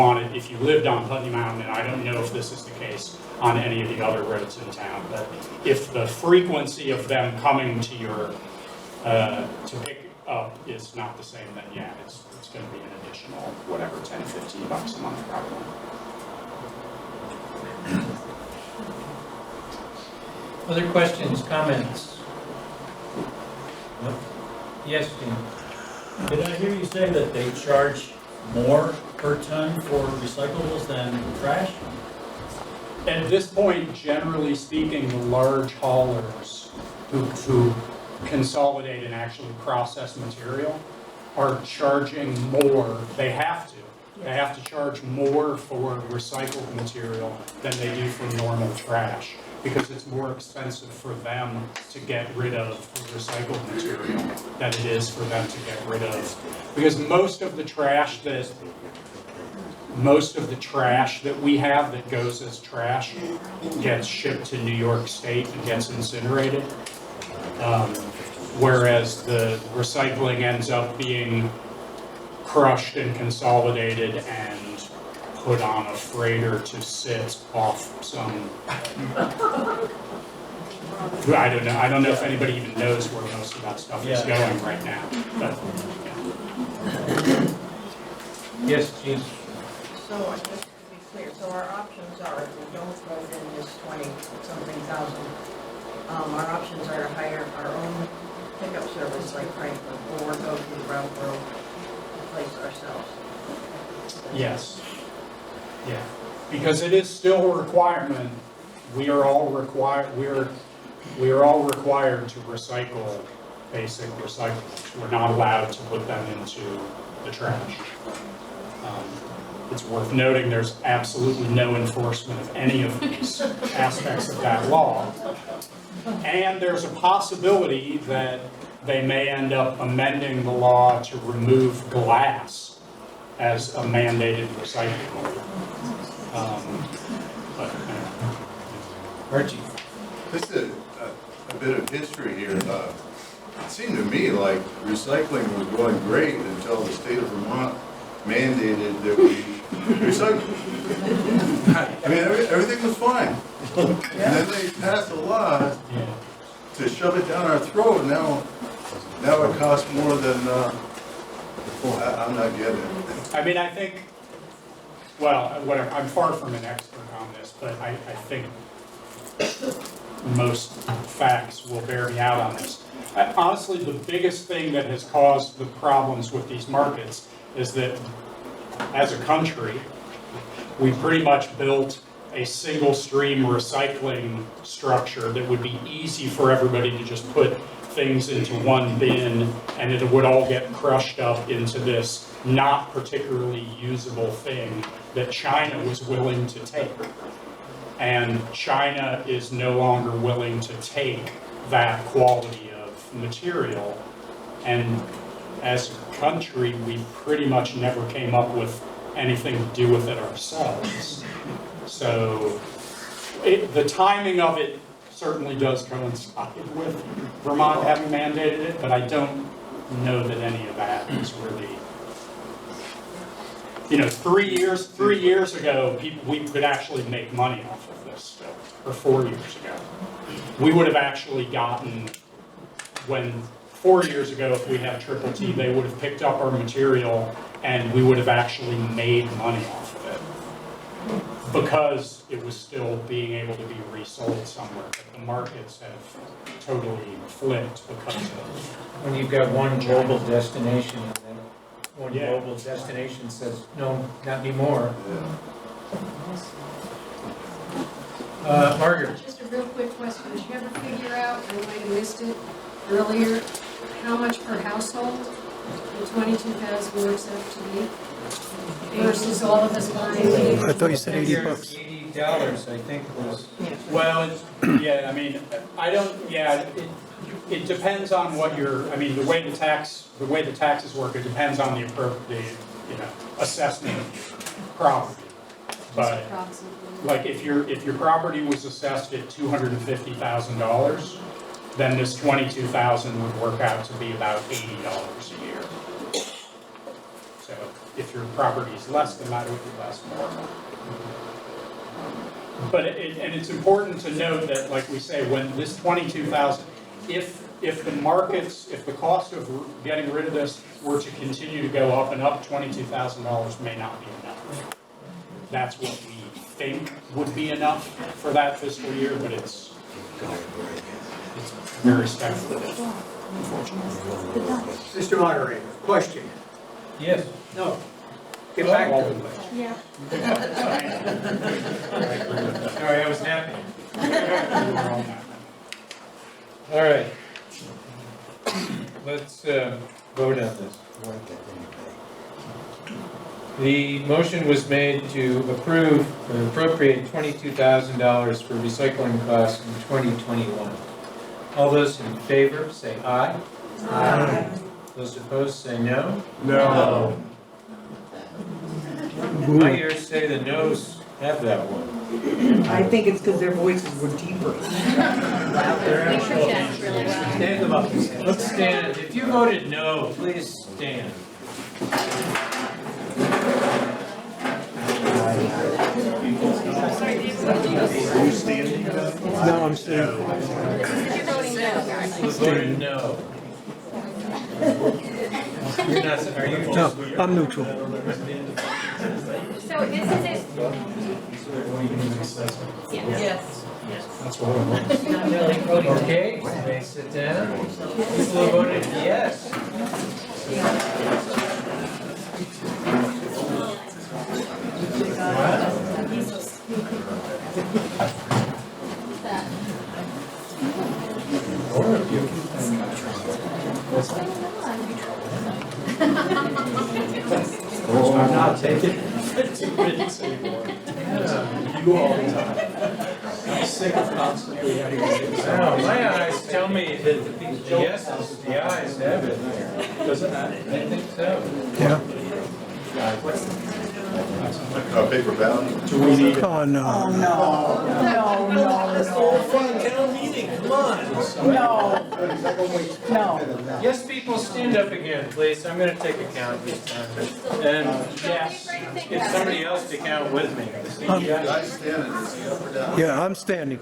lived on Putney Mountain, and I don't know if this is the case on any of the other roads in town, but if the frequency of them coming to your, to pick up is not the same, then yeah, it's going to be an additional, whatever, 10, 15 bucks a month probably. Other questions, comments? Yes, Dean? Did I hear you say that they charge more per ton for recyclables than trash? At this point, generally speaking, the large haulers who consolidate and actually process material are charging more. They have to. They have to charge more for recycled material than they do for normal trash, because it's more expensive for them to get rid of recycled material than it is for them to get rid of. Because most of the trash that we have that goes as trash gets shipped to New York State and gets incinerated. Whereas the recycling ends up being crushed and consolidated and put on a freighter to sit off some, I don't know if anybody even knows where most of that stuff is going right now, but, Yes, Gene? So just to be clear, so our options are, if we don't go in this 20-something thousand, our options are to hire our own pickup service like Franklin, or go to the route where we place ourselves. yes. Yeah, because it is still a requirement. We are all required to recycle basic recyclables. We're not allowed to put them into the trash. It's worth noting there's absolutely no enforcement of any of these aspects of that law. And there's a possibility that they may end up amending the law to remove glass as a mandated recyclable. Archie? Just a bit of history here. It seemed to me like recycling was going great until the state of Vermont mandated that we recycle. I mean, everything was fine. And then they passed a law to shove it down our throat. Now it costs more than, I'm not getting it. I mean, I think, well, whatever, I'm far from an expert on this, but I think most facts will bear me out on this. Honestly, the biggest thing that has caused the problems with these markets is that as a country, we pretty much built a single stream recycling structure that would be easy for everybody to just put things into one bin and it would all get crushed up into this not particularly usable thing that China was willing to take. And China is no longer willing to take that quality of material. And as a country, we pretty much never came up with anything to do with it ourselves. So the timing of it certainly does coincide with Vermont having mandated it, but I don't know that any of that is really, 3 years ago, we could actually make money off of this still, or 4 years ago. We would have actually gotten, 4 years ago, if we had Triple T, they would have picked up our material and we would have actually made money off of it, because it was still being able to be resold somewhere. But the markets have totally flipped because of, When you've got one global destination, and then one global destination says, no, not anymore. Margaret? Just a real quick question. Did you ever figure out, I might have missed it earlier, how much per household the 22,000 works out to be versus all of us buying? I thought you said $80. $80, I think it was. Well, yeah, I mean, I don't, yeah, it depends on what your, I mean, the way the taxes work, it depends on the assessment of property. But, like, if your property was assessed at $250,000, then this 22,000 would work out to be about $80 a year. So, if your property is less than that, it would be less more. But and it's important to note that, like we say, when this 22,000, if the cost of getting rid of this were to continue to go up and up, $22,000 may not be enough. That's what we think would be enough for that fiscal year, but it's very speculative. Mr. Moderator, question. Yes. No. Get back to it. Yeah. Sorry, I was napping. All right. Let's vote on this. The motion was made to approve or appropriate $22,000 for recycling costs in 2021. All those in favor say aye. Aye. Those opposed say no. No. My ears say the noes have that one. I think it's because their voices were deeper. Stand them up. Let's stand. If you voted no, please stand. Are you standing? No, I'm sitting. You voted no. You're not, are you just? No, I'm neutral. So this is it. Yes. That's what I'm Not really voting. Okay, they sit down. People who voted yes. I'm not taking 15 minutes anymore. You all the time. I'm sick of constantly having to do something. Wow, my eyes tell me that the yeses, the ayes have it. Does it? I think so. Yeah. Paper ballot? Do we need? Oh, no. That's the whole fun town meeting, come on. No. Yes, people, stand up again, please. I'm gonna take a count this time. And yes, get somebody else to count with me. Guys standing, is he up or down? Yeah, I'm standing.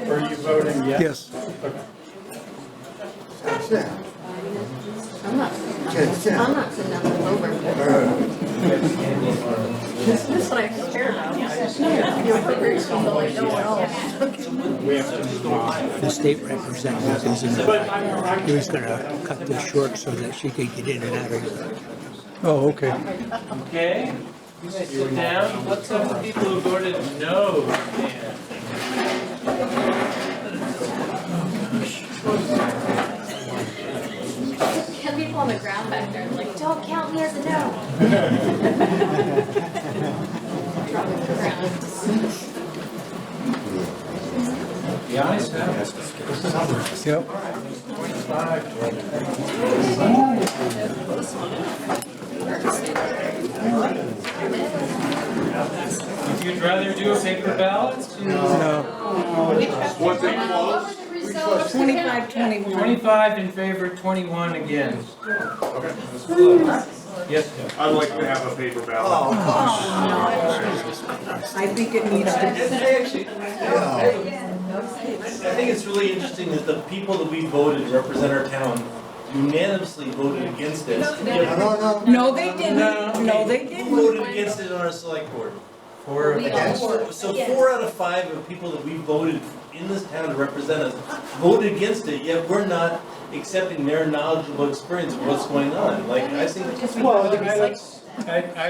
Are you voting yes? Yes. I'm not sitting up and over. This is what I care about. Your appropriations are like no one else. The state representative is in the, he was gonna cut this short so that she could get in and out of here. Oh, okay. Okay, you guys sit down. Let's have the people who voted no Get people on the ground back there, like, don't count me as a no. Dropping to the ground. The ayes have it. Yep. 25. If you'd rather do a paper ballot? Was it close? 25, 21. 25 in favor, 21 against. Okay. Yes, I'd like to have a paper ballot. I think it needs to I think it's really interesting that the people that we voted to represent our town unanimously voted against it. No, they didn't. No, they didn't. Who voted against it on our select board? So 4 out of 5 of people that we voted in this town to represent us voted against it, yet we're not accepting their knowledgeable experience of what's going on. Like, I think. Well, I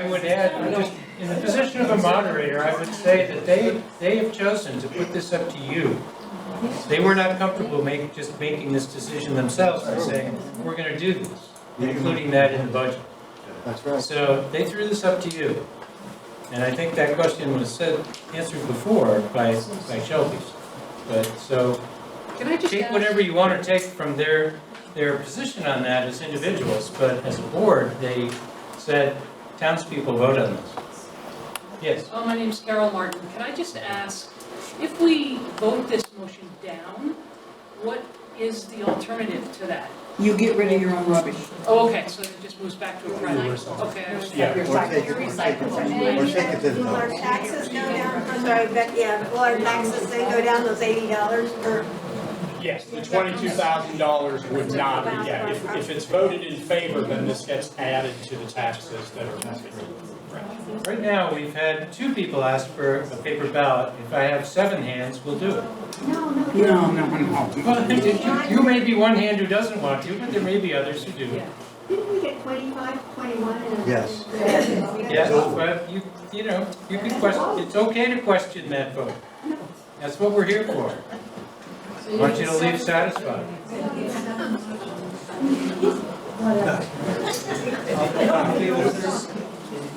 would add, just in the position of a moderator, I would say that they have chosen to put this up to you. they were not comfortable just making this decision themselves and saying, we're going to do this, including that in the budget. That's right. So they threw this up to you. And I think that question was answered before by Shelby. But so Can I just take ask- whatever you want to take from their position on that as individuals, but as a board, they said, townspeople vote on this. Yes? My name's Carol Martin. Can I just ask, if we vote this motion down, what is the alternative to that? You get rid of your own rubbish. Oh, okay, so it just moves back to a credit. Okay, I understand. Will our taxes go down, I'm sorry, Becky, will our taxes then go down those $80 or? Yes, the $22,000 would not be, yeah, if it's voted in favor, then this gets added to the taxes that are levied. Right now, we've had 2 people ask for a paper ballot. If I have 7 hands, we'll do it. No. Well, you may be one hand who doesn't want to, but there may be others who do. Didn't we get 25, 21? And Yes. Yes, but you know, you can question, it's okay to question that vote. That's what we're here for. I want you to leave satisfied.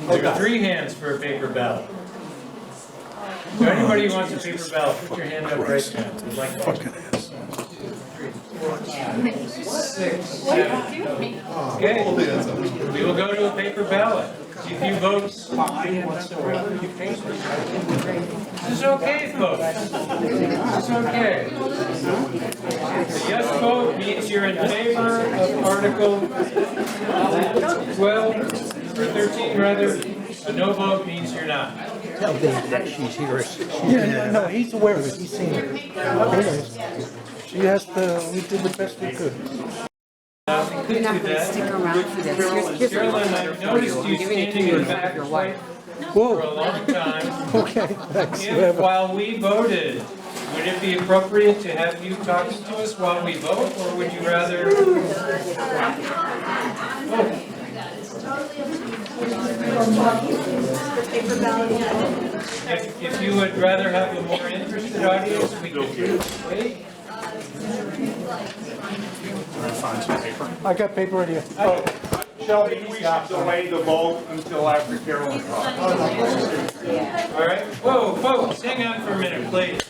There are 3 hands for a paper ballot. So anybody who wants a paper ballot, put your hand up right now. We'd like to. 6, 7. Okay, we will go to a paper ballot. If you vote, this is okay, folks. This is okay. A yes vote means you're in favor of Article 12, or 13 rather. A no vote means you're not. Tell Dave that she's here. Yeah, no, he's aware of it, he's seen it. She has to, we did the best we could. We could do that. Carolyn, I've noticed you standing in the back for a long time. Okay, thanks. If while we voted, would it be appropriate to have you talking to us while we vote, or would you rather? If you would rather have a more interested audience, we could wait. Find some paper. I got paper right here. Shelby, we should delay the vote until after Carolyn talks. All right, whoa, folks, hang on for a minute, please.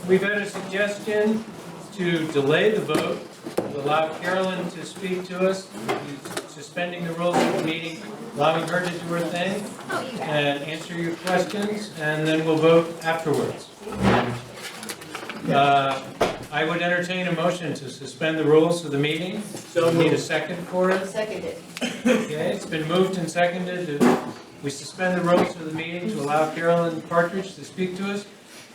We've had a suggestion to delay the vote, to allow Carolyn to speak to us, suspending the rules of the meeting, allowing her to do her thing, and answer your questions, and then we'll vote afterwards. I would entertain a motion to suspend the rules of the meeting. So need a second for it? Seconded. Okay, it's been moved and seconded that we suspend the rules of the meeting to allow Carolyn Partridge to speak to us.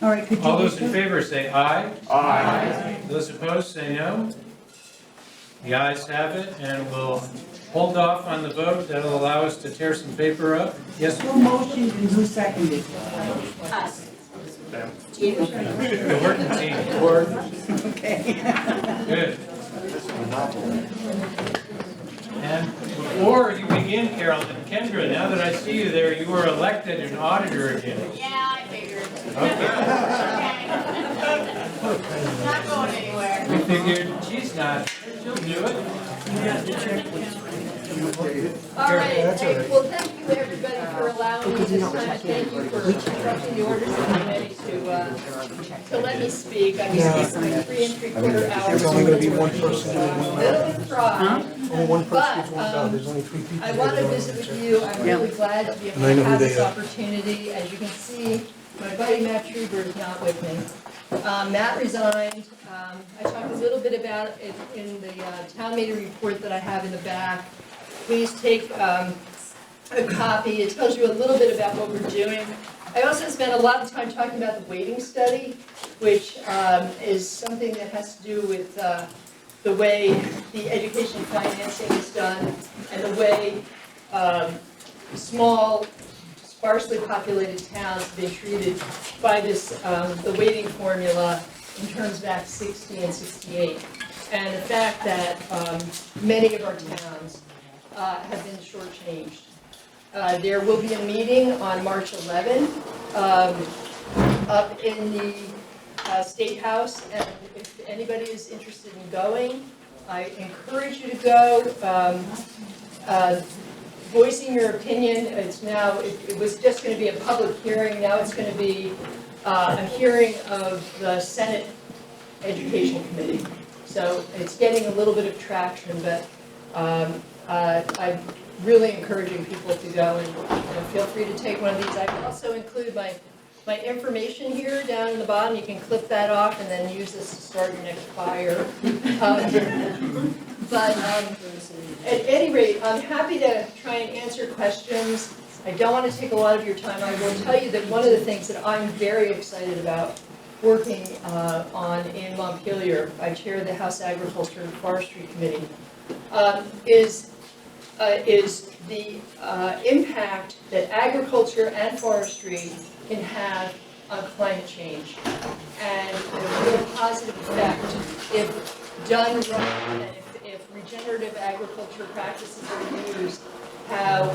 All right, could you? All those in favor say aye. Aye. Those opposed say no. The ayes have it, and we'll hold off on the vote. That'll allow us to tear some paper up. Yes? Who motioned and who seconded? Us. The working team. Okay. Good. And before you begin, Carol and Kendra, now that I see you there, you were elected an auditor again. Yeah, I figured. Okay. Not going anywhere. We figured she's not. She'll do it. All right, hey, well, thank you everybody for allowing me this time. Thank you for instructing the orders committee to let me speak. I was speaking for 3 3/4 hours. There's only gonna be one person doing one Little bit dry. Only one person But, gets one ballot, there's only 3 people. I want to visit with you. I'm really glad to be able And I know to who have they this are. opportunity. As you can see, my buddy Matt Truber is not with me. Matt resigned. I talked a little bit about it in the town meeting report that I have in the back. Please take a copy. It tells you a little bit about what we're doing. I also spent a lot of time talking about the weighting study, which is something that has to do with the way the education financing is done and the way small, sparsely populated towns have been treated by this, the weighting formula in terms of Act 60 and 68. And the fact that many of our towns have been shortchanged. There will be a meeting on March 11. up in the State House, and if anybody is interested in going, I encourage you to go. Voicing your opinion, it's now, it was just going to be a public hearing, now it's going to be a hearing of the Senate Education Committee. So it's getting a little bit of traction, but I'm really encouraging people to go, and feel free to take one of these. I can also include my information here down in the bottom. You can clip that off and then use this to start your next fire. But at any rate, I'm happy to try and answer questions. I don't want to take a lot of your time. I will tell you that one of the things that I'm very excited about working on in Montpelier, I chair the House Agriculture and Forestry Committee, is the impact that agriculture and forestry can have on climate change, and a real positive effect if done right, and if regenerative agriculture practices are used, how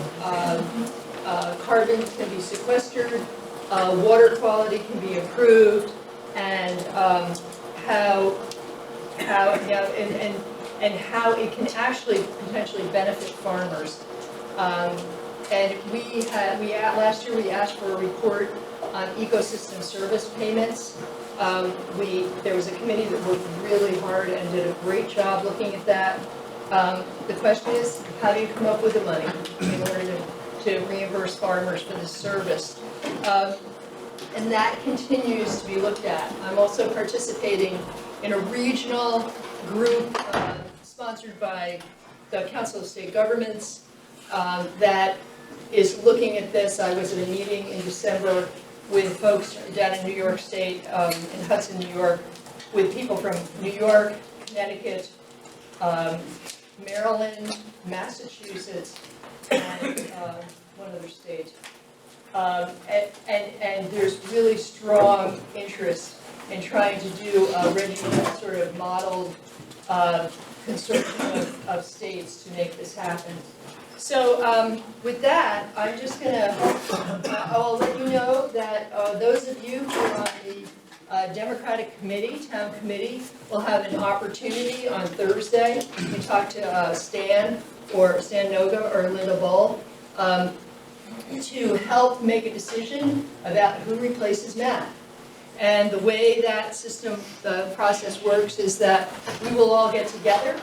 carbon can be sequestered, water quality can be improved, and how it can actually potentially benefit farmers. And last year we asked for a report on ecosystem service payments. There was a committee that worked really hard and did a great job looking at that. The question is, how do you come up with the money in order to reimburse farmers for this service? And that continues to be looked at. I'm also participating in a regional group sponsored by the Council of State Governments that is looking at this. I was at a meeting in December with folks down in New York State, in Hudson, New York, with people from New York, Connecticut, Maryland, Massachusetts, and one other state. And there's really strong interest in trying to do a regional sort of modeled consortium of states to make this happen. So with that, I'm just going to, I'll let you know that those of you who are on the Democratic Committee, Town Committee, will have an opportunity on Thursday to talk to Stan Noga or Linda Bull to help make a decision about who replaces Matt. And the way that system, the process works is that we will all get together.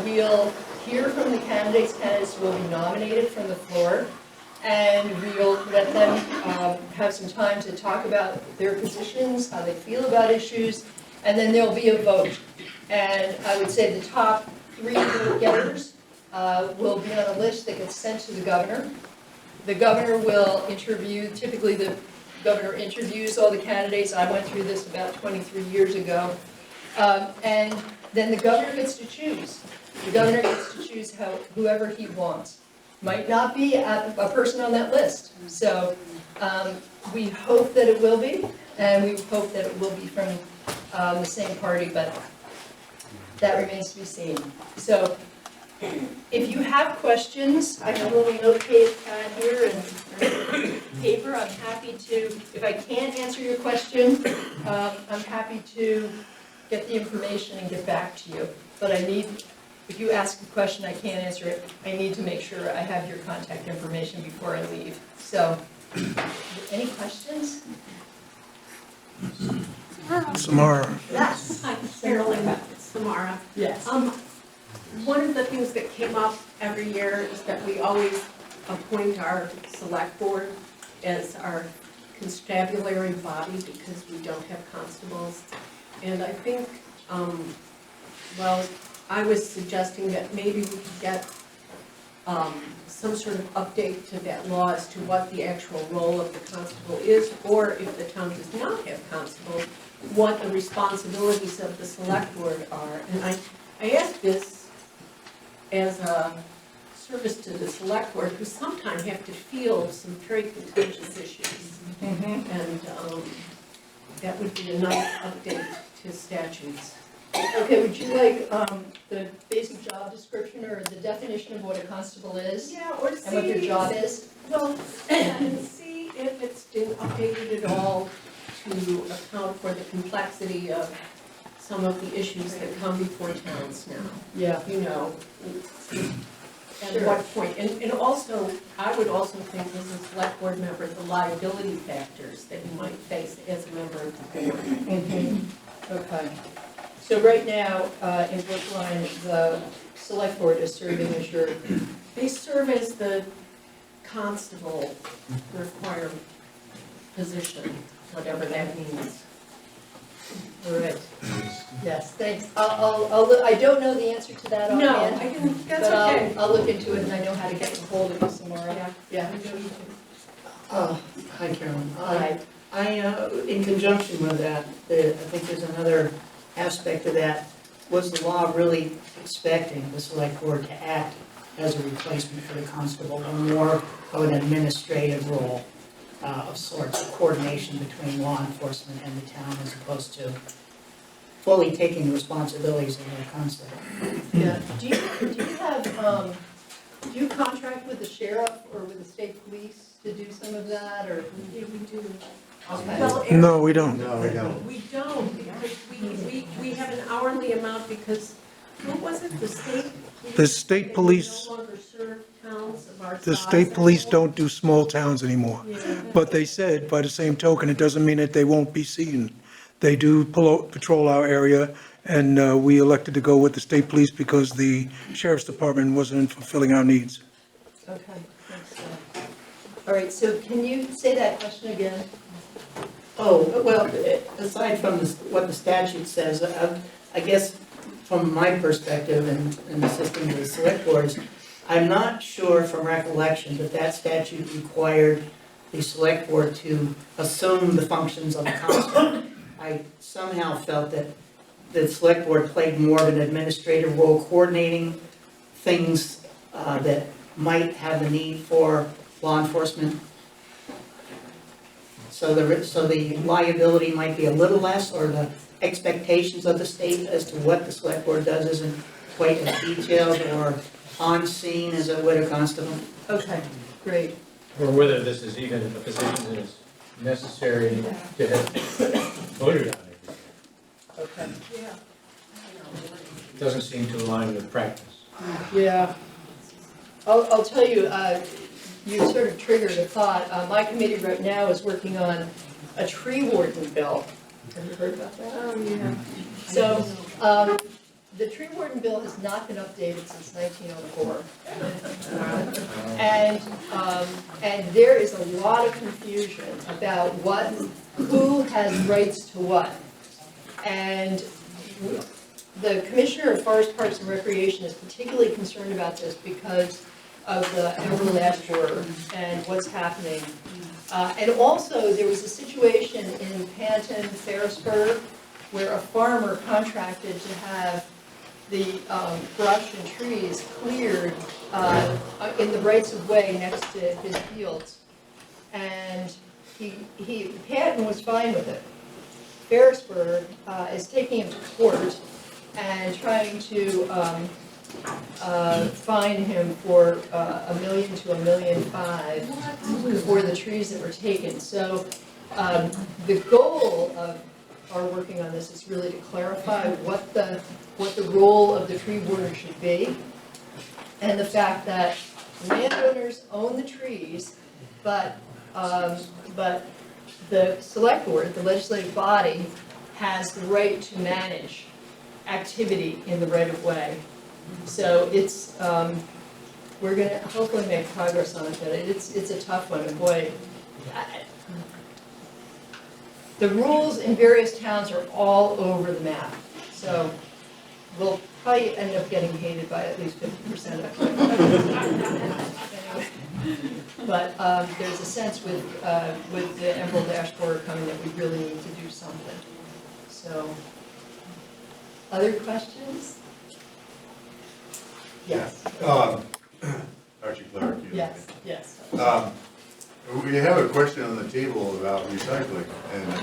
We'll hear from the candidates. Candidates will be nominated from the floor. And we'll let them have some time to talk about their positions, how they feel about issues. And then there'll be a vote. And I would say the top 3 vote getters will be on a list that gets sent to the governor. The governor will interview, typically the governor interviews all the candidates. I went through this about 23 years ago. And then the governor gets to choose. The governor gets to choose whoever he wants. Might not be a person on that list. So we hope that it will be, and we hope that it will be from the same party, but that remains to be seen. So if you have questions, I have a little notepad here and paper. I'm happy to, if I can't answer your question, I'm happy to get the information and get back to you. But if you ask a question, I can't answer it. I need to make sure I have your contact information before I leave. So, any questions? Samara. Yes. Hi, Carolyn. Samara. Yes. One of the things that came up every year is that we always appoint our select board as our constabulary body because we don't have constables. And I think, well, I was suggesting that maybe we could get some sort of update to that law as to what the actual role of the constable is, or if the town does not have constables, what the responsibilities of the select board are. And I ask this as a service to the select board, who sometimes have to field some very contentious issues. And that would be a nice update to statutes. Okay, would you like the basic job description or the definition of what a constable is? Yeah, or see. And what their job is? Well, and see if it's been updated at all to account for the complexity of some of the issues that come before towns now. Yeah. You know, at Sure. what point, and also, I would also think as a select board member, the liability factors that you might face as a member of the board. Okay. So right now, in Brookline, the select board is serving as your, They serve as the constable required position, whatever that means. all right. Yes, thanks. I don't know the answer to that No, offhand. that's But okay. I'll look into it and I know how to get a hold of you some more. Yeah. Hi, Carolyn. Hi. In conjunction with that, I think there's another aspect of that. Was the law really expecting the select board to act as a replacement for the constable, or more of an administrative role of sorts, of coordination between law enforcement and the town, as opposed to fully taking the responsibilities of the constable? Yeah. Do you contract with the sheriff or with the state police to do some of that, or? Yeah, we do. Okay. Well, No, we don't. No, we don't. We don't, because we have an hourly amount because, what was it, the state? The state police- No longer serve towns of our size. The state police don't do small towns anymore. Yeah. But they said, by the same token, it doesn't mean that they won't be seen. They do patrol our area, and we elected to go with the state police because the sheriff's department wasn't fulfilling our needs. Okay, thanks. All right, so can you say that question again? Oh, well, aside from what the statute says, I guess from my perspective and assisting the select boards, I'm not sure from recollection that that statute required the select board to assume the functions of the constable. I somehow felt that the select board played more of an administrative role, coordinating things that might have the need for law enforcement. So the liability might be a little less, or the expectations of the state as to what the select board does isn't quite as detailed or on scene as it would a constable. Okay, great. Or whether this is even a position that is necessary to have voted on it. Okay. It doesn't seem to align with practice. Yeah. I'll tell you, you sort of triggered a thought. My committee right now is working on a tree warden bill. Have you heard about that? Oh, yeah. So, the tree warden bill has not been updated since 1904. And there is a lot of confusion about who has rights to what. And the Commissioner of Forest Parks and Recreation is particularly concerned about this because of the emerald ash borer and what's happening. And also, there was a situation in Panton, Ferrisburgh, where a farmer contracted to have the brush and trees cleared in the rights of way next to his fields. And Panton was fine with it. Ferrisburgh is taking him to court and trying to fine him for $1 million to $1.5 million for the trees that were taken. So the goal of our working on this is really to clarify what the role of the tree warden should be, and the fact that landowners own the trees, but the select board, the legislative body, has the right to manage activity in the right of way. So it's, we're gonna hopefully make progress on it, but it's a tough one, and boy, the rules in various towns are all over the map, so we'll probably end up getting hated by at least 50% of it. But there's a sense with the emerald ash borer coming that we really need to do something. So, other questions? Yes. Archie Clark. Yes, yes. We have a question on the table about recycling, and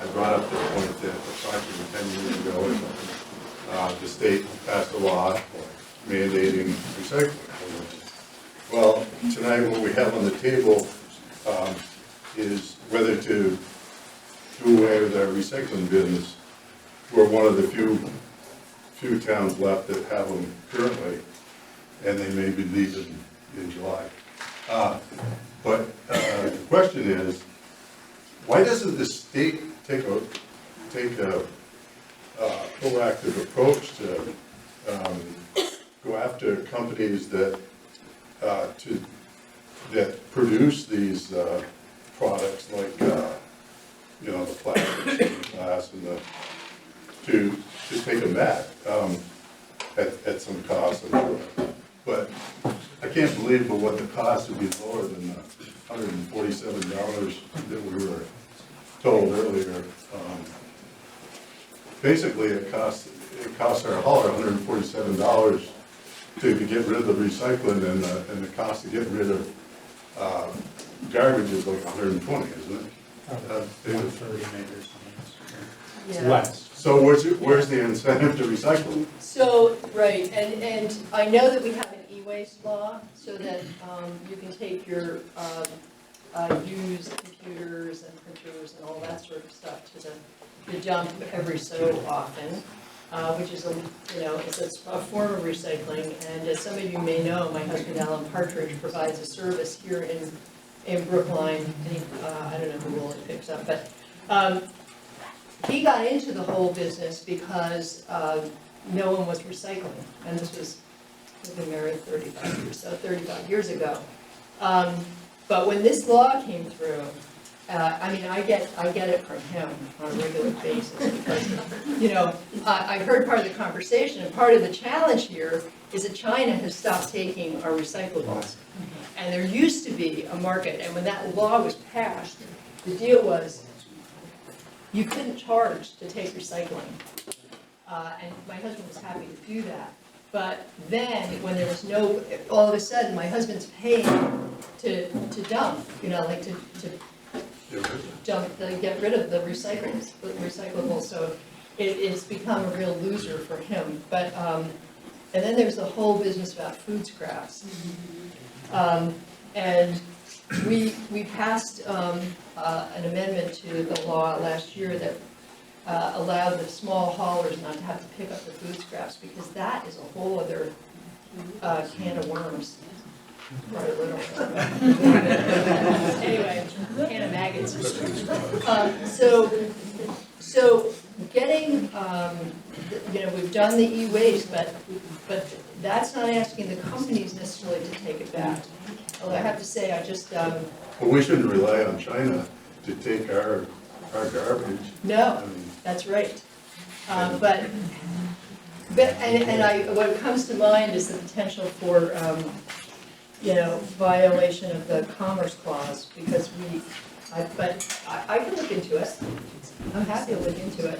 I brought up the point that approximately 10 years ago or something, the state passed a law mandating recycling. Well, tonight what we have on the table is whether to threw away their recycling bins. We're one of the few towns left that have them currently, and they may be leaving in July. But the question is, why doesn't the state take a proactive approach to go after companies that produce these products like you know, the plastics and the glass and the to take them back at some cost, I'm sure. But I can't believe but what the cost would be lower than the $147 that we were told earlier. Basically, it costs our hauler $147 to get rid of the recycling, and the cost to get rid of garbage is like $120, isn't it? 130 maybe or something. It's Yeah. less. So where's the incentive to recycle? So, right, and I know that we have an e-waste law, so that you can take your used computers and printers and all that sort of stuff to the dump every so often, which is it's a form of recycling. And as some of you may know, my husband Alan Partridge provides a service here in Brookline, and I don't know who all he picks up, but he got into the whole business because no one was recycling, and this was, we've been married 35 years ago. But when this law came through, I mean, I get it from him on a regular basis, because, I heard part of the conversation, and part of the challenge here is that China has stopped taking our recyclables. And there used to be a market, and when that law was passed, the deal was, you couldn't charge to take recycling. And my husband was happy to do that. But then, when there was all of a sudden, my husband's paying to dump, like to dump, get rid of the recyclables. So it's become a real loser for him. But, and then there's the whole business about food scraps. And we passed an amendment to the law last year that allowed the small haulers not to have to pick up the food scraps, because that is a whole other can of worms. Right, anyway, can of maggots. So getting, we've done the e-waste, but that's not asking the companies necessarily to take it back. Although I have to say, I just... Well, we shouldn't rely on China to take our garbage. No, that's right. What comes to mind is the potential for, violation of the Commerce Clause, because but I can look into it. I'm happy to look into it.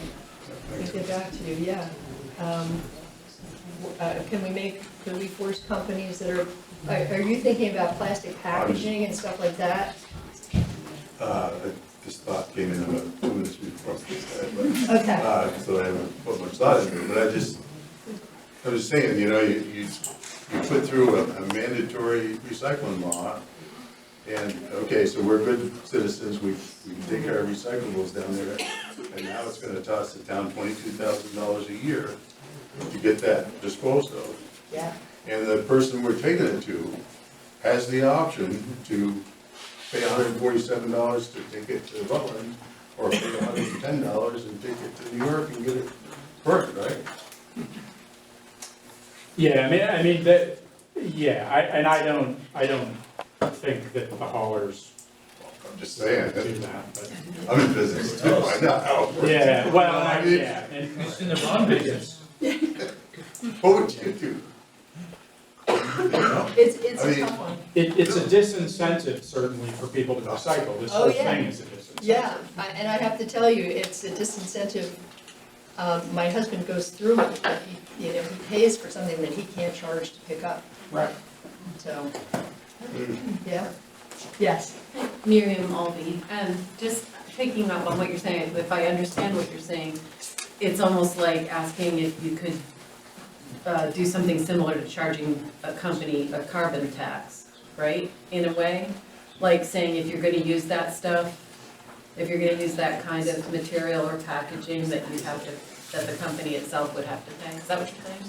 We'll get back to you, yeah. Can we force companies that are you thinking about plastic packaging and stuff like that? This thought came in about 2 minutes before I said, Okay. So I haven't put much thought into it, but I was saying, you put through a mandatory recycling law, and, okay, so we're good citizens, we can take our recyclables down there, and now it's gonna cost the town $22,000 a year to get that disposed of. Yeah. And the person we're taking it to has the option to pay $147 to take it to Rutland, or pay $110 and take it to New York and get it burnt, right? Yeah, I don't think that the haulers. I'm just saying, Do that, but. I'm in business too, I know how it works. Yeah, well, yeah. It's in the wrong business. What would you do? It's a tough one. It's a disincentive certainly for people to recycle. This whole thing is a disincentive. Yeah, and I have to tell you, it's a disincentive. My husband goes through it, but he pays for something that he can't charge to pick up. Right. So, yeah. Yes. Miriam Albee, just picking up on what you're saying, if I understand what you're saying, it's almost like asking if you could do something similar to charging a company a carbon tax, right? In a way, like saying if you're going to use that stuff, if you're gonna use that kind of material or packaging, that you have to, that the company itself would have to pay. Is that what you're saying?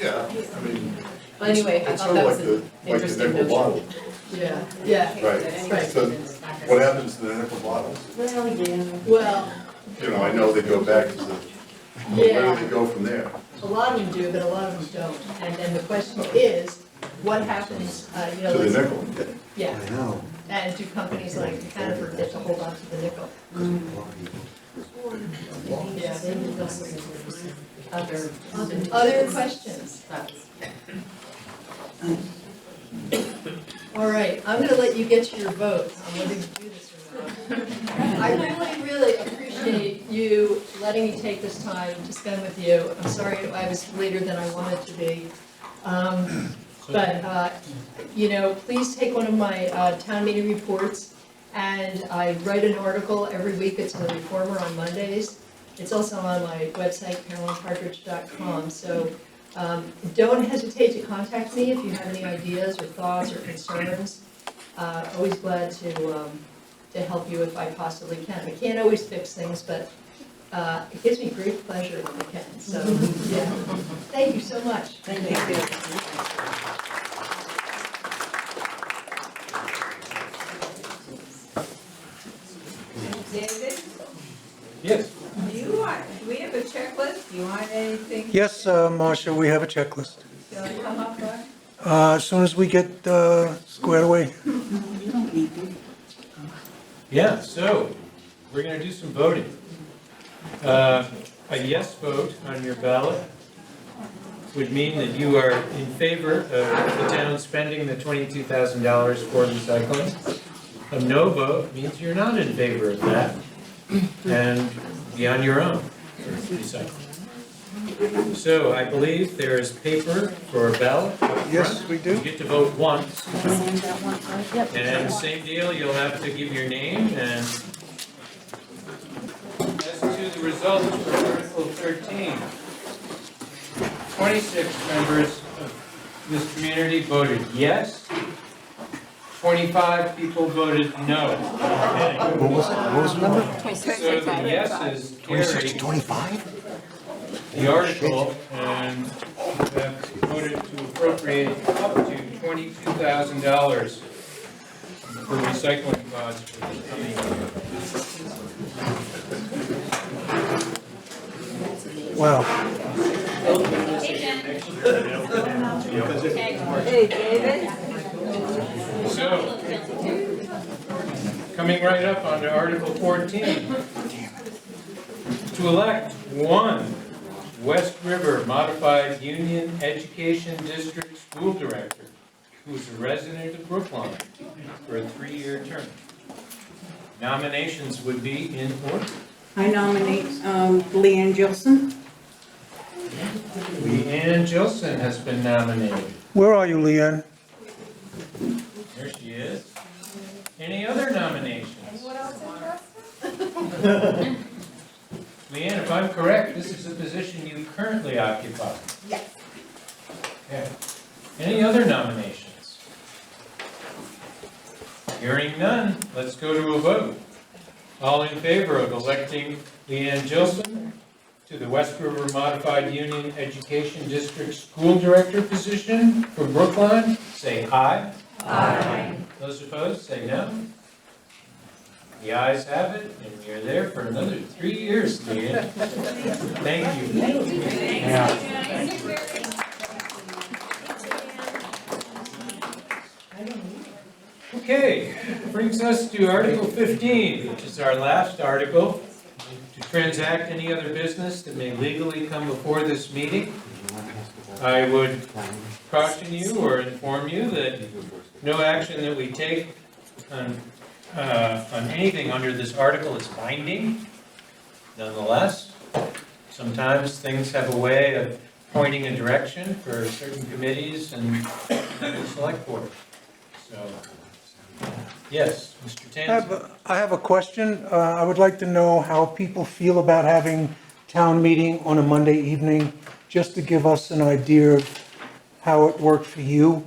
Yeah, I mean. Well, anyway, I it's thought sort that of was like an interesting the nickel notion. bottle. Yeah. Right, so what happens to the nickel bottles? Well, yeah. Well, You know, I know they go back to the, where do they go from there? A lot of them do, but a lot of them don't. And then the question is, what happens, you know, To the let's- nickel? Yeah. I know. And do companies like Hanover get to hold on to the nickel? Yeah. Other questions? All right, I'm gonna let you get to your vote on whether you do this or not. I really, really appreciate you letting me take this time to spend with you. I'm sorry I was later than I wanted to be. But, you know, please take one of my town meeting reports, and I write an article every week. It's in the Reformer on Mondays. It's also on my website, carolynpartridge.com. So don't hesitate to contact me if you have any ideas or thoughts or concerns. Always glad to help you if I possibly can. I can't always fix things, but it gives me great pleasure when I can. So, yeah. Thank you so much. Thank you. David, Yes. do we have a checklist? Do you want anything? Yes, Marcia, we have a checklist. Shall I come up with? As soon as we get squared away. Yeah, so we're going to do some voting. A yes vote on your ballot would mean that you are in favor of the town spending the $22,000 for recycling. A no vote means you're not in favor of that and be on your own for recycling. So I believe there is paper for a ballot. Yes, we do. You get to vote once. And same deal, you'll have to give your name, and as to the results for Article 13, 26 members of this community voted yes, 25 people voted no. What was the number? So the yeses 26 to carry 25? the article and have voted to appropriate up to $22,000 for recycling costs for the coming year. Wow. Hey, David? So, coming right up onto Article 14. To elect one West River Modified Union Education District School Director who is a resident of Brookline for a 3-year term. Nominations would be in order. I nominate Leanne Gilson. Leanne Gilson has been nominated. Where are you, Leanne? There she is. Any other nominations? Anyone else interested? Leanne, if I'm correct, this is a position you currently occupy. Yes. Okay. Any other nominations? Hearing none, let's go to a vote. All in favor of electing Leanne Gilson to the West River Modified Union Education District School Director position for Brookline, say aye. Aye. Those opposed, say no. The ayes have it, and you're there for another 3 years, Leanne. Thank you. Okay, brings us to Article 15, which is our last article, to transact any other business that may legally come before this meeting. I would caution you or inform you that no action that we take on anything under this article is binding. Nonetheless, sometimes things have a way of pointing a direction for certain committees and the select board. So, yes, Mr. Tanzi. I have a question. I would like to know how people feel about having town meeting on a Monday evening, just to give us an idea of how it worked for you.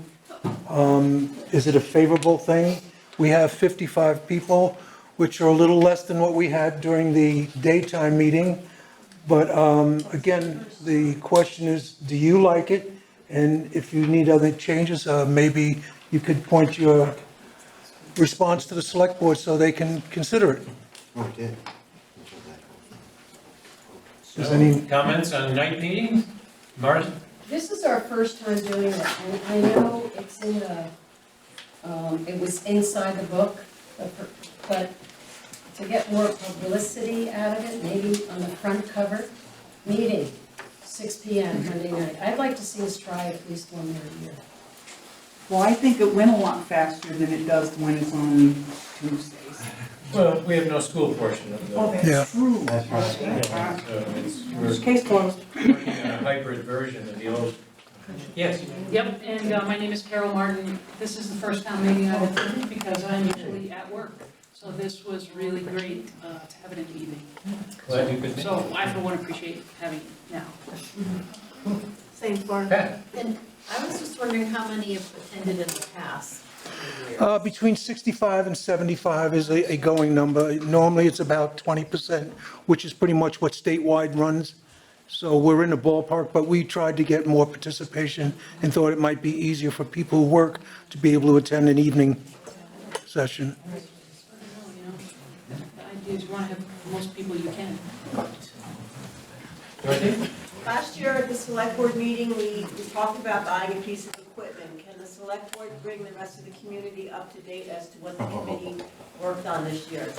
Is it a favorable thing? We have 55 people. which are a little less than what we had during the daytime meeting. But again, the question is, do you like it? And if you need other changes, maybe you could point your response to the select board so they can consider it. Oh, did. Is any- Comments on night meetings? Martin? This is our first time doing it, and I know it's in the, it was inside the book, but to get more publicity out of it, maybe on the front cover, meeting, 6 PM Monday night. I'd like to see us try it at least one more year. Well, I think it went a lot faster than it does when it's on Tuesdays. Well, we have no school portion of the. Oh, Yeah. that's true. That's right. Yeah, so we're Case closed. working on a hybrid version of the old. Yes. Yep, and my name is Carol Martin. This is the first town meeting I've attended because I'm usually at work. So this was really great to have it in the evening. Glad you could make it. So I for one appreciate having it now. Same for. Pat? And I was just wondering how many have attended in the past years? Between 65 and 75 is a going number. Normally, it's about 20%, which is pretty much what statewide runs. So we're in the ballpark, but we tried to get more participation and thought it might be easier for people who work to be able to attend an evening session. The idea is you want to have the most people you can. Dorothy? Last year at the select board meeting, we talked about buying a piece of equipment. Can the select board bring the rest of the community up to date as to what the committee worked on this year?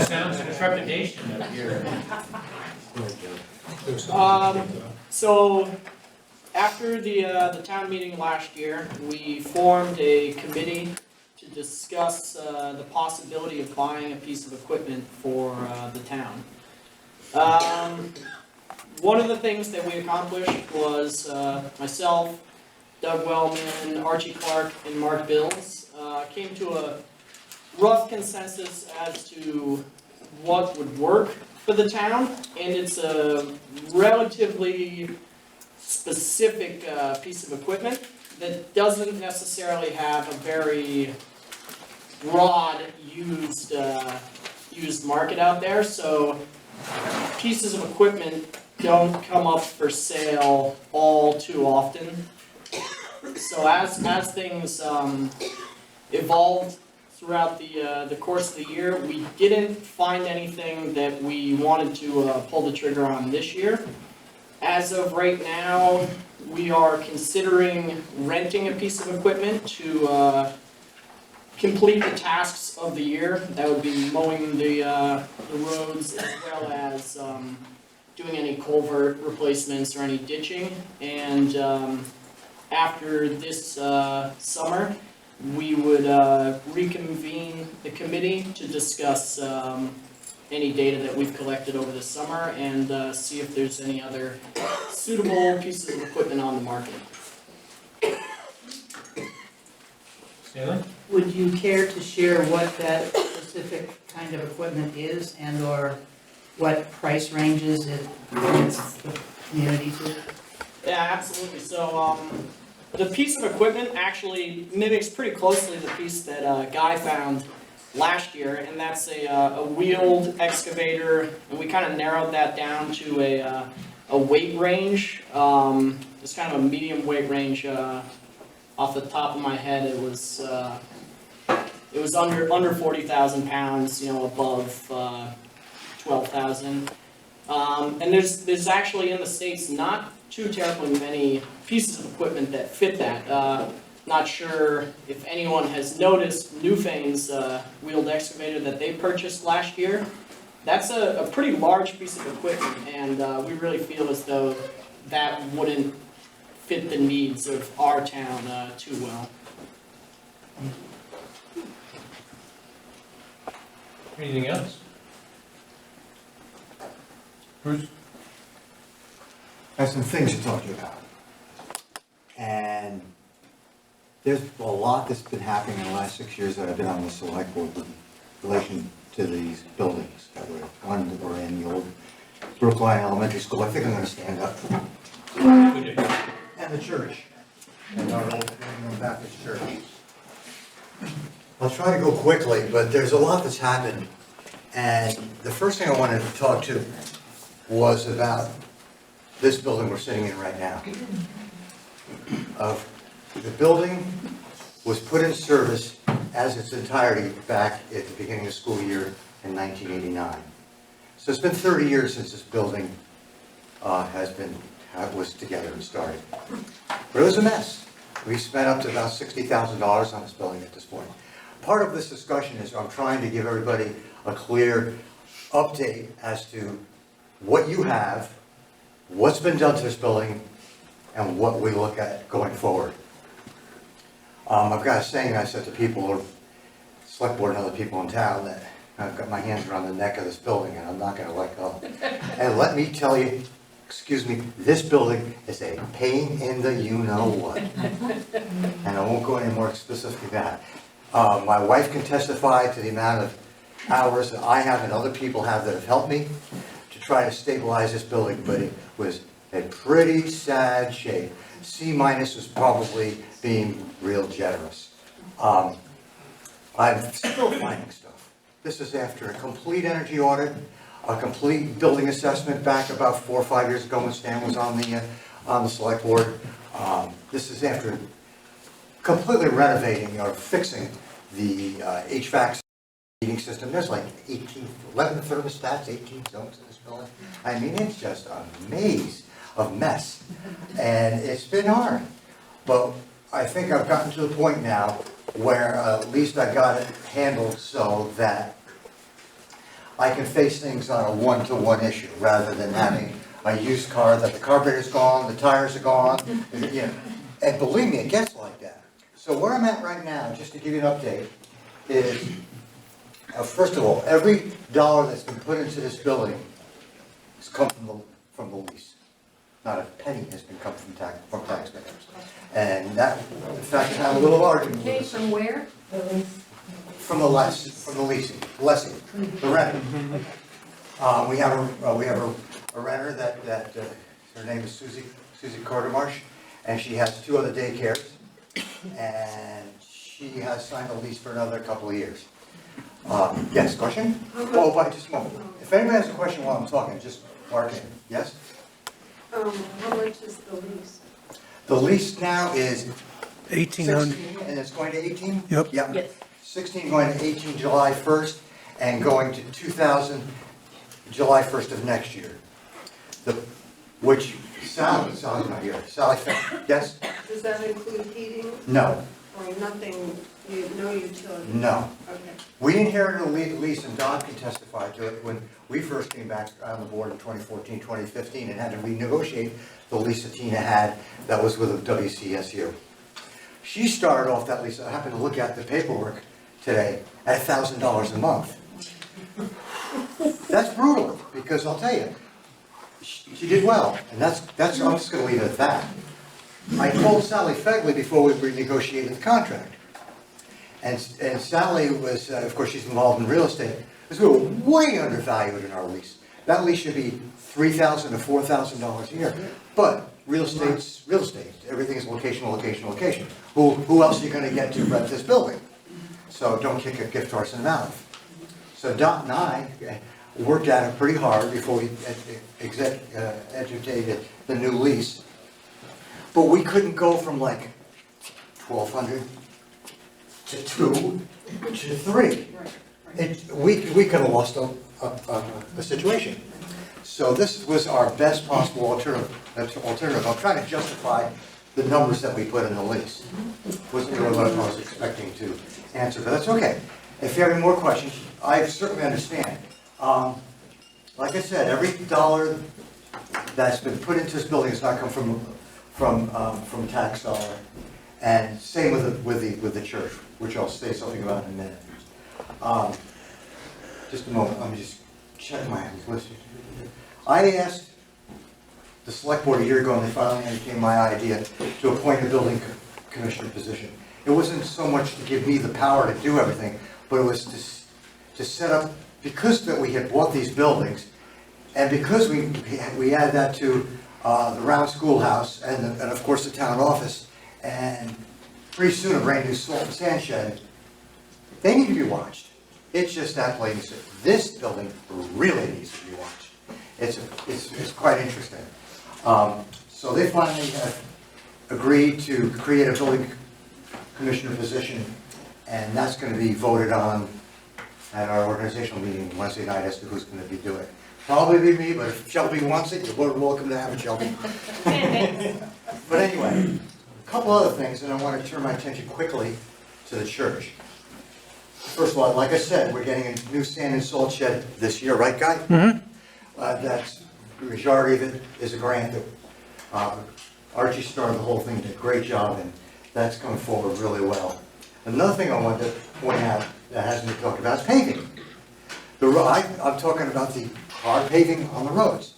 Sounds of trepidation up here. So after the town meeting last year, we formed a committee to discuss the possibility of buying a piece of equipment for the town. One of the things that we accomplished was myself, Doug Wellman, Archie Clark, and Mark Bills came to a rough consensus as to what would work for the town, and it's a relatively specific piece of equipment that doesn't necessarily have a very broad used market out there. So pieces of equipment don't come up for sale all too often. So as things evolved throughout the course of the year, we didn't find anything that we wanted to pull the trigger on this year. As of right now, we are considering renting a piece of equipment to complete the tasks of the year. That would be mowing the roads as well as doing any culvert replacements or any ditching. And after this summer, we would reconvene the committee to discuss any data that we've collected over the summer and see if there's any other suitable pieces of equipment on the market. Stanley? Would you care to share what that specific kind of equipment is and/or what price ranges it brings the community to? Yeah, absolutely. So the piece of equipment actually mimics pretty closely the piece that Guy found last year, and that's a wheeled excavator, and we kind of narrowed that down to a weight range. It's kind of a medium weight range. Off the top of my head, it was under 40,000 pounds, above 12,000. And there's actually in the States not too terribly many pieces of equipment that fit that. Not sure if anyone has noticed Newfane's wheeled excavator that they purchased last year. That's a pretty large piece of equipment, and we really feel as though that wouldn't fit the needs of our town too well. Anything else? Bruce? I have some things to talk to you about. And there's a lot that's been happening in the last 6 years that I've been on the select board with relation to these buildings that were in the old Brookline Elementary School. I think I'm gonna stand up. And the church, and our old Baptist church. I'll try to go quickly, but there's a lot that's happened. And the first thing I wanted to talk to was about this building we're sitting in right now. The building was put in service as its entirety back at the beginning of the school year in 1989. So it's been 30 years since this building was together and started. But it was a mess. We spent up to about $60,000 on this building at this point. Part of this discussion is I'm trying to give everybody a clear update as to what you have, what's been done to this building, and what we look at going forward. I've got a saying I said to people, or select board and other people in town, that I've got my hands around the neck of this building and I'm not going to let go. And let me tell you, excuse me, this building is a pain in the you-know-what. And I won't go any more specific than that. My wife can testify to the amount of hours that I have and other people have that have helped me to try to stabilize this building, but it was in pretty sad shape. C- was probably being real generous. I'm still finding stuff. This is after a complete energy audit, a complete building assessment back about 4 or 5 years ago when Stan was on the select board. This is after completely renovating or fixing the HVAC heating system. There's like 11 thermostats, 18 zones in this building. I mean, it's just a maze of mess. And it's been hard. But I think I've gotten to the point now where at least I got it handled so that I can face things on a one-to-one issue rather than having a used car that the carburetor's gone, the tires are gone, you know. And believe me, it gets like that. So where I'm at right now, just to give you an update, is first of all, every dollar that's been put into this building has come from the lease. Not a penny has been come from taxpayers. And that, in fact, I had a little argument with Came us. from where? From the leasing, the renter. We have a renter that her name is Susie Cartermarsh, and she has 2 other daycares, and she has signed a lease for another couple of years. Yes, question? Oh, but just a moment. If anyone has a question while I'm talking, just mark in. Yes? How much is the lease? The lease now is 1,800. 16, and it's going to 18? Yep. Yes. 16 going to 18 July 1st, and going to 2,000 July 1st of next year. Which Sally's not here. Sally, yes? Does that include heating No. or nothing, no utility? No. Okay. We inherited a lease, and Don can testify to it, when we first came back on the board in 2014, 2015, and had to renegotiate the lease that Tina had that was with WCSU. She started off that lease, I happened to look at the paperwork today, at $1,000 a month. That's brutal, because I'll tell you, she did well, and I'm just gonna leave it at that. I told Sally Fegley before we renegotiated the contract. And Sally was, of course, she's involved in real estate, because we were way undervalued in our lease. That lease should be $3,000 to $4,000 a year. But real estate's real estate. Everything is location, location, location. Who else are you gonna get to rent this building? So don't kick a gift horse in the mouth. So Dot and I worked at it pretty hard before we entertained the new lease. But we couldn't go from like 1,200 to 2 to 3. We could have lost a situation. So this was our best possible alternative. I'm trying to justify the numbers that we put in the lease. Wasn't really what I was expecting to answer, but that's okay. If you have any more questions, I certainly understand. Like I said, every dollar that's been put into this building has not come from tax dollar. And same with the church, which I'll say something about in a minute. Just a moment, let me just check my list. I asked the select board a year ago, and they finally entertained my idea to appoint a building commissioner position. It wasn't so much to give me the power to do everything, but it was to set up, because that we had bought these buildings, and because we added that to the round schoolhouse and of course the town office, and pretty soon a brand new salt and sand shed they need to be watched. It's just that plain and simple. This building really needs to be watched. It's quite interesting. So they finally have agreed to create a building commissioner position, and that's going to be voted on at our organizational meeting Wednesday night as to who's going to be doing it. Probably be me, but if Shelby wants it, you're more than welcome to have it, Shelby. But anyway, a couple other things, and I want to turn my attention quickly to the church. First of all, like I said, we're getting a new sand and salt shed this year, right, Guy? Mm-hmm. That's, the majority of it is a grant that Archie started the whole thing, did a great job, and that's coming forward really well. Another thing I wanted to point out that hasn't been talked about is paving. I'm talking about the hard paving on the roads.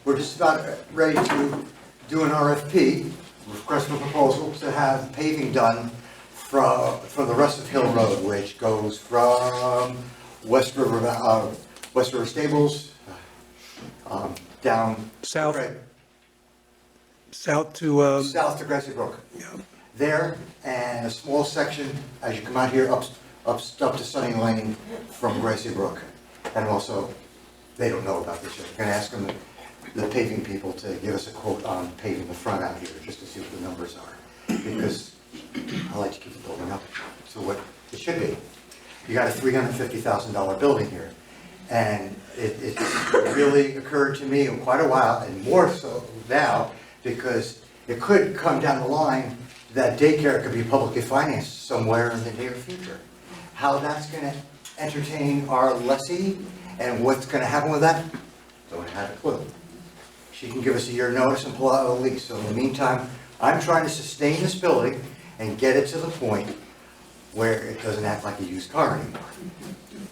We're just about ready to do an RFP, request for proposal, to have paving done from the rest of Hill Road, which goes from West River Stables down South to south to Grassy Brook. Yeah. There, and a small section as you come out here up to Sunny Lane from Gracie Brook. And also, they don't know about this yet. We're going to ask them, the paving people, to give us a quote on paving the front out here, just to see what the numbers are. Because I like to keep the building up to what it should be. You got a $350,000 building here. And it really occurred to me in quite a while, and more so now, because it could come down the line that daycare could be publicly financed somewhere in the near future. How that's going to entertain our lessee and what's going to happen with that, don't have a clue. She can give us a year notice and pull out a lease. So in the meantime, I'm trying to sustain this building and get it to the point where it doesn't act like a used car anymore.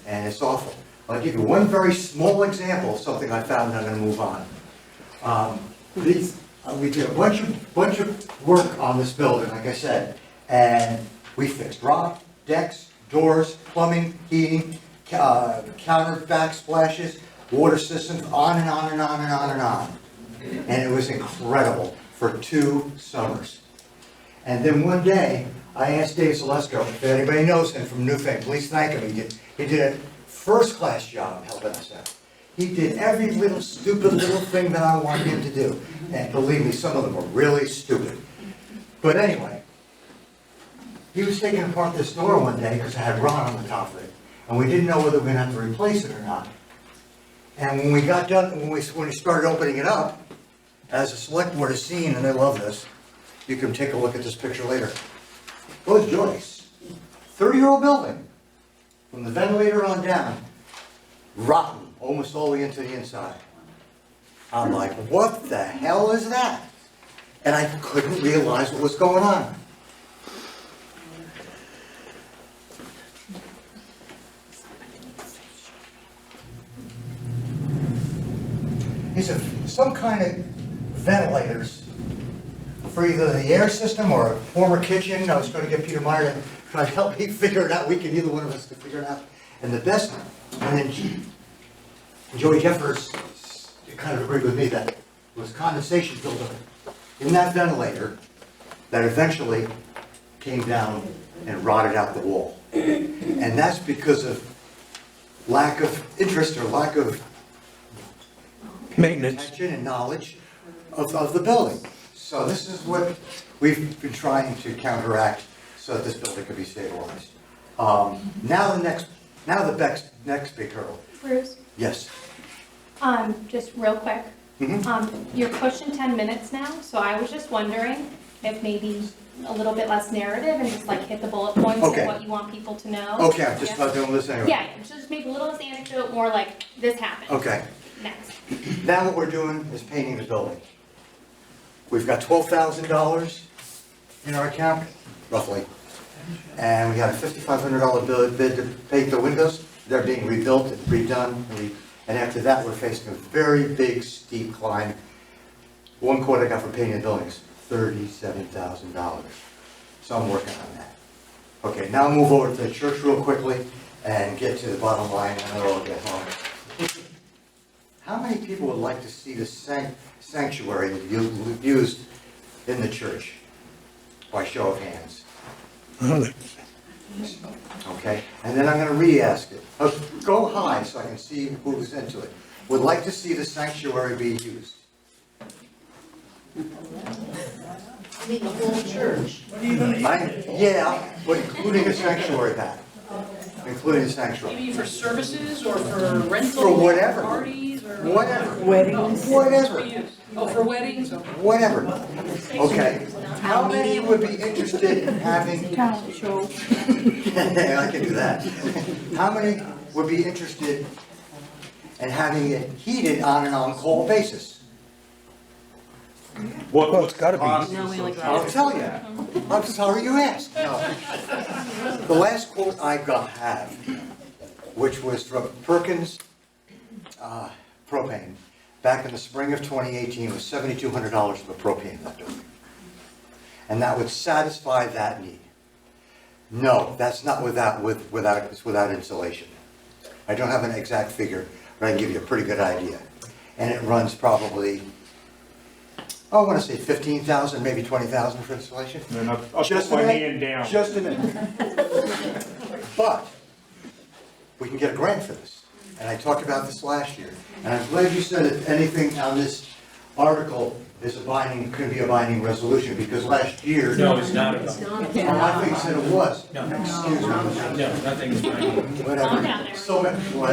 And it's awful. I'll give you one very small example of something I found, and I'm going to move on. We did a bunch of work on this building, like I said, and we fixed rock, decks, doors, plumbing, heating, counter backsplashes, water systems, on and on and on and on and on. And it was incredible for 2 summers. And then one day, I asked Dave Zalesko, if anybody knows him from Newfane, please thank him. He did a first-class job helping us out. He did every little stupid little thing that I wanted him to do. And believe me, some of them were really stupid. But anyway, he was taking apart this door one day because it had rot on the top of it. And we didn't know whether we were going to have to replace it or not. And when we got done, when we started opening it up, as the select board has seen, and they love this, you can take a look at this picture later. Those joists, 30-year-old building, from the ventilator on down, rotten almost all the way into the inside. I'm like, what the hell is that? And I couldn't realize what was going on. These are some kind of ventilators for either the air system or a former kitchen. I was trying to get Peter Meyer to try to help me figure it out. We can, either one of us could figure it out. And the best, and then Joey Jeffers kind of agreed with me that it was condensation buildup in that ventilator that eventually came down and rotted out the wall. And that's because of lack of interest or lack of maintenance attention and knowledge of the building. So this is what we've been trying to counteract so that this building could be stabilized. Now the next big hurdle. Bruce, Yes. just real quick. You're pushing 10 minutes now, so I was just wondering if maybe a little bit less narrative and just like hit the bullet points Okay. of what you want people to know. Okay, I'm just about doing this anyway. Yeah, so just maybe a little less anecdote, more like this happened. Okay. Next. Now what we're doing is painting the building. We've got $12,000 in our account, roughly. And we got a $5,500 bid to paint the windows. They're being rebuilt and redone. And after that, we're facing a very big, steep climb. One quote I got for painting the buildings, $37,000. So I'm working on that. Okay, now move over to the church real quickly and get to the bottom line, and then I'll get home. How many people would like to see the sanctuary used in the church? By show of hands. Okay, and then I'm gonna re-ask it. Go high so I can see who's into it. Would like to see the sanctuary be used. I mean, the whole church. Yeah, but including a sanctuary pad. Including the sanctuary. Maybe for services or for rental? For whatever. Parties or? Whatever. Weddings? Whatever. Oh, for weddings? Whatever. Okay. How many would be interested in having? Talent show. I can do that. How many would be interested in having it heated on an on-call basis? Well, it's gotta be. I'll tell you. I'm sorry you asked. No. The last quote I have, which was from Perkins Propane, back in the spring of 2018, was $7,200 for propane in that building. And that would satisfy that need. No, that's not without insulation. I don't have an exact figure, but I can give you a pretty good idea. And it runs probably, I want to say 15,000, maybe 20,000 for installation. And I'll put my hand down. Just a minute. But we can get a grant for this. And I talked about this last year. And I'm glad you said that anything on this article is could be a binding resolution, because last year. No, it's not. I think said it was. No. Excuse me. No, nothing is binding. Whatever. Calm down there. So many. Slow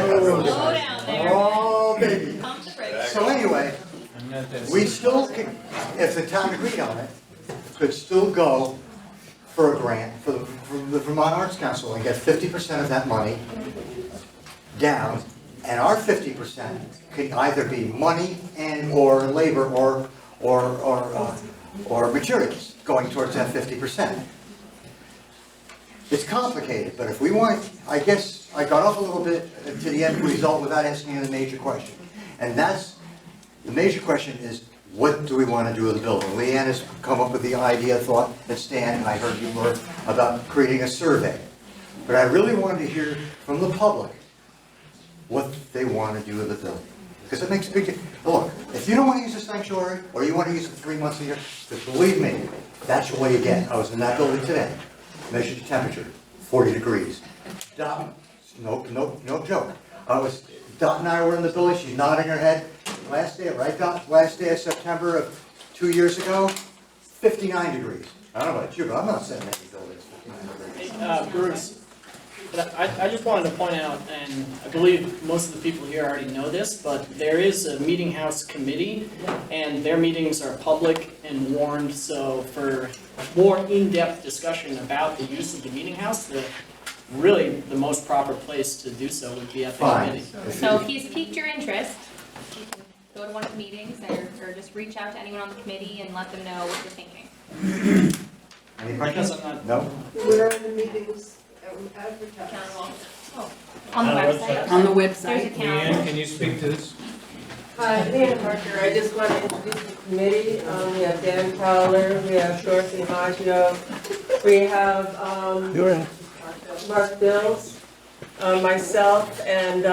down there. Oh, baby. Pump the brakes. So anyway, I'm not that. we still could, if the town agreed on it, could still go for a grant from the Vermont Arts Council and get 50% of that money down, and our 50% could either be money and or labor or materials going towards that 50%. It's complicated, but if we want, I guess I got off a little bit to the end result without asking the major question. And that's, the major question is, what do we want to do with the building? Leanne has come up with the idea, thought, and Stan, I heard you were about creating a survey. But I really wanted to hear from the public what they want to do with the building. Because it makes a big difference. Look, if you don't want to use the sanctuary, or you want to use it 3 months a year, just believe me, that's what you get. I was in that building today, measured the temperature, 40 degrees. Dot, no joke. Dot and I were in the building, she's nodding her head. Last day, right Dot? Last day of September of 2 years ago, 59 degrees. I don't know about you, but I'm not sitting in any buildings 59 degrees. Bruce, but I just wanted to point out, and I believe most of the people here already know this, but there is a meeting house committee, and their meetings are public and warned, so for more in-depth discussion about the use of the meeting house, really the most proper place to do so would be at the committee. So if he's piqued your interest, you can go to one of the meetings or just reach out to anyone on the committee and let them know what you're thinking. Any questions? Because I'm not. No? Where are the meetings advertised? On the website. On the There's website. a calendar. Leanne, can you speak to this? Hi, Dan Parker, I just want to introduce the committee. We have Dan Fowler, we have Dorothy Maggio, we have You're in. Mark Bills, myself, and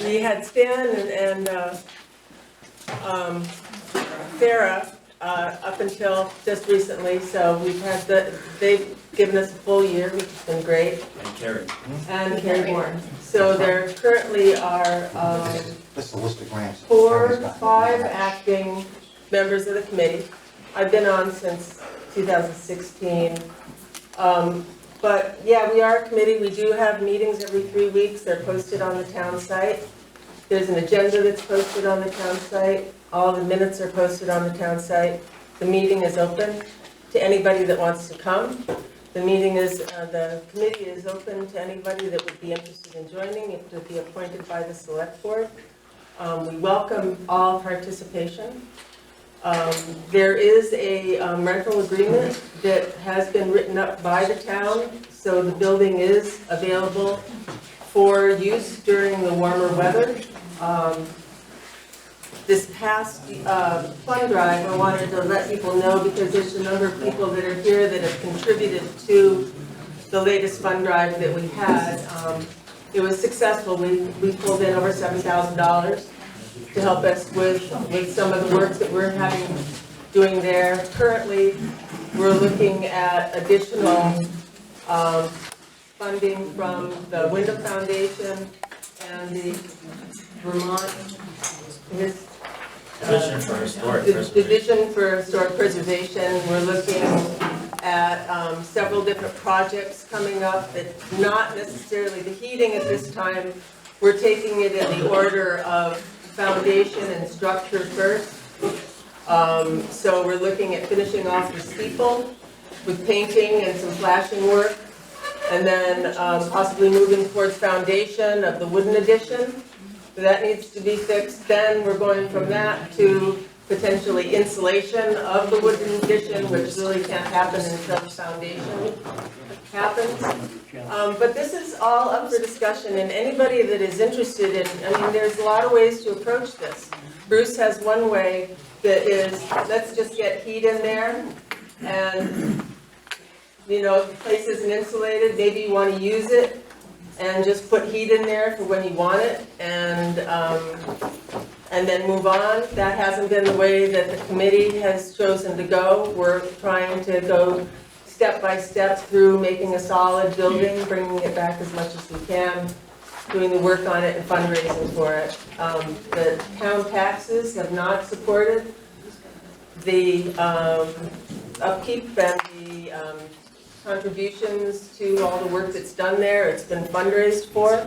we had Stan and Sarah up until just recently, so we've had they've given us a full year, which has been great. And Carrie. And Carrie Warren. So there currently are That's the list of grants. 5 acting members of the committee. I've been on since 2016. But yeah, we are a committee. We do have meetings every 3 weeks. They're posted on the town site. There's an agenda that's posted on the town site. All the minutes are posted on the town site. The meeting is open to anybody that wants to come. The committee is open to anybody that would be interested in joining. It would be appointed by the select board. We welcome all participation. There is a rental agreement that has been written up by the town, so the building is available for use during the warmer weather. This past fund drive, I wanted to let people know, because there's a number of people that are here that have contributed to the latest fund drive that we had. It was successful. We pulled in over $7,000 to help us with some of the work that we're doing there. Currently, we're looking at additional funding from the Wyndham Foundation and the Vermont, Division for Historic the Preservation. Division for Historic Preservation. We're looking at several different projects coming up. It's not necessarily the heating at this time. We're taking it in the order of foundation and structure first. So we're looking at finishing off the steeple with painting and some flashing work, and then possibly moving towards foundation of the wooden addition. So that needs to be fixed. Then we're going from that to potentially insulation of the wooden addition, which really can't happen until the foundation happens. But this is all up for discussion, and anybody that is interested in, I mean, there's a lot of ways to approach this. Bruce has one way that is, let's just get heat in there, and, you know, if the place isn't insulated, maybe you want to use it, and just put heat in there for when you want it, and then move on. That hasn't been the way that the committee has chosen to go. We're trying to go step by step through making a solid building, bringing it back as much as we can, doing the work on it and fundraising for it. The town taxes have not supported the upkeep and the contributions to all the work that's done there. It's been fundraised for.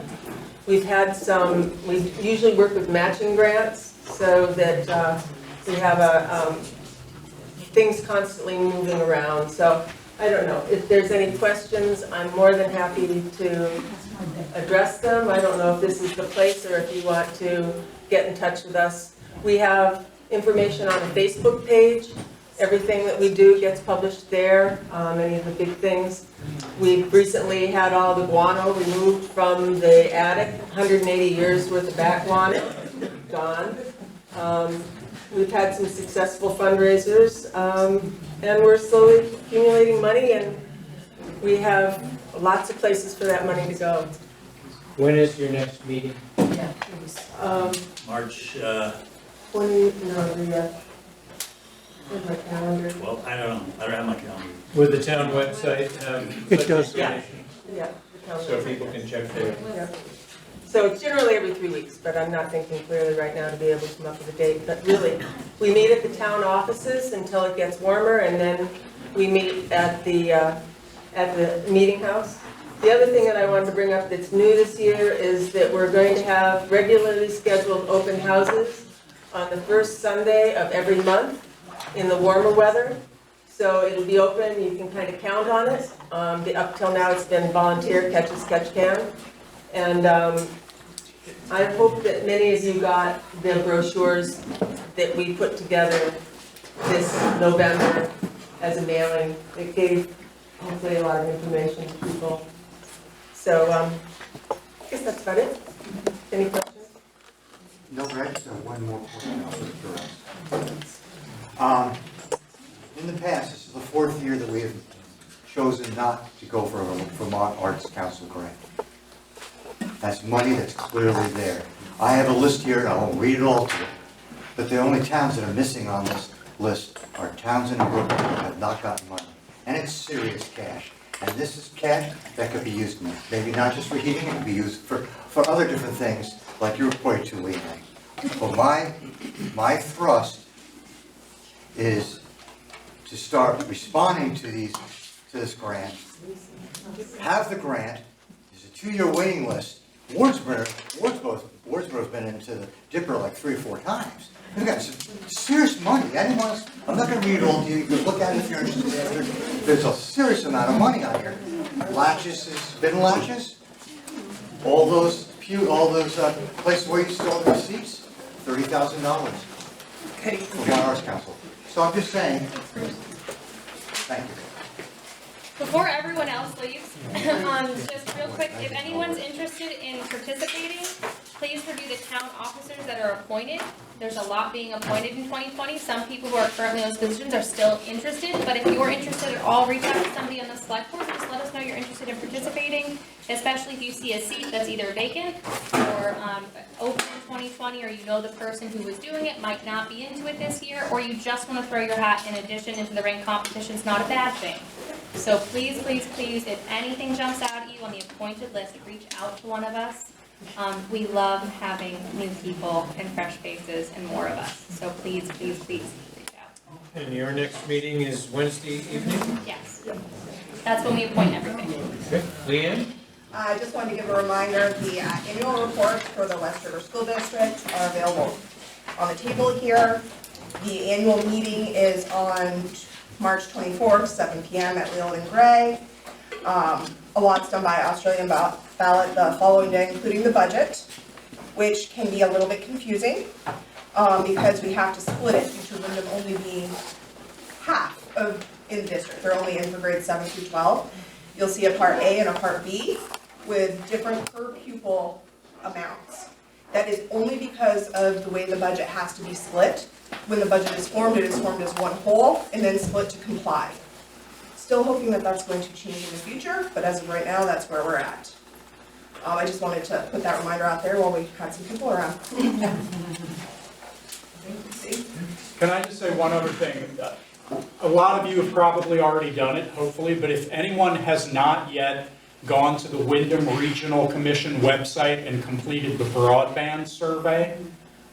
We've had some, we usually work with matching grants so that we have things constantly moving around. So I don't know, if there's any questions, I'm more than happy to address them. I don't know if this is the place or if you want to get in touch with us. We have information on the Facebook page. Everything that we do gets published there, any of the big things. We've recently had all the guano removed from the attic, 180 years worth of back guano gone. We've had some successful fundraisers, and we're slowly accumulating money, and we have lots of places for that money to go. When is your next meeting? Yeah. March, 20, no, where's my calendar? well, I don't know, I don't have my calendar. With the town website? It does. Yeah. Yeah. the calendar. So people can check there. Yeah. So it's generally every 3 weeks, but I'm not thinking clearly right now to be able to come up with a date. But really, we meet at the town offices until it gets warmer, and then we meet at the meeting house. The other thing that I wanted to bring up that's new this year is that we're going to have regularly scheduled open houses on the first Sunday of every month in the warmer weather. So it'll be open, you can kind of count on it. Up till now, it's been volunteer, catch as catch can. And I hope that many of you got the brochures that we put together this November as a mailing. It gave hopefully a lot of information to people. So I guess that's about it. Any questions? No, but I just have one more point I'll address. In the past, this is the 4th year that we have chosen not to go for a Vermont Arts Council grant. That's money that's clearly there. I have a list here, I won't read it all to you, but the only towns that are missing on this list are Townsend and Brookline that have not gotten money. And it's serious cash. And this is cash that could be used, maybe not just for heating, it could be used for other different things, like you reported to, Lee. But my thrust is to start responding to this grant, have the grant. There's a 2-year waiting list. Wardsboro's been into the dipper like 3 or 4 times. We've got some serious money. I'm not going to read it all to you. You can look at it if you're interested. There's a serious amount of money on here. Latches, bin latches, all those places where you store the receipts, $30,000. Okay. For my Arts Council. So I'm just saying, thank you. Before everyone else leaves, just real quick, if anyone's interested in participating, please review the town officers that are appointed. There's a lot being appointed in 2020. Some people who are currently in those positions are still interested, but if you're interested at all, reach out to somebody on the select board. Just let us know you're interested in participating, especially if you see a seat that's either vacant or open in 2020, or you know the person who was doing it might not be into it this year, or you just want to throw your hat in addition into the ring competition. It's not a bad thing. So please, please, please, if anything jumps out at you on the appointed list, reach out to one of us. We love having new people and fresh faces and more of us. So please, please, please reach out. And your next meeting is Wednesday evening? Yes. That's when we appoint everything. Okay. Leanne? I just wanted to give a reminder, the annual reports for the West River School District are available on the table here. The annual meeting is on March 24th, 7 p.m. at Leland and Gray. A lot's done by Australian ballot the following day, including the budget, which can be a little bit confusing because we have to split it due to Wyndham only being half of in the district. They're only in for grades 7 through 12. You'll see a part A and a part B with different per pupil amounts. That is only because of the way the budget has to be split. When the budget is formed, it is formed as one whole and then split to comply. Still hoping that that's going to change in the future, but as of right now, that's where we're at. I just wanted to put that reminder out there while we had some people around. Can I just say one other thing? A lot of you have probably already done it, hopefully, but if anyone has not yet gone to the Wyndham Regional Commission website and completed the broadband survey,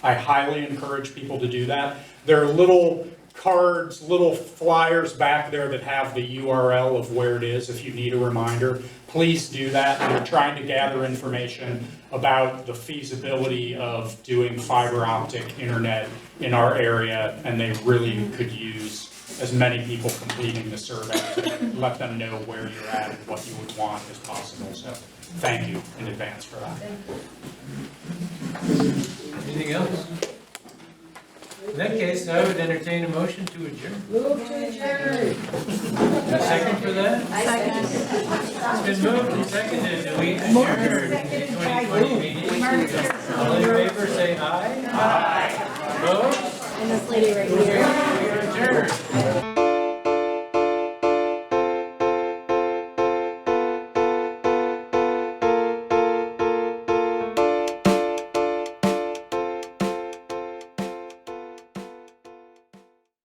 I highly encourage people to do that. There are little cards, little flyers back there that have the URL of where it is if you need a reminder. Please do that. They're trying to gather information about the feasibility of doing fiber optic internet in our area, and they really could use as many people completing the survey to let them know where you're at and what you would want as possible. So thank you in advance for that. Anything else? In that case, I would entertain a motion to adjourn. Move to adjourn. A second for that? It's been moved and seconded that we adjourn the 2020 meeting. All in favor, say aye. Aye. Opposed? And this lady right here. We are adjourned.